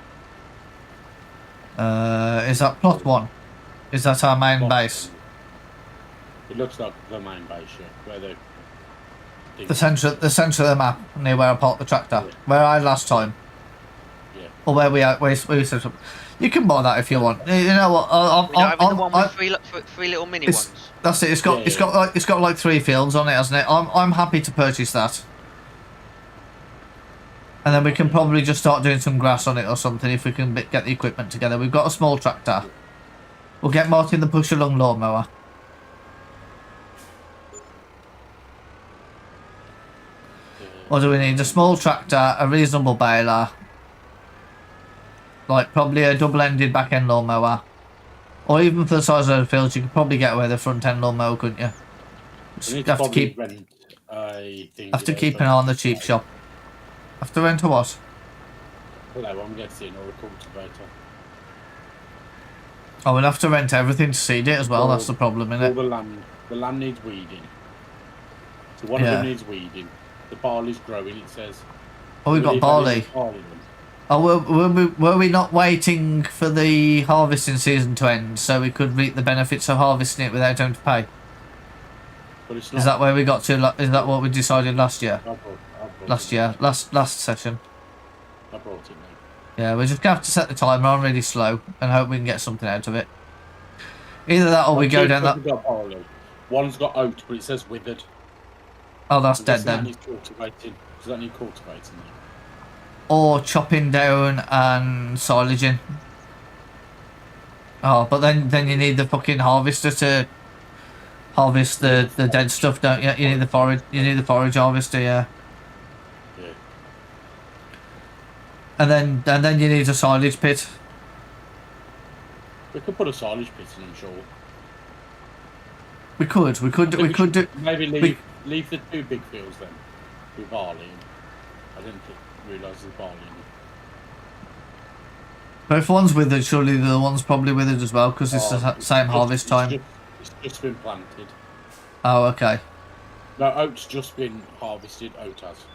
[SPEAKER 1] Is that plot one? Is that our main base?
[SPEAKER 2] It looks like the main base, yeah. Where
[SPEAKER 1] The centre of the map, near where I parked the tractor.
[SPEAKER 2] Yeah.
[SPEAKER 1] Where I last time.
[SPEAKER 2] Yeah.
[SPEAKER 1] Or where we set up. You can buy that if you want. You know what?
[SPEAKER 3] We don't have the one with three little mini ones.
[SPEAKER 1] That's it. It's got like 3 fields on it, hasn't it? I'm happy to purchase that. And then we can probably just start doing some grass on it or something if we can get the equipment together. We've got a small tractor. We'll get Martin the push-along lawnmower. What do we need? A small tractor, a reasonable baler. Like probably a double-ended back-end lawnmower. Or even for the size of the fields, you could probably get away with a front-end lawnmower, couldn't you?
[SPEAKER 2] You
[SPEAKER 1] Have to keep an eye on the cheap shop. Have to rent a what?
[SPEAKER 2] Hello, I'm guessing, or a cultivator.
[SPEAKER 1] Oh, we'll have to rent everything to seed it as well. That's the problem, isn't
[SPEAKER 2] All
[SPEAKER 1] it?
[SPEAKER 2] the land needs weeding. So one of them needs weeding. The barley's growing, it says.
[SPEAKER 1] Oh, we've got barley. Oh, were we not waiting for the harvesting season to end so we could reap the benefits of harvesting it without having to pay?
[SPEAKER 2] But it's not.
[SPEAKER 1] Is that where we got to? Is that what we decided last year?
[SPEAKER 2] I brought
[SPEAKER 1] Last session.
[SPEAKER 2] I brought it now.
[SPEAKER 1] Yeah, we're just gonna have to set the timer on really slow and hope we can get something out of it. Either that or we go down that.
[SPEAKER 2] One's got oat, but it says withered.
[SPEAKER 1] Oh, that's dead
[SPEAKER 2] Does
[SPEAKER 1] then.
[SPEAKER 2] that need cultivating?
[SPEAKER 1] Or chopping down and silaging. Oh, but then you need the fucking harvester to harvest the dead stuff, don't you? You need the forage harvester, yeah.
[SPEAKER 2] Yeah.
[SPEAKER 1] And then you need a silage pit.
[SPEAKER 2] We could put a silage pit in, I'm sure.
[SPEAKER 1] We could do.
[SPEAKER 2] Maybe leave the 2 big fields then with barley. I didn't realise there's barley in it.
[SPEAKER 1] But if one's withered, surely the other one's probably withered as well because it's the same harvest time.
[SPEAKER 2] It's just been planted.
[SPEAKER 1] Oh, okay.
[SPEAKER 2] No, oat's just been harvested. Oat has.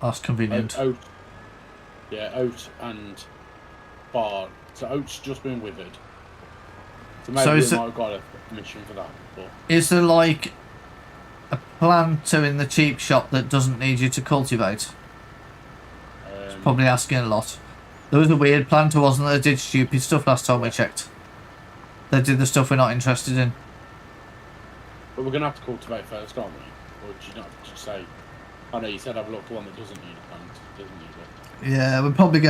[SPEAKER 1] That's convenient.
[SPEAKER 2] Oat and bar. So oat's just been withered. So maybe we might have got a permission for that. But
[SPEAKER 1] is there like a planter in the cheap shop that doesn't need you to cultivate? It's probably asking a lot. There was a weird planter, wasn't there, that did stupid stuff last time we checked. They did the stuff we're not interested in.
[SPEAKER 2] But we're going to have to cultivate first, aren't we? Or do you not just say... I know you said have a look for one that doesn't need a plant, doesn't need it.
[SPEAKER 1] Yeah, we're probably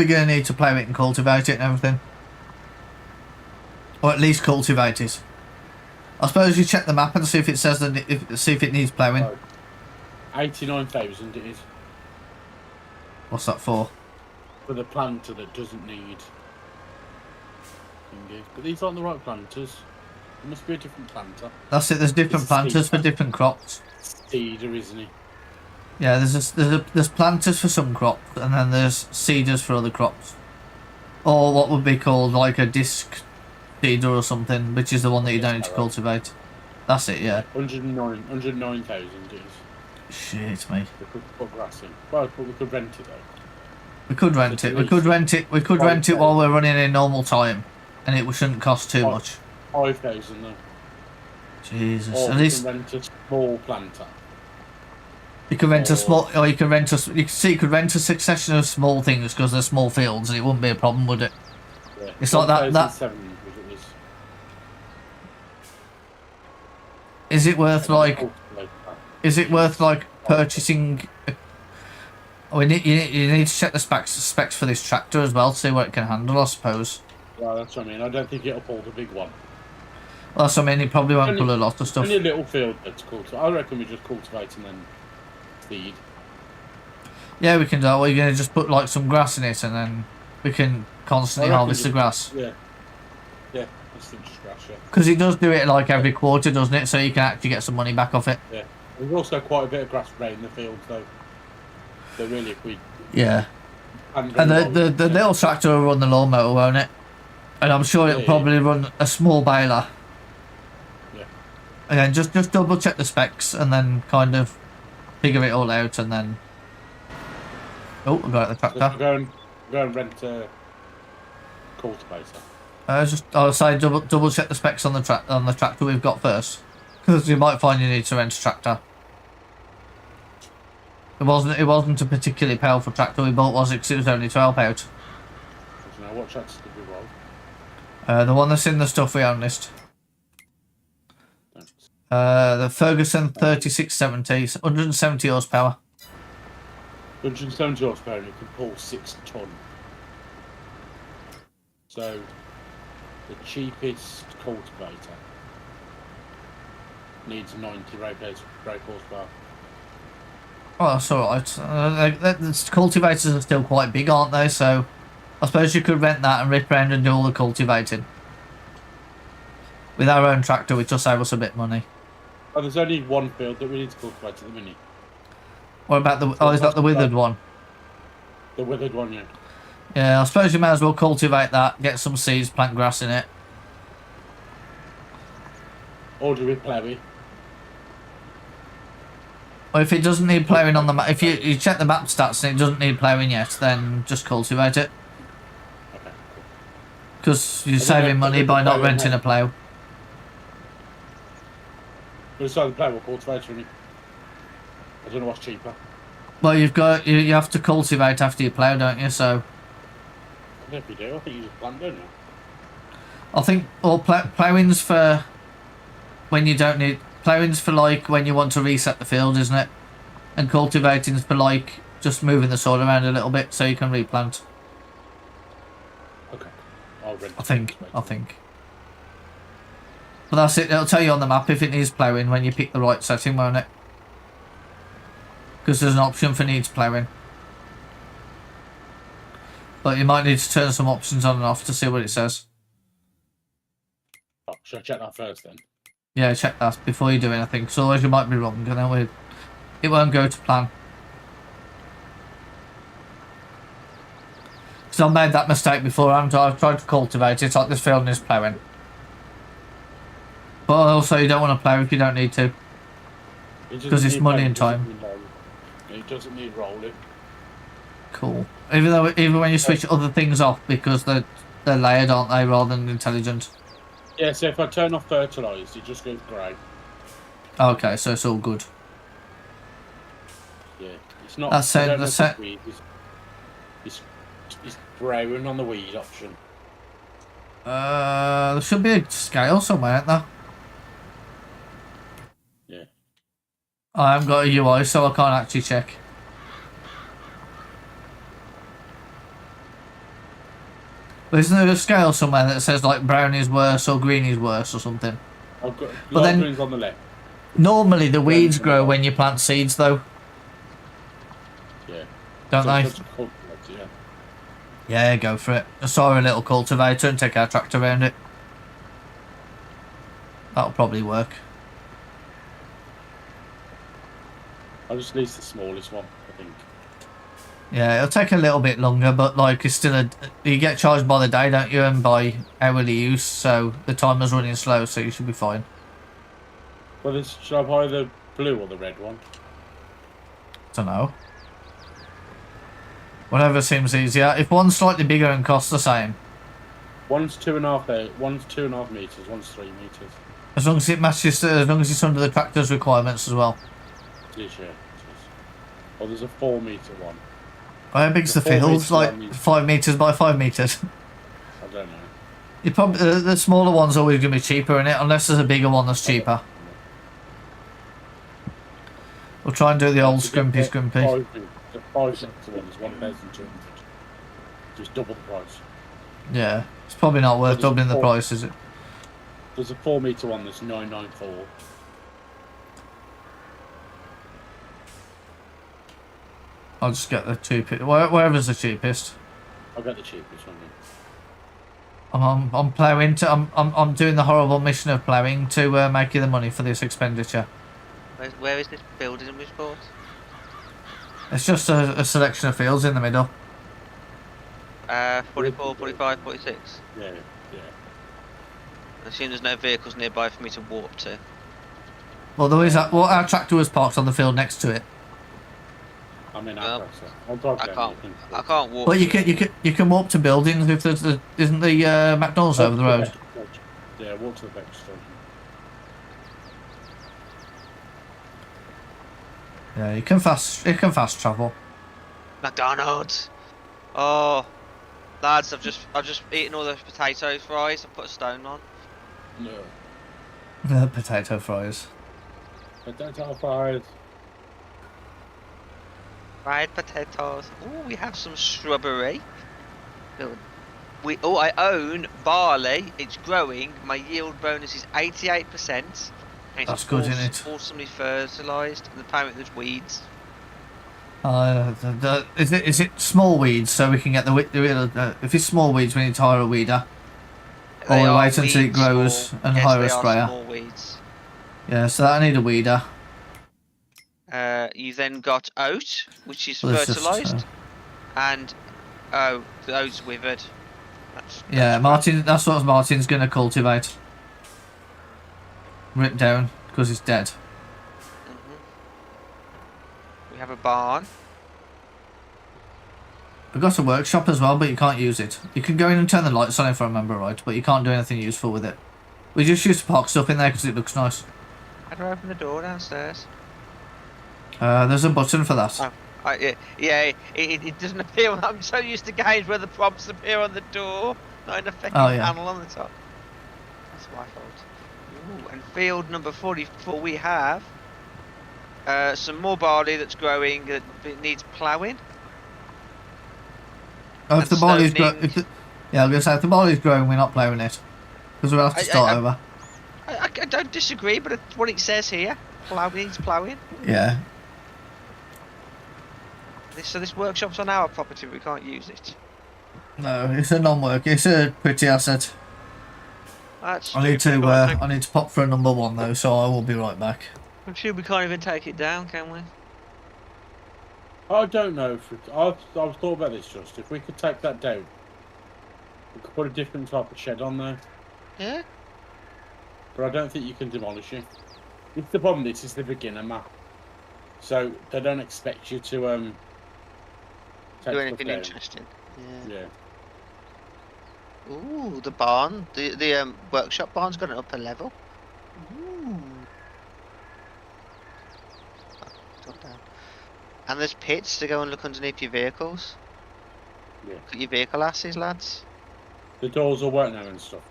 [SPEAKER 1] gonna need to plough it and cultivate it and everything, or at least cultivate it. I suppose you check the map and see if it says that see if it needs ploughing.
[SPEAKER 2] Oh, 89,000 it is
[SPEAKER 1] What's that for?
[SPEAKER 2] for the planter that doesn't need. Thingy. But these aren't the right planters. There must be a different planter.
[SPEAKER 1] That's it. There's different
[SPEAKER 2] It's
[SPEAKER 1] planters for
[SPEAKER 2] seed.
[SPEAKER 1] different crops.
[SPEAKER 2] Seeder, isn't he?
[SPEAKER 1] Yeah, there's planters for some crops, and then there's seeders for other crops, or what would be called like a disc seeder or something, which is the one that you don't need to cultivate. That's it. Yeah.
[SPEAKER 2] 109,000 it is.
[SPEAKER 1] Shit, me.
[SPEAKER 2] We could put grass in. Well, but we could rent it though.
[SPEAKER 1] We could rent it. We could rent it. We could rent it while we're running in normal time, and it shouldn't cost too much.
[SPEAKER 2] 5,000 though.
[SPEAKER 1] Jesus.
[SPEAKER 2] Or
[SPEAKER 1] At
[SPEAKER 2] we
[SPEAKER 1] least
[SPEAKER 2] can rent a small planter.
[SPEAKER 1] you can rent a small, or you can rent a. You can see you could rent a succession of small things because they're small fields, and it wouldn't be a problem, would it?
[SPEAKER 2] Yeah.
[SPEAKER 1] It's like that.
[SPEAKER 2] 1,700 it is.
[SPEAKER 1] Is it worth like? Is it worth like purchasing? You need to check the specs for this tractor as well to see what it can handle, I suppose.
[SPEAKER 2] Well, that's what I mean. I don't think it'll pull the big one.
[SPEAKER 1] Well, that's what I mean. It probably won't pull a lot of stuff.
[SPEAKER 2] Only a little field that's cultivate. I reckon we just cultivate and then feed.
[SPEAKER 1] Yeah, we can do that. We're going to just put like some grass in it, and then we can constantly harvest the grass.
[SPEAKER 2] Yeah. Yeah, that's just grass, yeah.
[SPEAKER 1] Because it does do it like every quarter, doesn't it? So you can actually get some money back off it.
[SPEAKER 2] Yeah. There's also quite a bit of grass around the field, though. So really, if we...
[SPEAKER 1] Yeah. And the little tractor will run the lawnmower, won't it? And I'm sure it'll probably run a small baler.
[SPEAKER 2] Yeah.
[SPEAKER 1] And then just double check the specs and then kind of figure it all out and then... Oh, I got the tractor.
[SPEAKER 2] So go and rent a cultivator.
[SPEAKER 1] I'll say double check the specs on the tractor we've got first, because you might find you need to rent a tractor. It wasn't a particularly powerful tractor we bought, was it? Because it was only 12 out.
[SPEAKER 2] So now what tractors did we roll?
[SPEAKER 1] The one that's in the stuff we own list.
[SPEAKER 2] Thanks.
[SPEAKER 1] The Ferguson 3670, 170 horsepower.
[SPEAKER 2] 170 horsepower and it can pull 6 ton. So the cheapest cultivator needs 90 brake horsepower.
[SPEAKER 1] Oh, that's alright. The cultivators are still quite big, aren't they? So I suppose you could rent that and rip around and do all the cultivating. With our own tractor, which will save us a bit of money.
[SPEAKER 2] Oh, there's only one field that we need to cultivate at the minute.
[SPEAKER 1] What about the... Oh, is that the withered one?
[SPEAKER 2] The withered one, yeah.
[SPEAKER 1] Yeah, I suppose you may as well cultivate that, get some seeds, plant grass in it.
[SPEAKER 2] Or do we plough it?
[SPEAKER 1] Or if it doesn't need ploughing on the map, if you check the map stats and it doesn't need ploughing yet, then just cultivate it.
[SPEAKER 2] Okay.
[SPEAKER 1] Because you're saving money by not renting a plough.
[SPEAKER 2] We'll decide the plough or cultivator, innit? I don't know what's cheaper.
[SPEAKER 1] Well, you have to cultivate after you plough, don't you? So
[SPEAKER 2] I don't know if you do. I think you just plant, don't you?
[SPEAKER 1] I think ploughing's for when you don't need. Ploughing's for like when you want to reset the field, isn't it? And cultivating's for like just moving the soil around a little bit so you can replant.
[SPEAKER 2] Okay. I'll rent
[SPEAKER 1] I think. But that's it. It'll tell you on the map if it needs ploughing when you pick the right setting, won't it? Because there's an option for needs ploughing. But you might need to turn some options on and off to see what it says.
[SPEAKER 2] Oh, should I check that first then?
[SPEAKER 1] Yeah, check that before you do anything, so otherwise you might be wrong, and then it won't go to plan. Because I made that mistake before, I've tried to cultivate it, like this field needs ploughing. But also you don't want to plough if you don't need to. Because it's money and time.
[SPEAKER 2] It doesn't need rolling.
[SPEAKER 1] Cool. Even when you switch other things off, because they're layered, aren't they, rather than intelligent.
[SPEAKER 2] Yeah, so if I turn off fertilised, it just goes grey.
[SPEAKER 1] Okay, so it's all good.
[SPEAKER 2] Yeah, it's not.
[SPEAKER 1] That's it.
[SPEAKER 2] It's brown on the weed option.
[SPEAKER 1] There should be a scale somewhere, isn't there? I haven't got a UI, so I can't actually check. But isn't there a scale somewhere that says like brown is worse or green is worse or something?
[SPEAKER 2] I've got
[SPEAKER 1] But
[SPEAKER 2] light
[SPEAKER 1] then-
[SPEAKER 2] green's on the left.
[SPEAKER 1] Normally the weeds
[SPEAKER 2] on the
[SPEAKER 1] grow
[SPEAKER 2] right.
[SPEAKER 1] when you plant seeds, though,
[SPEAKER 2] Yeah.
[SPEAKER 1] don't
[SPEAKER 2] So
[SPEAKER 1] they?
[SPEAKER 2] it's called, yeah.
[SPEAKER 1] Yeah, go for it. Sorry, a little cultivator and take our tractor around it. That'll probably work.
[SPEAKER 2] I'll just lease the smallest one, I think.
[SPEAKER 1] Yeah, it'll take a little bit longer, but like it's still a. You get charged by the day, don't you, and by hourly use, so the timer's running slow, so you should be fine.
[SPEAKER 2] Well, should I buy the blue or the red one?
[SPEAKER 1] Don't know. Whatever seems easier. If one's slightly bigger and costs the same,
[SPEAKER 2] One's 2.5 there. One's 2.5 meters. One's 3 meters.
[SPEAKER 1] as long as it matches, as long as it's under the tractor's requirements as well.
[SPEAKER 2] Yes, yeah. Oh, there's a 4-meter one.
[SPEAKER 1] How big's the
[SPEAKER 2] The 4
[SPEAKER 1] field?
[SPEAKER 2] metre
[SPEAKER 1] Like
[SPEAKER 2] one is-
[SPEAKER 1] 5 meters by 5 meters.
[SPEAKER 2] I don't know.
[SPEAKER 1] You probably the smaller one's always gonna be cheaper in it, unless there's a bigger one that's cheaper. We'll try and do the old scrimpy.
[SPEAKER 2] The 5-meter one is 1,200. Just double the price.
[SPEAKER 1] Yeah, it's probably not worth
[SPEAKER 2] There's a
[SPEAKER 1] doubling the
[SPEAKER 2] 4
[SPEAKER 1] price, is it?
[SPEAKER 2] There's a 4-meter one that's 994.
[SPEAKER 1] I'll just get the cheapest, wherever's the cheapest.
[SPEAKER 2] I'll get the cheapest one.
[SPEAKER 1] I'm ploughing to. I'm doing the horrible mission of ploughing to make you the money for this expenditure.
[SPEAKER 3] Where is this building we bought?
[SPEAKER 1] It's just a selection of fields in the middle.
[SPEAKER 3] 44, 45, 46.
[SPEAKER 2] Yeah.
[SPEAKER 3] I assume there's no vehicles nearby for me to walk to.
[SPEAKER 1] Well, there is. Well, our tractor was parked on the field next to it.
[SPEAKER 2] I mean,
[SPEAKER 3] Well,
[SPEAKER 2] I'll drive
[SPEAKER 3] I
[SPEAKER 2] down.
[SPEAKER 3] can't walk.
[SPEAKER 1] But you
[SPEAKER 3] to it.
[SPEAKER 1] can you can walk to buildings if there's isn't the McDonald's over the road.
[SPEAKER 2] Yeah, walk to the petrol station.
[SPEAKER 1] Yeah, you can fast travel.
[SPEAKER 3] McDonald's. Oh, lads, I've just eaten all the potato fries. I put a stone on.
[SPEAKER 2] No.
[SPEAKER 1] Potato fries.
[SPEAKER 2] Potato fries.
[SPEAKER 3] Fried potatoes. Oh, we have some strawberry. I own barley. It's growing. My yield bonus is 88%. And it's
[SPEAKER 1] That's good, isn't it?
[SPEAKER 3] Awesomely fertilised. And apparently there's weeds.
[SPEAKER 1] Is it small weeds so we can get if it's small weeds we need to hire a weeder. Or
[SPEAKER 3] They
[SPEAKER 1] we
[SPEAKER 3] are
[SPEAKER 1] wait until it
[SPEAKER 3] weeds,
[SPEAKER 1] grows
[SPEAKER 3] or-
[SPEAKER 1] and
[SPEAKER 3] yes,
[SPEAKER 1] hire
[SPEAKER 3] they
[SPEAKER 1] a
[SPEAKER 3] are
[SPEAKER 1] sprayer.
[SPEAKER 3] Small weeds.
[SPEAKER 1] Yeah, so I need a weeder.
[SPEAKER 3] You then got oat, which is
[SPEAKER 1] Well, it's just,
[SPEAKER 3] fertilised, and the oat's withered.
[SPEAKER 1] Yeah, Martin. That's what Martin's gonna cultivate. Rip down because it's dead.
[SPEAKER 3] We have a barn.
[SPEAKER 1] We've got a workshop as well, but you can't use it. You can go in and turn the lights on if I remember right, but you can't do anything useful with it. We just used to park stuff in there because it looks nice.
[SPEAKER 3] How do I open the door downstairs?
[SPEAKER 1] There's a button for that.
[SPEAKER 3] Oh, it doesn't appear. I'm so used to games where the prompts appear on the door, not in a fucking panel on the top. That's my fault. Ooh, and field number 44, we have some more barley that's growing that needs ploughing.
[SPEAKER 1] Oh, if
[SPEAKER 3] and
[SPEAKER 1] the barley's
[SPEAKER 3] stoning.
[SPEAKER 1] yeah, I'm gonna say if the barley's growing, we're not ploughing it because we'll have to start over.
[SPEAKER 3] I don't disagree, but it's what it says here. Needs ploughing.
[SPEAKER 1] Yeah.
[SPEAKER 3] So this workshop's on our property, but we can't use it.
[SPEAKER 1] No, it's a non-work. It's a pretty asset.
[SPEAKER 3] That's
[SPEAKER 1] I need
[SPEAKER 3] stupid,
[SPEAKER 1] to.
[SPEAKER 3] but
[SPEAKER 1] I need to pop for a number one though, so I will be right back.
[SPEAKER 3] I'm sure we can't even take it down, can we?
[SPEAKER 2] I don't know if I've thought about this. Just if we could take that down, we could put a different type of shed on there.
[SPEAKER 3] Yeah.
[SPEAKER 2] But I don't think you can demolish it. It's the problem. This is the beginner map, so they don't expect you to take
[SPEAKER 3] Do
[SPEAKER 2] stuff
[SPEAKER 3] anything
[SPEAKER 2] down.
[SPEAKER 3] interesting?
[SPEAKER 2] Yeah.
[SPEAKER 3] Ooh, the barn, the workshop barn's got an upper level. Ooh. Drop down. And there's pits to go and look underneath your vehicles.
[SPEAKER 2] Yeah.
[SPEAKER 3] Look at your vehicle asses, lads.
[SPEAKER 2] The doors will work now and stuff.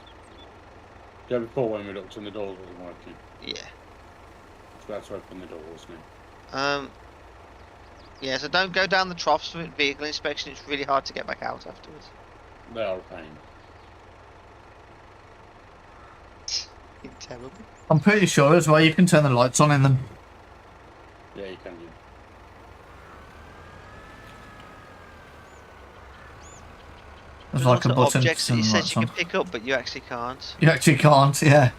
[SPEAKER 2] Yeah, before when we looked and the doors wasn't working.
[SPEAKER 3] Yeah.
[SPEAKER 2] be able to open the doors now.
[SPEAKER 3] Yeah, so don't go down the troughs for vehicle inspection. It's really hard to get back out afterwards.
[SPEAKER 2] They are a pain.
[SPEAKER 3] It's terrible.
[SPEAKER 1] I'm pretty sure as well you can turn the lights on in them.
[SPEAKER 2] Yeah, you can. Yeah.
[SPEAKER 1] There's like a button to
[SPEAKER 3] objects that
[SPEAKER 1] turn
[SPEAKER 3] you
[SPEAKER 1] the
[SPEAKER 3] said
[SPEAKER 1] lights
[SPEAKER 3] you
[SPEAKER 1] on.
[SPEAKER 3] can pick up, but you actually can't.
[SPEAKER 1] You actually can't, yeah.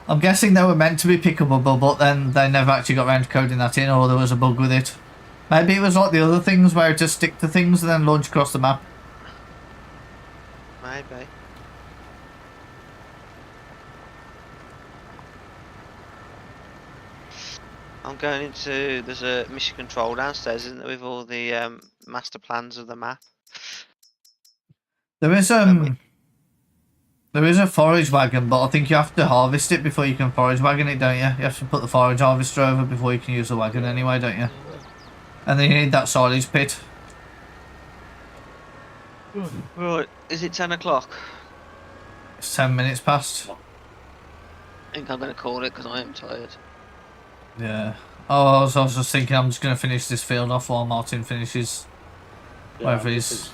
[SPEAKER 1] I'm guessing they were meant to be pickable, but then they never actually got around to coding that in, or there was a bug with it. Maybe it was like the other things where it just stick to things and then launch across the map.
[SPEAKER 3] Maybe. I'm going into... There's a mission control downstairs, isn't there, with all the master plans of the map?
[SPEAKER 1] There is there is a forage wagon, but I think you have to harvest it before you can forage wagon it, don't you? You have to put the forage harvester over before you can use the wagon anyway, don't you? And then you need that silage pit.
[SPEAKER 3] Right, is it 10 o'clock?
[SPEAKER 1] It's 10 minutes past.
[SPEAKER 3] I think I'm going to call it because I am tired.
[SPEAKER 1] Yeah. Oh, I was just thinking I'm just going to finish this field off while Martin finishes whatever he's...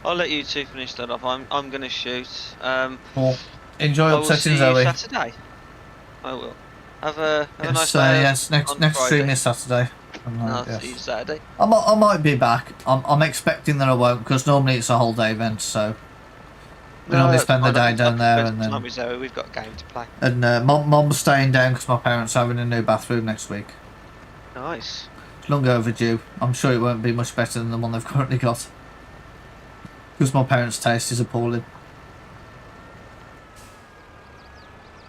[SPEAKER 3] I'll let you two finish that off. I'm going to shoot.
[SPEAKER 1] Well, enjoy
[SPEAKER 3] I will
[SPEAKER 1] upsetting
[SPEAKER 3] see
[SPEAKER 1] Zoe.
[SPEAKER 3] you Saturday. I will. Have a
[SPEAKER 1] Yes,
[SPEAKER 3] nice day.
[SPEAKER 1] yes, next stream is Saturday.
[SPEAKER 3] I'll
[SPEAKER 1] Yes.
[SPEAKER 3] see you Saturday.
[SPEAKER 1] I might be back. I'm expecting that I won't, because normally it's a whole day event, so we normally spend the day down there, and then
[SPEAKER 3] with Zoe, we've got a game to play.
[SPEAKER 1] and Mum's staying down because my parents are having a new bathroom next week.
[SPEAKER 3] Nice.
[SPEAKER 1] It's long overdue. I'm sure it won't be much better than the one they've currently got, because my parents' taste is appalling.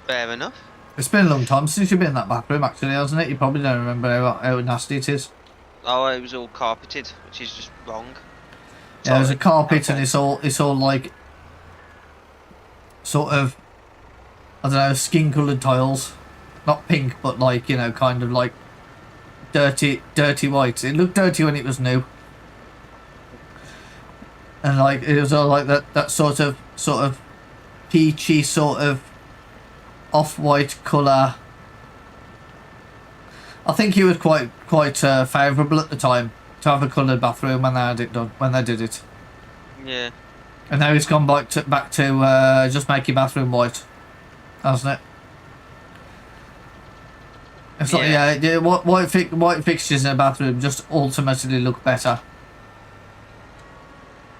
[SPEAKER 3] Fair enough.
[SPEAKER 1] It's been a long time since you've been in that bathroom, actually, hasn't it? You probably don't remember how nasty it is.
[SPEAKER 3] Oh, it was all carpeted, which is just wrong.
[SPEAKER 1] Yeah, there's a carpet,
[SPEAKER 3] Okay.
[SPEAKER 1] and it's all like sort of, I don't know, skin-coloured tiles, not pink, but like, you know, kind of like dirty white. It looked dirty when it was new, and like it was all like that sort of peachy sort of off-white colour. I think it was quite favourable at the time to have a coloured bathroom when they had it done, when they did it.
[SPEAKER 3] Yeah.
[SPEAKER 1] And now it's gone back to just make your bathroom white, hasn't it? It's like, yeah, white fixtures in a bathroom just ultimately look better,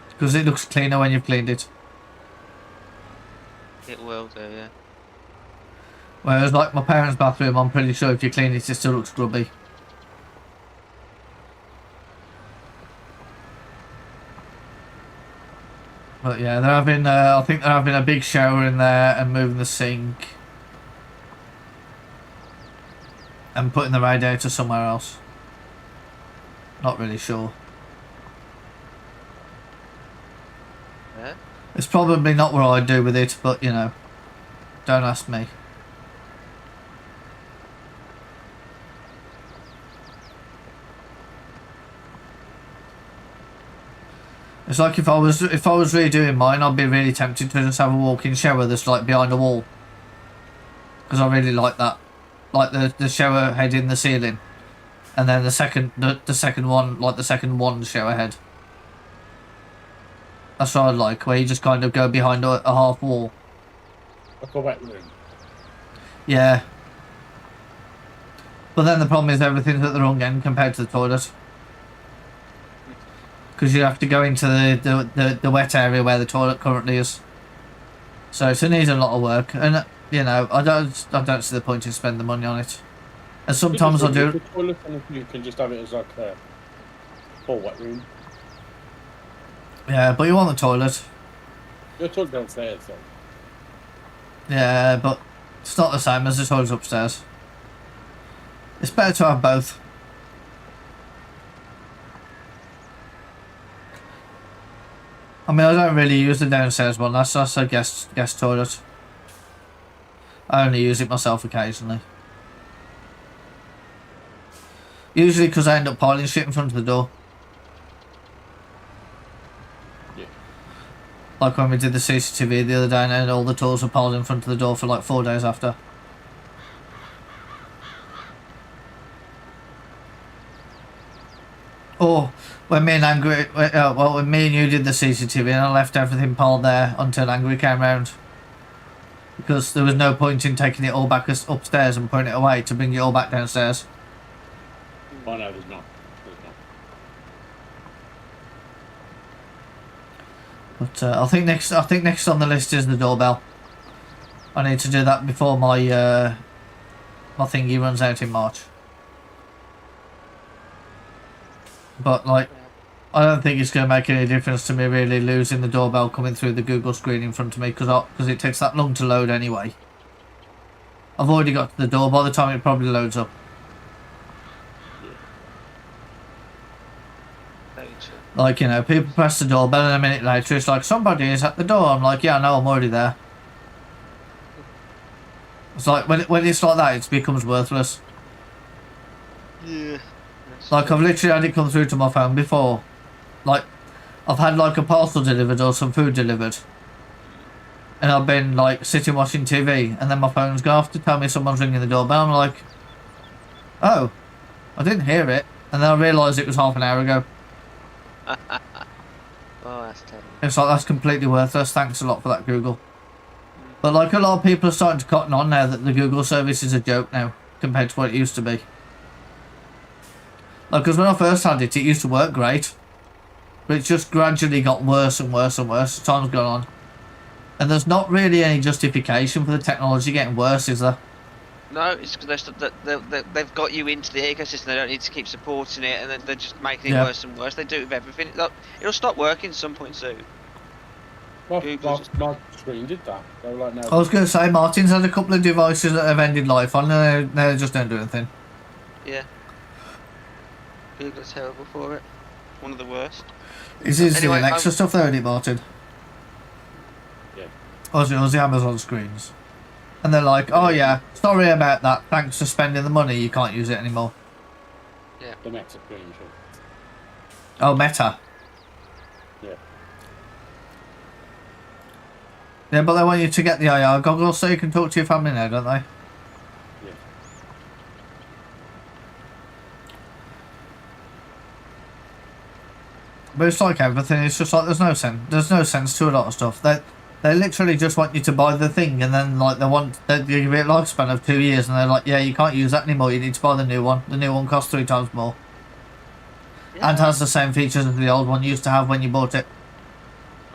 [SPEAKER 1] because it looks cleaner when you've cleaned it.
[SPEAKER 3] It will do, yeah.
[SPEAKER 1] Whereas like my parents' bathroom, I'm pretty sure if you clean it, it still looks grubby. But yeah, they're having, I think they're having a big shower in there and moving the sink. And putting the radiator somewhere else. Not really sure.
[SPEAKER 3] Yeah.
[SPEAKER 1] It's probably not what I'd do with it, but you know, don't ask me. It's like if I was redoing mine, I'd be really tempted to just have a walk-in shower that's like behind a wall, because I really like that, like the shower head in the ceiling, and then the second one, like the second one shower head. That's what I like, where you just kind of go behind a half wall.
[SPEAKER 2] Like a wet room.
[SPEAKER 1] Yeah. But then the problem is everything's at the wrong end compared to the toilet. Because you have to go into the wet area where the toilet currently is. So it needs a lot of work, and you know, I don't see the point in spending the money on it. And sometimes I do.
[SPEAKER 2] The toilet, and you can just have it as like a full wet room.
[SPEAKER 1] Yeah, but you want the toilet.
[SPEAKER 2] Your toilet downstairs, though.
[SPEAKER 1] Yeah, but it's not the same as the toilet upstairs. It's better to have both. I mean, I don't really use the downstairs one. That's a guest toilet. I only use it myself occasionally. Usually because I end up piling shit in front of the door.
[SPEAKER 2] Yeah.
[SPEAKER 1] Like when we did the CCTV the other day, and all the tools were piled in front of the door for like 4 days after. Or when me and Angry, well, when me and you did the CCTV and I left everything piled there until Angry came round. Because there was no point in taking it all back upstairs and putting it away to bring it all back downstairs.
[SPEAKER 2] Oh no, there's not. There's not.
[SPEAKER 1] But I think next on the list is the doorbell. I need to do that before my my thingy runs out in March. But like, I don't think it's going to make any difference to me really losing the doorbell coming through the Google screen in front of me because it takes that long to load anyway. I've already got to the door by the time it probably loads up. Like, you know, people press the doorbell and a minute later it's like, somebody is at the door. I'm like, yeah, no, I'm already there. It's like, when it's like that, it becomes worthless.
[SPEAKER 3] Yeah.
[SPEAKER 1] Like, I've literally had it come through to my phone before. Like, I've had like a parcel delivered or some food delivered. And I've been like sitting watching TV and then my phone's gone off to tell me someone's ringing the doorbell. I'm like, oh, I didn't hear it. And then I realised it was half an hour ago.
[SPEAKER 3] Oh, that's terrible.
[SPEAKER 1] It's like, that's completely worthless. Thanks a lot for that, Google. But like, a lot of people are starting to cotton on now that the Google service is a joke now compared to what it used to be. Like, because when I first had it, it used to work great. But it's just gradually got worse and worse and worse as time's gone on. And there's not really any justification for the technology getting worse, is there?
[SPEAKER 3] No, it's because they've got you into the ecosystem. They don't need to keep supporting it, and they're just making it worse and worse. They do it with everything. It'll stop working at some point soon.
[SPEAKER 2] Well, my screen did that. They were like, no.
[SPEAKER 1] I was going to say, Martin's had a couple of devices that have ended life on, and they just don't do anything.
[SPEAKER 3] Yeah. Google's terrible for it. One of the worst.
[SPEAKER 1] Is he doing extra stuff there, isn't it, Martin?
[SPEAKER 2] Yeah.
[SPEAKER 1] Or is it the Amazon screens? And they're like, oh yeah, sorry about that, thanks for spending the money, you can't use it anymore.
[SPEAKER 3] Yeah.
[SPEAKER 2] The Meta screen, sure.
[SPEAKER 1] Oh, Meta.
[SPEAKER 2] Yeah.
[SPEAKER 1] Yeah, but they want you to get the IR goggles so you can talk to your family now, don't they?
[SPEAKER 2] Yeah.
[SPEAKER 1] But it's like everything, it's just like there's no sense to a lot of stuff. They literally just want you to buy the thing and then like they give it a lifespan of 2 years and they're like, yeah, you can't use that anymore, you need to buy the new one. The new one costs 3 times more. Yeah. And has the same features as the old one used to have when you bought it.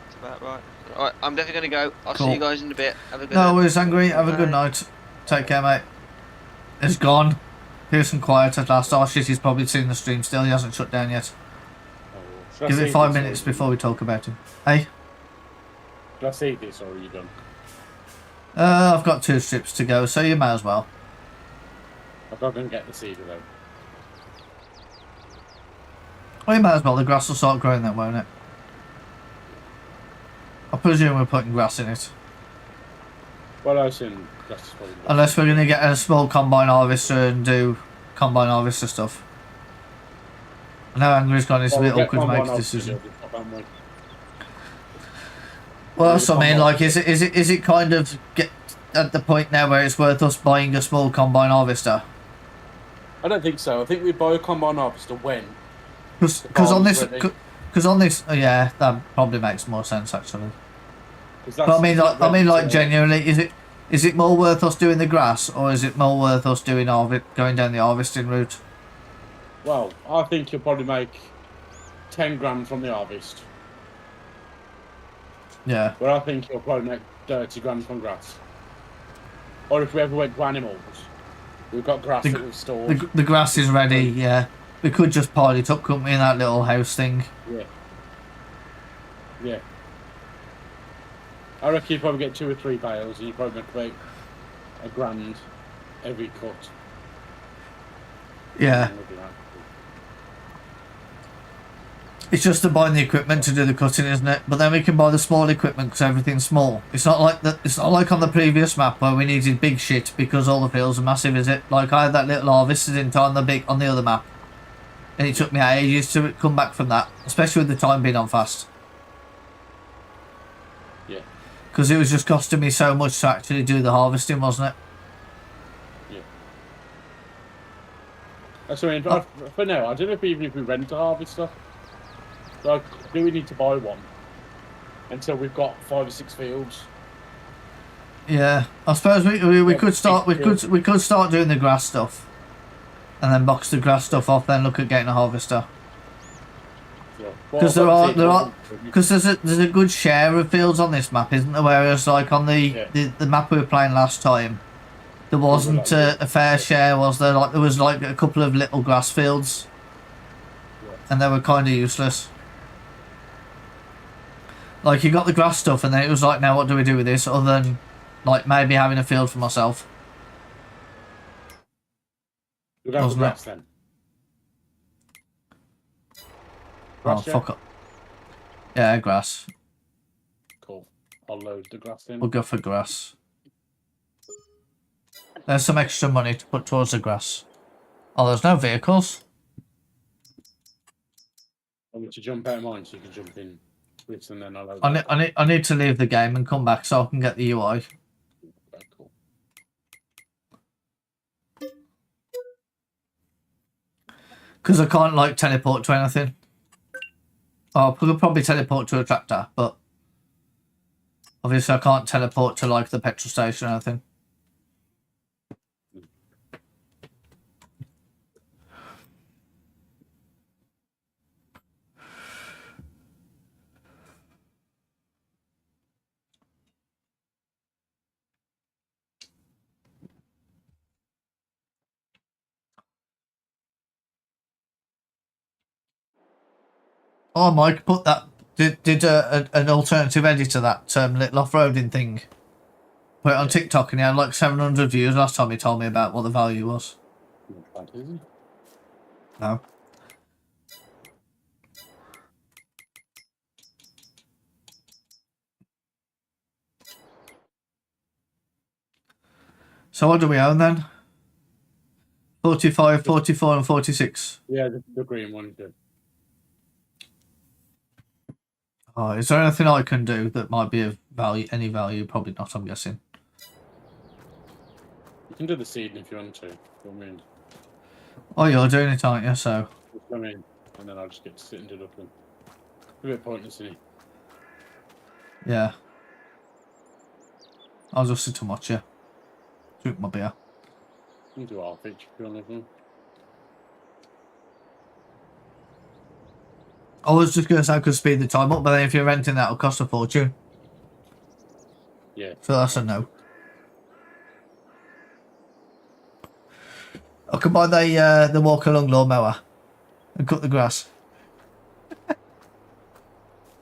[SPEAKER 3] That's about right. Alright, I'm definitely going to go. I'll see you guys in a bit. Have a good
[SPEAKER 1] night. No worries, Angry. Have a good night. Take care, mate. It's gone. Here's some quiet at last. Oh shit, he's probably seen the stream still. He hasn't shut down yet. Give it 5 minutes before we talk about him. Hey?
[SPEAKER 2] Can I see this or are you done?
[SPEAKER 1] I've got 2 strips to go, so you may as well.
[SPEAKER 2] I've got to go and get the cedar though.
[SPEAKER 1] Well, you may as well. The grass will start growing then, won't it? I presume we're putting grass in it.
[SPEAKER 2] Well, I assume grass is probably...
[SPEAKER 1] Unless we're going to get a small combine harvester and do combine harvester stuff. I know Angry's gone, it's a bit awkward to make a decision. Well, that's what I mean, like, is it kind of get at the point now where it's worth us buying a small combine harvester?
[SPEAKER 2] I don't think so. I think we buy a combine harvester when...
[SPEAKER 1] Because on this, oh yeah, that probably makes more sense actually. But I mean, like genuinely, is it more worth us doing the grass, or is it more worth us doing going down the harvesting route?
[SPEAKER 2] Well, I think you'll probably make 10 grand from the harvest.
[SPEAKER 1] Yeah.
[SPEAKER 2] But I think you'll probably make 30 grand from grass. Or if we ever went to animals, we've got grass that we've stored.
[SPEAKER 1] The grass is ready, yeah. We could just pile it up, couldn't we, in that little house thing?
[SPEAKER 2] Yeah. Yeah. I reckon you probably get 2 or 3 bales and you probably make about £1,000 every cut.
[SPEAKER 1] Yeah. It's just to buy the equipment to do the cutting, isn't it? But then we can buy the small equipment because everything's small. It's not like that. It's not like on the previous map where we needed big shit because all the fields are massive, is it? Like I had that little harvester in on the other map, and it took me ages to come back from that, especially with the time being on fast.
[SPEAKER 2] Yeah.
[SPEAKER 1] Because it was just costing me so much to actually do the harvesting, wasn't it?
[SPEAKER 2] Yeah. That's what I mean. For now, I don't know even if we rent a harvester. Like, do we need to buy one until we've got 5 or 6 fields?
[SPEAKER 1] Yeah, I suppose we could start we could start doing the grass stuff, and then box the grass stuff off. Then look at getting a harvester. Because because there's a good share of fields on this map, isn't there? Whereas like on the map we were playing last time, there wasn't a fair share, was there? Like there was like a couple of little grass fields, and they were kind of useless. Like you got the grass stuff, and then it was like, now what do we do with this? Other than like maybe having a field for myself.
[SPEAKER 2] We'd have the grass then.
[SPEAKER 1] Grass, oh, fuck up. Yeah, grass.
[SPEAKER 2] Cool. I'll load the grass in.
[SPEAKER 1] We'll go for grass. There's some extra money to put towards the grass. Oh, there's no vehicles.
[SPEAKER 2] I want to jump out of mine so you can jump in. And then I'll
[SPEAKER 1] I need to leave the game and come back so I can get the UI.
[SPEAKER 2] Okay, cool.
[SPEAKER 1] Because I can't like teleport to anything. Oh, I could probably teleport to a tractor, but obviously I can't teleport to like the petrol station or anything. Oh, Mike, put that. Did an alternative edit to that little off-roading thing. Put it on TikTok, and he had like 700 views last time he told me about what the value was. No. So what do we own then? 45, 44, and 46.
[SPEAKER 2] Yeah, the green one. Good.
[SPEAKER 1] Oh, is there anything I can do that might be of value? Any value? Probably not, I'm guessing.
[SPEAKER 2] You can do the seeding if you want to.
[SPEAKER 1] Oh, you're doing it, aren't you? So.
[SPEAKER 2] Come in, and then I'll just get to sit and do nothing. A bit pointless, isn't it?
[SPEAKER 1] Yeah. I'll just sit and watch you. Drink my beer.
[SPEAKER 2] You can do half each if you want to.
[SPEAKER 1] I was just going to say I could speed the time up, but then if you're renting that, it'll cost a fortune.
[SPEAKER 2] Yeah.
[SPEAKER 1] So that's a no. I could buy the walk along lawnmower and cut the grass.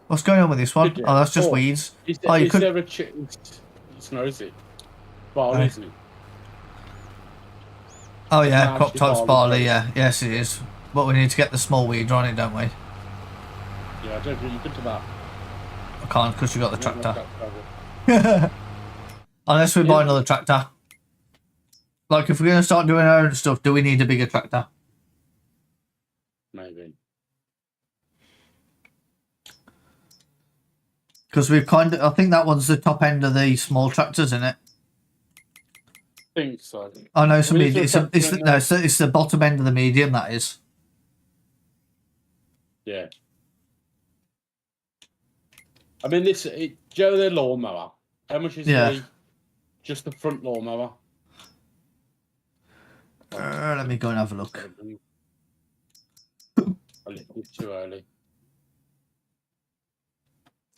[SPEAKER 1] What's going on with this one? Oh, that's just weeds.
[SPEAKER 2] Is
[SPEAKER 1] you could.
[SPEAKER 2] There a it's not, is it? Barley, isn't it?
[SPEAKER 1] Oh yeah, crop tops barley. Yeah, yes it is. But we need to get the small weeds on it, don't we?
[SPEAKER 2] Yeah, I don't think you could do that.
[SPEAKER 1] I can't because you got the tractor. Unless we buy another tractor. Like, if we're going to start doing our own stuff, do we need a bigger tractor?
[SPEAKER 2] Maybe.
[SPEAKER 1] Because we've kind of, I think that one's the top end of the small tractors, isn't it?
[SPEAKER 2] I think so.
[SPEAKER 1] Oh no, it's it's the bottom end of the medium, that is.
[SPEAKER 2] Yeah. I mean, Joe, the lawnmower. How much is just the front lawnmower?
[SPEAKER 1] Let me go and have a look.
[SPEAKER 2] I left it too early.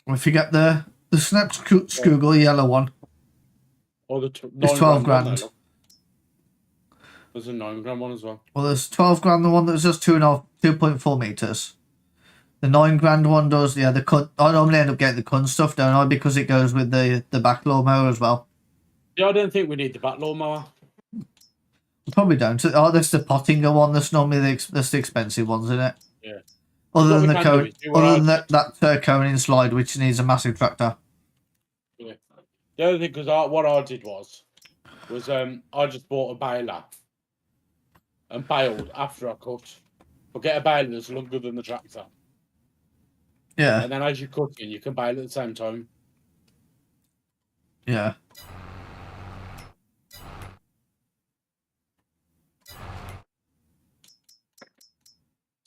[SPEAKER 1] If you get the Snap Scoogle yellow one, it's 12 grand.
[SPEAKER 2] There's a 9 grand one as well.
[SPEAKER 1] Well, there's 12 grand the one that's just 2.4 meters. The 9 grand one does, the cut. I normally end up getting the Kun stuff, don't I? Because it goes with the back lawnmower as well.
[SPEAKER 2] Yeah, I don't think we need the back lawnmower.
[SPEAKER 1] Probably don't. Oh, that's the Pottinger one. That's normally the expensive ones, isn't it?
[SPEAKER 2] Yeah.
[SPEAKER 1] Other than that Conan slide, which needs a massive tractor.
[SPEAKER 2] Yeah. The other thing, because what I did was I just bought a baler and baled after I cut. But get a baler that's longer than the tractor.
[SPEAKER 1] Yeah.
[SPEAKER 2] And then as you're cutting, you can bale at the same time.
[SPEAKER 1] Yeah.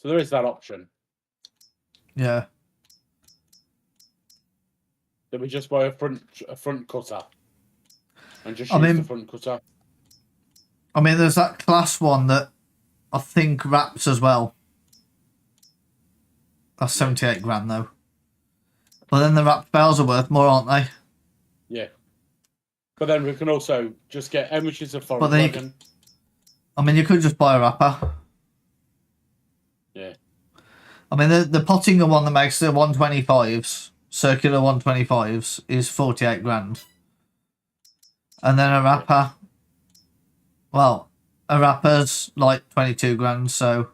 [SPEAKER 2] So there is that option.
[SPEAKER 1] Yeah.
[SPEAKER 2] That we just buy a front cutter and just
[SPEAKER 1] I
[SPEAKER 2] use
[SPEAKER 1] mean-
[SPEAKER 2] the front cutter.
[SPEAKER 1] I mean, there's that class one that I think wraps as well. That's 78 grand though. But then the wrapped bales are worth more, aren't they?
[SPEAKER 2] Yeah. But then we can also just get how much is a foreign
[SPEAKER 1] But then you
[SPEAKER 2] wagon?
[SPEAKER 1] I mean, you could just buy a wrapper.
[SPEAKER 2] Yeah.
[SPEAKER 1] I mean, the Pottinger one that makes the 125s, circular 125s, is 48 grand. And then a wrapper, well, a wrapper's like 22 grand, so.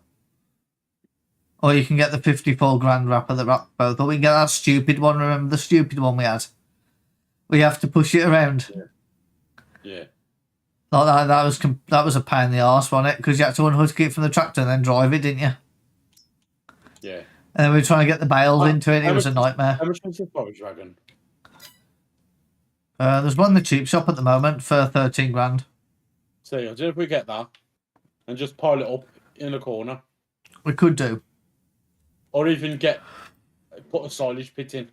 [SPEAKER 1] Or you can get the 54 grand wrapper that wraps both. Or we can get that stupid one, remember the stupid one we had? We have to push it around.
[SPEAKER 2] Yeah.
[SPEAKER 1] Like that was a pain in the arse, wasn't it? Because you had to unhook it from the tractor and then drive it, didn't you?
[SPEAKER 2] Yeah.
[SPEAKER 1] And then we were trying to get the bales into it. It was a nightmare.
[SPEAKER 2] How much is a forage wagon?
[SPEAKER 1] There's one in the cheap shop at the moment for 13 grand.
[SPEAKER 2] So I don't know if we get that and just pile it up in a corner,
[SPEAKER 1] We could do.
[SPEAKER 2] or even put a silage pit in.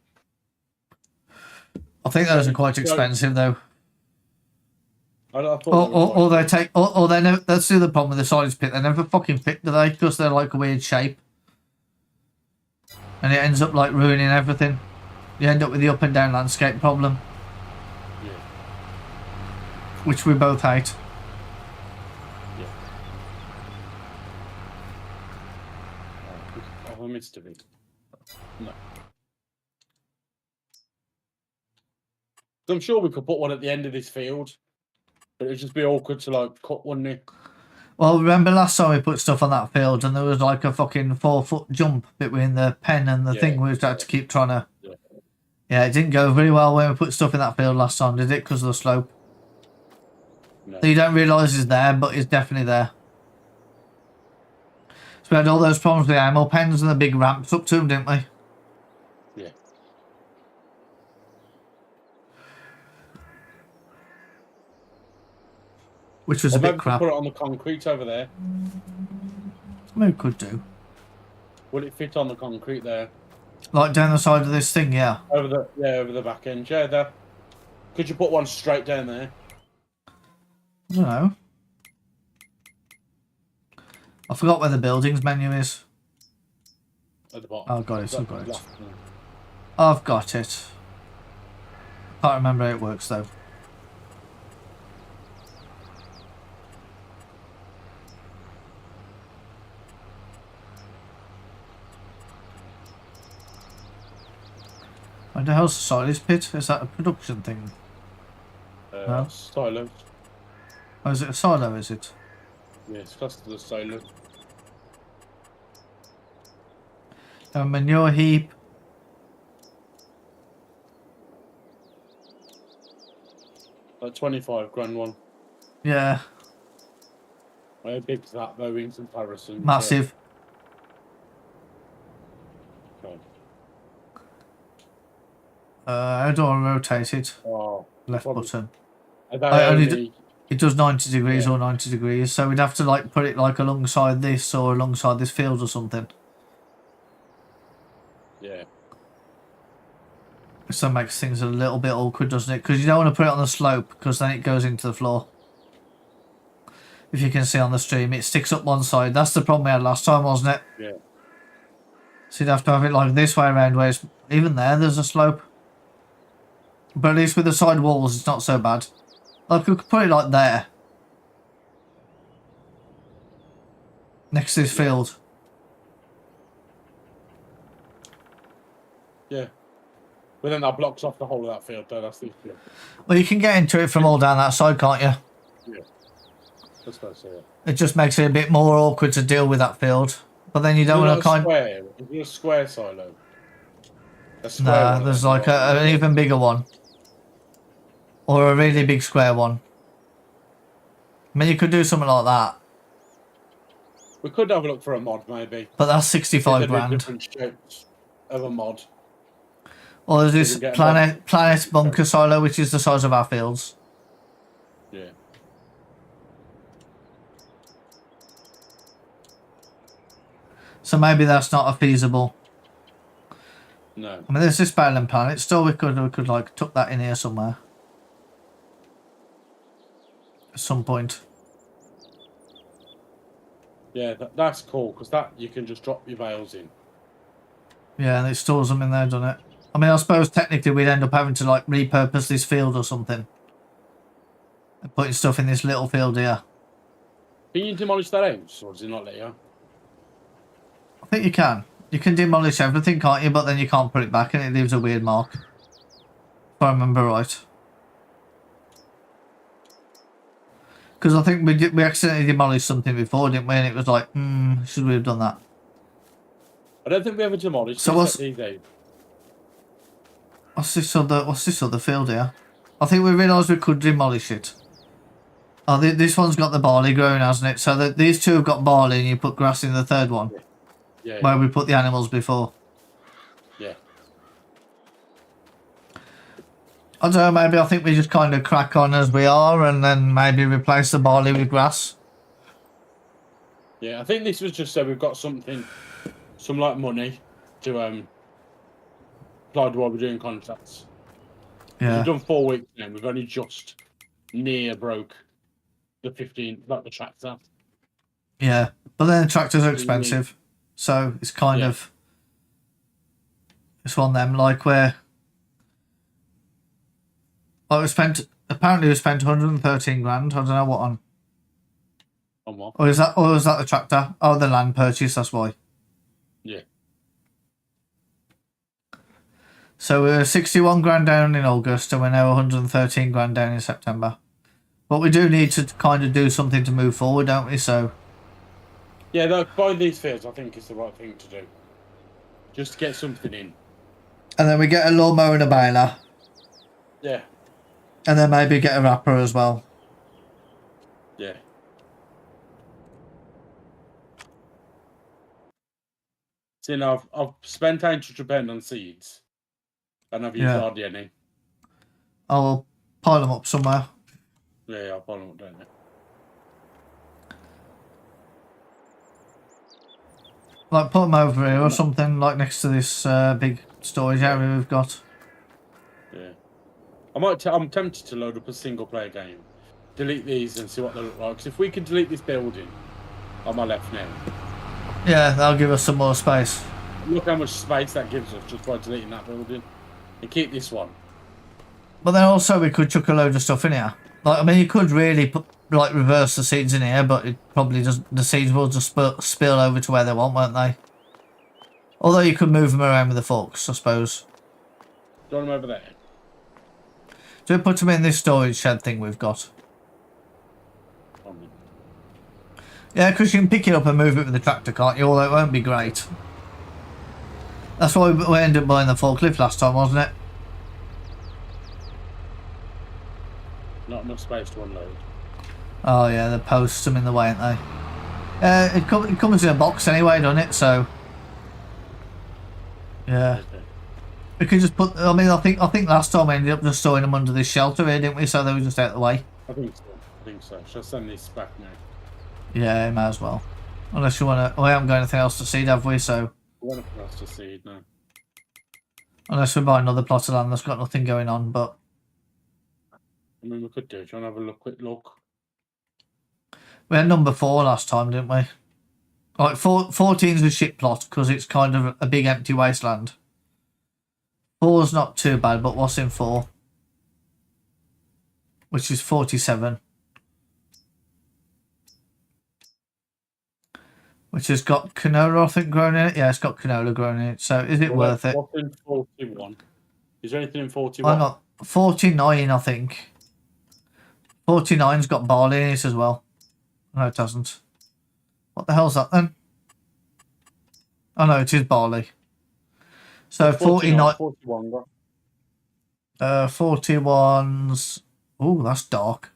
[SPEAKER 1] I think those are quite expensive though.
[SPEAKER 2] I thought they were quite-
[SPEAKER 1] Or they take, or they never. That's the other problem with the silage pit. They never fucking fit, do they? Because they're like a weird shape, and it ends up like ruining everything. You end up with the up and down landscape problem,
[SPEAKER 2] Yeah.
[SPEAKER 1] which we both hate.
[SPEAKER 2] Yeah. Oh, I missed a bit. No. So I'm sure we could put one at the end of this field, but it'd just be awkward to like cut one there.
[SPEAKER 1] Well, remember last time we put stuff on that field and there was like a fucking 4-foot jump between the pen and the thing we had to keep trying to... Yeah, it didn't go very well when we put stuff in that field last time, did it? Because of the slope.
[SPEAKER 2] No.
[SPEAKER 1] So you don't realise it's there, but it's definitely there. So we had all those problems with the ammo pens and the big ramps up to them, didn't we?
[SPEAKER 2] Yeah.
[SPEAKER 1] Which was
[SPEAKER 2] Or
[SPEAKER 1] a
[SPEAKER 2] maybe
[SPEAKER 1] bit
[SPEAKER 2] we could
[SPEAKER 1] crap.
[SPEAKER 2] put it on the concrete over there.
[SPEAKER 1] I mean, we could do.
[SPEAKER 2] Will it fit on the concrete there?
[SPEAKER 1] Like down the side of this thing, yeah.
[SPEAKER 2] Over the back end. Yeah, there. Could you put one straight down there?
[SPEAKER 1] I don't know. I forgot where the buildings menu is.
[SPEAKER 2] At the bottom.
[SPEAKER 1] Oh, got it, I've got it.
[SPEAKER 2] Last one.
[SPEAKER 1] I've got it. Can't remember how it works though. What the hell's the silage pit? Is that a production thing? No?
[SPEAKER 2] Silo.
[SPEAKER 1] Or is it a silo, is it?
[SPEAKER 2] Yeah, it's close to the silo.
[SPEAKER 1] A manure heap.
[SPEAKER 2] Like 25 grand one.
[SPEAKER 1] Yeah,
[SPEAKER 2] How big's that though in comparison? to-
[SPEAKER 1] massive.
[SPEAKER 2] Okay.
[SPEAKER 1] How do I rotate it?
[SPEAKER 2] Oh,
[SPEAKER 1] Left
[SPEAKER 2] probably-
[SPEAKER 1] button.
[SPEAKER 2] Are they
[SPEAKER 1] I only
[SPEAKER 2] only-
[SPEAKER 1] It does 90 degrees
[SPEAKER 2] Yeah.
[SPEAKER 1] or 90 degrees, so we'd have to like put it like alongside this or alongside this field or something.
[SPEAKER 2] Yeah.
[SPEAKER 1] So that makes things a little bit awkward, doesn't it? Because you don't want to put it on the slope because then it goes into the floor. If you can see on the stream, it sticks up one side. That's the problem we had last time, wasn't it?
[SPEAKER 2] Yeah.
[SPEAKER 1] So you'd have to have it like this way around, where it's, even there's a slope. But at least with the side walls, it's not so bad. Like, we could put it like there. Next to this field.
[SPEAKER 2] Yeah. But then that blocks off the whole of that field though, that's the issue.
[SPEAKER 1] Well, you can get into it from all down that side, can't you?
[SPEAKER 2] Yeah. That's what I say.
[SPEAKER 1] It just makes it a bit more awkward to deal with that field. But then you don't want to kind of...
[SPEAKER 2] Square. Is it a square silo? A square
[SPEAKER 1] Nah,
[SPEAKER 2] one,
[SPEAKER 1] there's
[SPEAKER 2] that's
[SPEAKER 1] like
[SPEAKER 2] right.
[SPEAKER 1] an even bigger one. Or a really big square one. I mean, you could do something like that.
[SPEAKER 2] We could have a look for a mod maybe.
[SPEAKER 1] But that's 65
[SPEAKER 2] There'd be
[SPEAKER 1] grand.
[SPEAKER 2] different shapes of a mod.
[SPEAKER 1] Or there's
[SPEAKER 2] We
[SPEAKER 1] this
[SPEAKER 2] can get
[SPEAKER 1] planet bunker silo, which is the size of our fields.
[SPEAKER 2] Yeah.
[SPEAKER 1] So maybe that's not a feasible.
[SPEAKER 2] No.
[SPEAKER 1] I mean, there's this baling planet. Still, we could like tuck that in here somewhere. At some point.
[SPEAKER 2] Yeah, that's cool, because that you can just drop your bales in.
[SPEAKER 1] Yeah, and it stores them in there, doesn't it? I mean, I suppose technically we'd end up having to like repurpose this field or something. And putting stuff in this little field here.
[SPEAKER 2] Can you demolish that house, or does it not let you?
[SPEAKER 1] I think you can. You can demolish everything, can't you? But then you can't put it back and it leaves a weird mark. If I remember right. Because I think we accidentally demolished something before, didn't we? And it was like, should we have done that?
[SPEAKER 2] I don't think we ever demolished
[SPEAKER 1] So
[SPEAKER 2] these out.
[SPEAKER 1] What's this other field here? I think we realised we could demolish it. Oh, this one's got the barley growing, hasn't it? So these two have got barley and you put grass in the third one.
[SPEAKER 2] Yeah.
[SPEAKER 1] Where we put the animals before.
[SPEAKER 2] Yeah.
[SPEAKER 1] I don't know, maybe I think we just kind of crack on as we are and then maybe replace the barley with grass.
[SPEAKER 2] Yeah, I think this was just so we've got some like money to apply to while we're doing contracts.
[SPEAKER 1] Yeah.
[SPEAKER 2] We've done 4 weeks now. We've only just near broke the 15, like the tractor.
[SPEAKER 1] Yeah, but then the tractors are expensive, so it's kind of it's one of them like where we spent 113 grand. I don't know what on.
[SPEAKER 2] On what?
[SPEAKER 1] Or is that the tractor? Oh, the land purchase. That's why.
[SPEAKER 2] Yeah.
[SPEAKER 1] So we were 61 grand down in August, and we're now 113 grand down in September. But we do need to kind of do something to move forward, don't we? So.
[SPEAKER 2] Yeah, buying these fields, I think, is the right thing to do. Just to get something in.
[SPEAKER 1] And then we get a lawnmower and a baler.
[SPEAKER 2] Yeah.
[SPEAKER 1] And then maybe get a wrapper as well.
[SPEAKER 2] Yeah. See, now I've spent £800 on seeds. And I've used hardly any.
[SPEAKER 1] I'll pile them up somewhere.
[SPEAKER 2] Yeah, I'll pile them up down there.
[SPEAKER 1] Like put them over here or something, like next to this big storage area we've got.
[SPEAKER 2] Yeah. I'm tempted to load up a single player game. Delete these and see what they look like. Because if we can delete this building on my left now.
[SPEAKER 1] Yeah, that'll give us some more space.
[SPEAKER 2] Look how much space that gives us just by deleting that building. And keep this one.
[SPEAKER 1] But then also we could chuck a load of stuff in here. Like, I mean, you could really put, like, reverse the seeds in here, but it probably does. The seeds will just spill over to where they want, won't they? Although you could move them around with the forks, I suppose.
[SPEAKER 2] Do you want them over there?
[SPEAKER 1] Do we put them in this storage shed thing we've got? Yeah, because you can pick it up and move it with the tractor, can't you? Although it won't be great. That's why we ended up buying the forklift last time, wasn't it?
[SPEAKER 2] Not enough space to unload.
[SPEAKER 1] Oh yeah, the posts are in the way, aren't they? It comes in a box anyway, doesn't it? So yeah,
[SPEAKER 2] Okay.
[SPEAKER 1] we could just put. I mean, I think last time we ended up just storing them under this shelter here, didn't we? So they were just out of the way.
[SPEAKER 2] I think so. Shall I send these back now?
[SPEAKER 1] Yeah, may as well. Unless you want to. We haven't got anything else to seed, have we? So
[SPEAKER 2] I want for us to seed now.
[SPEAKER 1] unless we buy another plot of land that's got nothing going on, but.
[SPEAKER 2] I mean, we could do it. Do you want to have a quick look?
[SPEAKER 1] We had number 4 last time, didn't we? Like 14's a shit plot because it's kind of a big empty wasteland. 4's not too bad, but what's in 4? Which is 47. Which has got canola, I think, grown in it. Yeah, it's got canola grown in it. So is it worth it?
[SPEAKER 2] What's in 41? Is there anything in 41?
[SPEAKER 1] I got 49, I think. 49's got barley in it as well. No, it doesn't. What the hell's that then? Oh no, it is barley. So 49.
[SPEAKER 2] 41 got.
[SPEAKER 1] 41's. Oh, that's dark.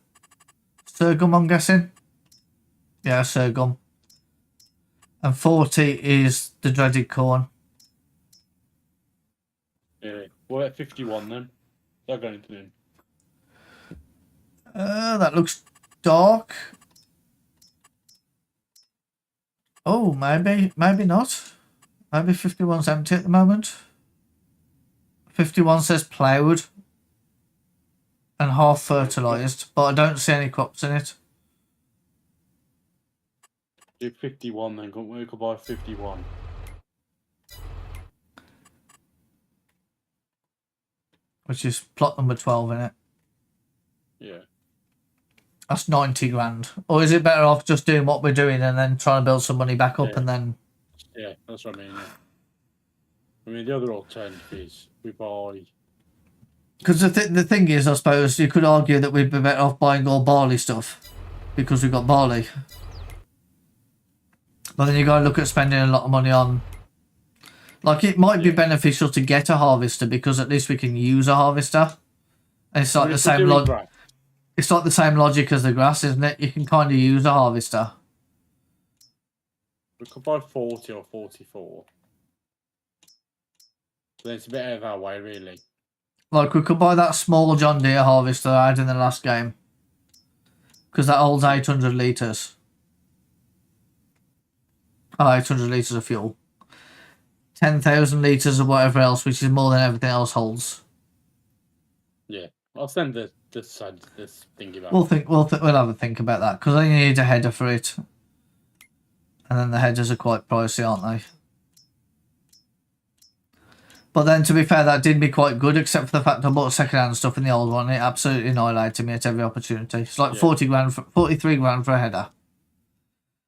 [SPEAKER 1] Sorghum, I'm guessing. Yeah, sorghum. And 40 is the dreaded corn.
[SPEAKER 2] Yeah. We're at 51 then. They're going to do.
[SPEAKER 1] That looks dark. Oh, maybe not. Maybe 51's empty at the moment. 51 says ploughed and half fertilised, but I don't see any crops in it.
[SPEAKER 2] Do 51 then, couldn't we? We could buy 51.
[SPEAKER 1] Which is plot number 12 in it.
[SPEAKER 2] Yeah.
[SPEAKER 1] That's 90 grand. Or is it better off just doing what we're doing and then trying to build some money back up
[SPEAKER 2] Yeah.
[SPEAKER 1] and then...
[SPEAKER 2] Yeah, that's what I mean, yeah. I mean, the other alternative is we buy...
[SPEAKER 1] Because the thing is, I suppose, you could argue that we'd be better off buying all barley stuff. Because we've got barley. But then you got to look at spending a lot of money on... Like, it might be beneficial to get a harvester because at least we can use a harvester. And it's like the same logic. It's like the same logic as the grass, isn't it? You can kind of use a harvester.
[SPEAKER 2] We could buy 40 or 44. So then it's a bit out of our way, really.
[SPEAKER 1] Like, we could buy that small John Deere harvester I had in the last game. Because that holds 800 litres. Oh, 800 litres of fuel. 10,000 litres of whatever else, which is more than everything else holds.
[SPEAKER 2] Yeah. I'll send this thingy about.
[SPEAKER 1] We'll have a think about that because I need a header for it, and then the headers are quite pricey, aren't they? But then, to be fair, that did be quite good, except for the fact I bought second-hand stuff in the old one. It absolutely annihilated me at every opportunity. It's like 40 grand, 43 grand for a header.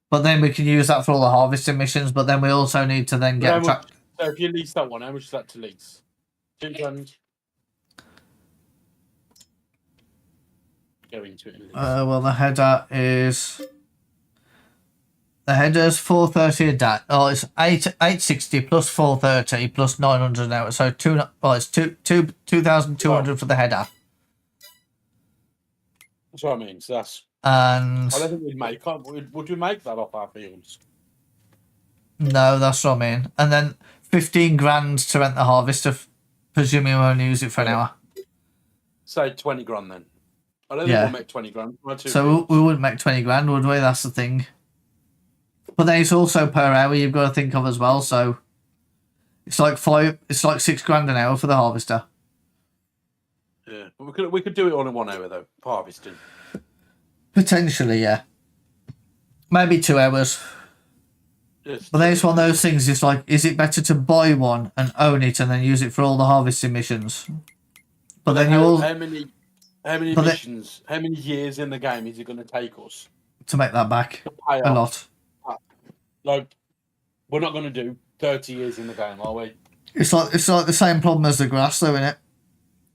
[SPEAKER 1] But then we can use that for all the harvesting missions. But then we also need to then get.
[SPEAKER 2] So if you lease that one, how much is that to lease? 2 grand. Go into it.
[SPEAKER 1] Well, the header is. The header's 430 a day. Oh, it's 860 plus 430 plus 900 an hour. So it's 2,200 for the header.
[SPEAKER 2] That's what I mean. So that's.
[SPEAKER 1] And
[SPEAKER 2] I don't think we'd make. Would we make that off our fields?
[SPEAKER 1] No, that's what I mean. And then 15 grand to rent the harvester, presuming we only use it for an hour.
[SPEAKER 2] Say 20 grand then. I don't think we'll make 20 grand.
[SPEAKER 1] So we wouldn't make 20 grand, would we? That's the thing. But then it's also per hour you've got to think of as well. So it's like 6 grand an hour for the harvester.
[SPEAKER 2] Yeah, but we could do it all in 1 hour though. Harvesting.
[SPEAKER 1] Potentially, yeah. Maybe 2 hours.
[SPEAKER 2] Yes.
[SPEAKER 1] But then it's one of those things. It's like, is it better to buy one and own it and then use it for all the harvesting missions? But then
[SPEAKER 2] how many missions? How many years in the game is it going to take us
[SPEAKER 1] to make that back? A lot.
[SPEAKER 2] Like, we're not going to do 30 years in the game, are we?
[SPEAKER 1] It's like the same problem as the grass, though, isn't it?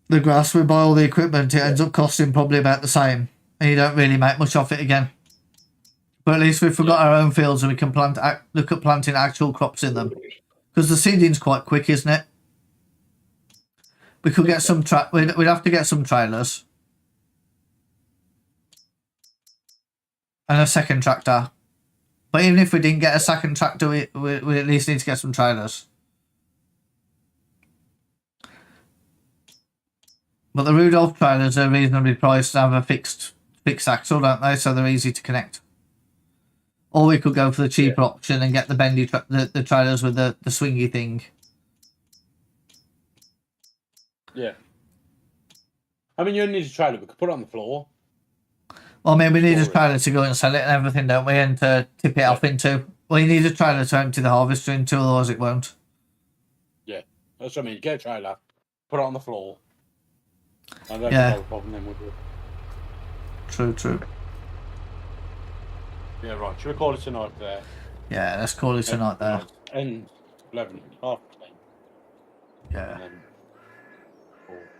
[SPEAKER 1] The grass, we buy all the equipment, it ends up costing probably about the same, and you don't really make much off it again. But at least we've got our own fields and we can look at planting actual crops in them. Because the seeding's quite quick, isn't it? We could get some we'd have to get some trailers. And a second tractor. But even if we didn't get a second tractor, we at least need to get some trailers. But the Rudolph trailers are reasonably priced to have a fixed axle, don't they? So they're easy to connect. Or we could go for the cheaper option and get the bendy the trailers with the swingy thing.
[SPEAKER 2] Yeah. I mean, you don't need a trailer. We could put it on the floor.
[SPEAKER 1] Well, I mean, we need a trailer to go and sell it and everything, don't we? And to tip it off into. Well, you need a trailer to empty the harvester into, otherwise it won't.
[SPEAKER 2] Yeah, that's what I mean. Get a trailer, put it on the floor. And then have a problem then with it.
[SPEAKER 1] True.
[SPEAKER 2] Yeah, right. Should we call it tonight there?
[SPEAKER 1] Yeah, let's call it tonight there.
[SPEAKER 2] And 11, half 10.
[SPEAKER 1] Yeah.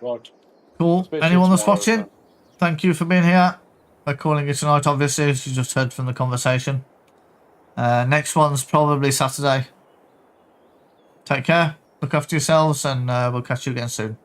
[SPEAKER 2] Right.
[SPEAKER 1] Cool. Anyone that's watching, thank you for being here. We're calling it tonight, obviously, as you just heard from the conversation. Next one's probably Saturday. Take care, look after yourselves, and we'll catch you again soon.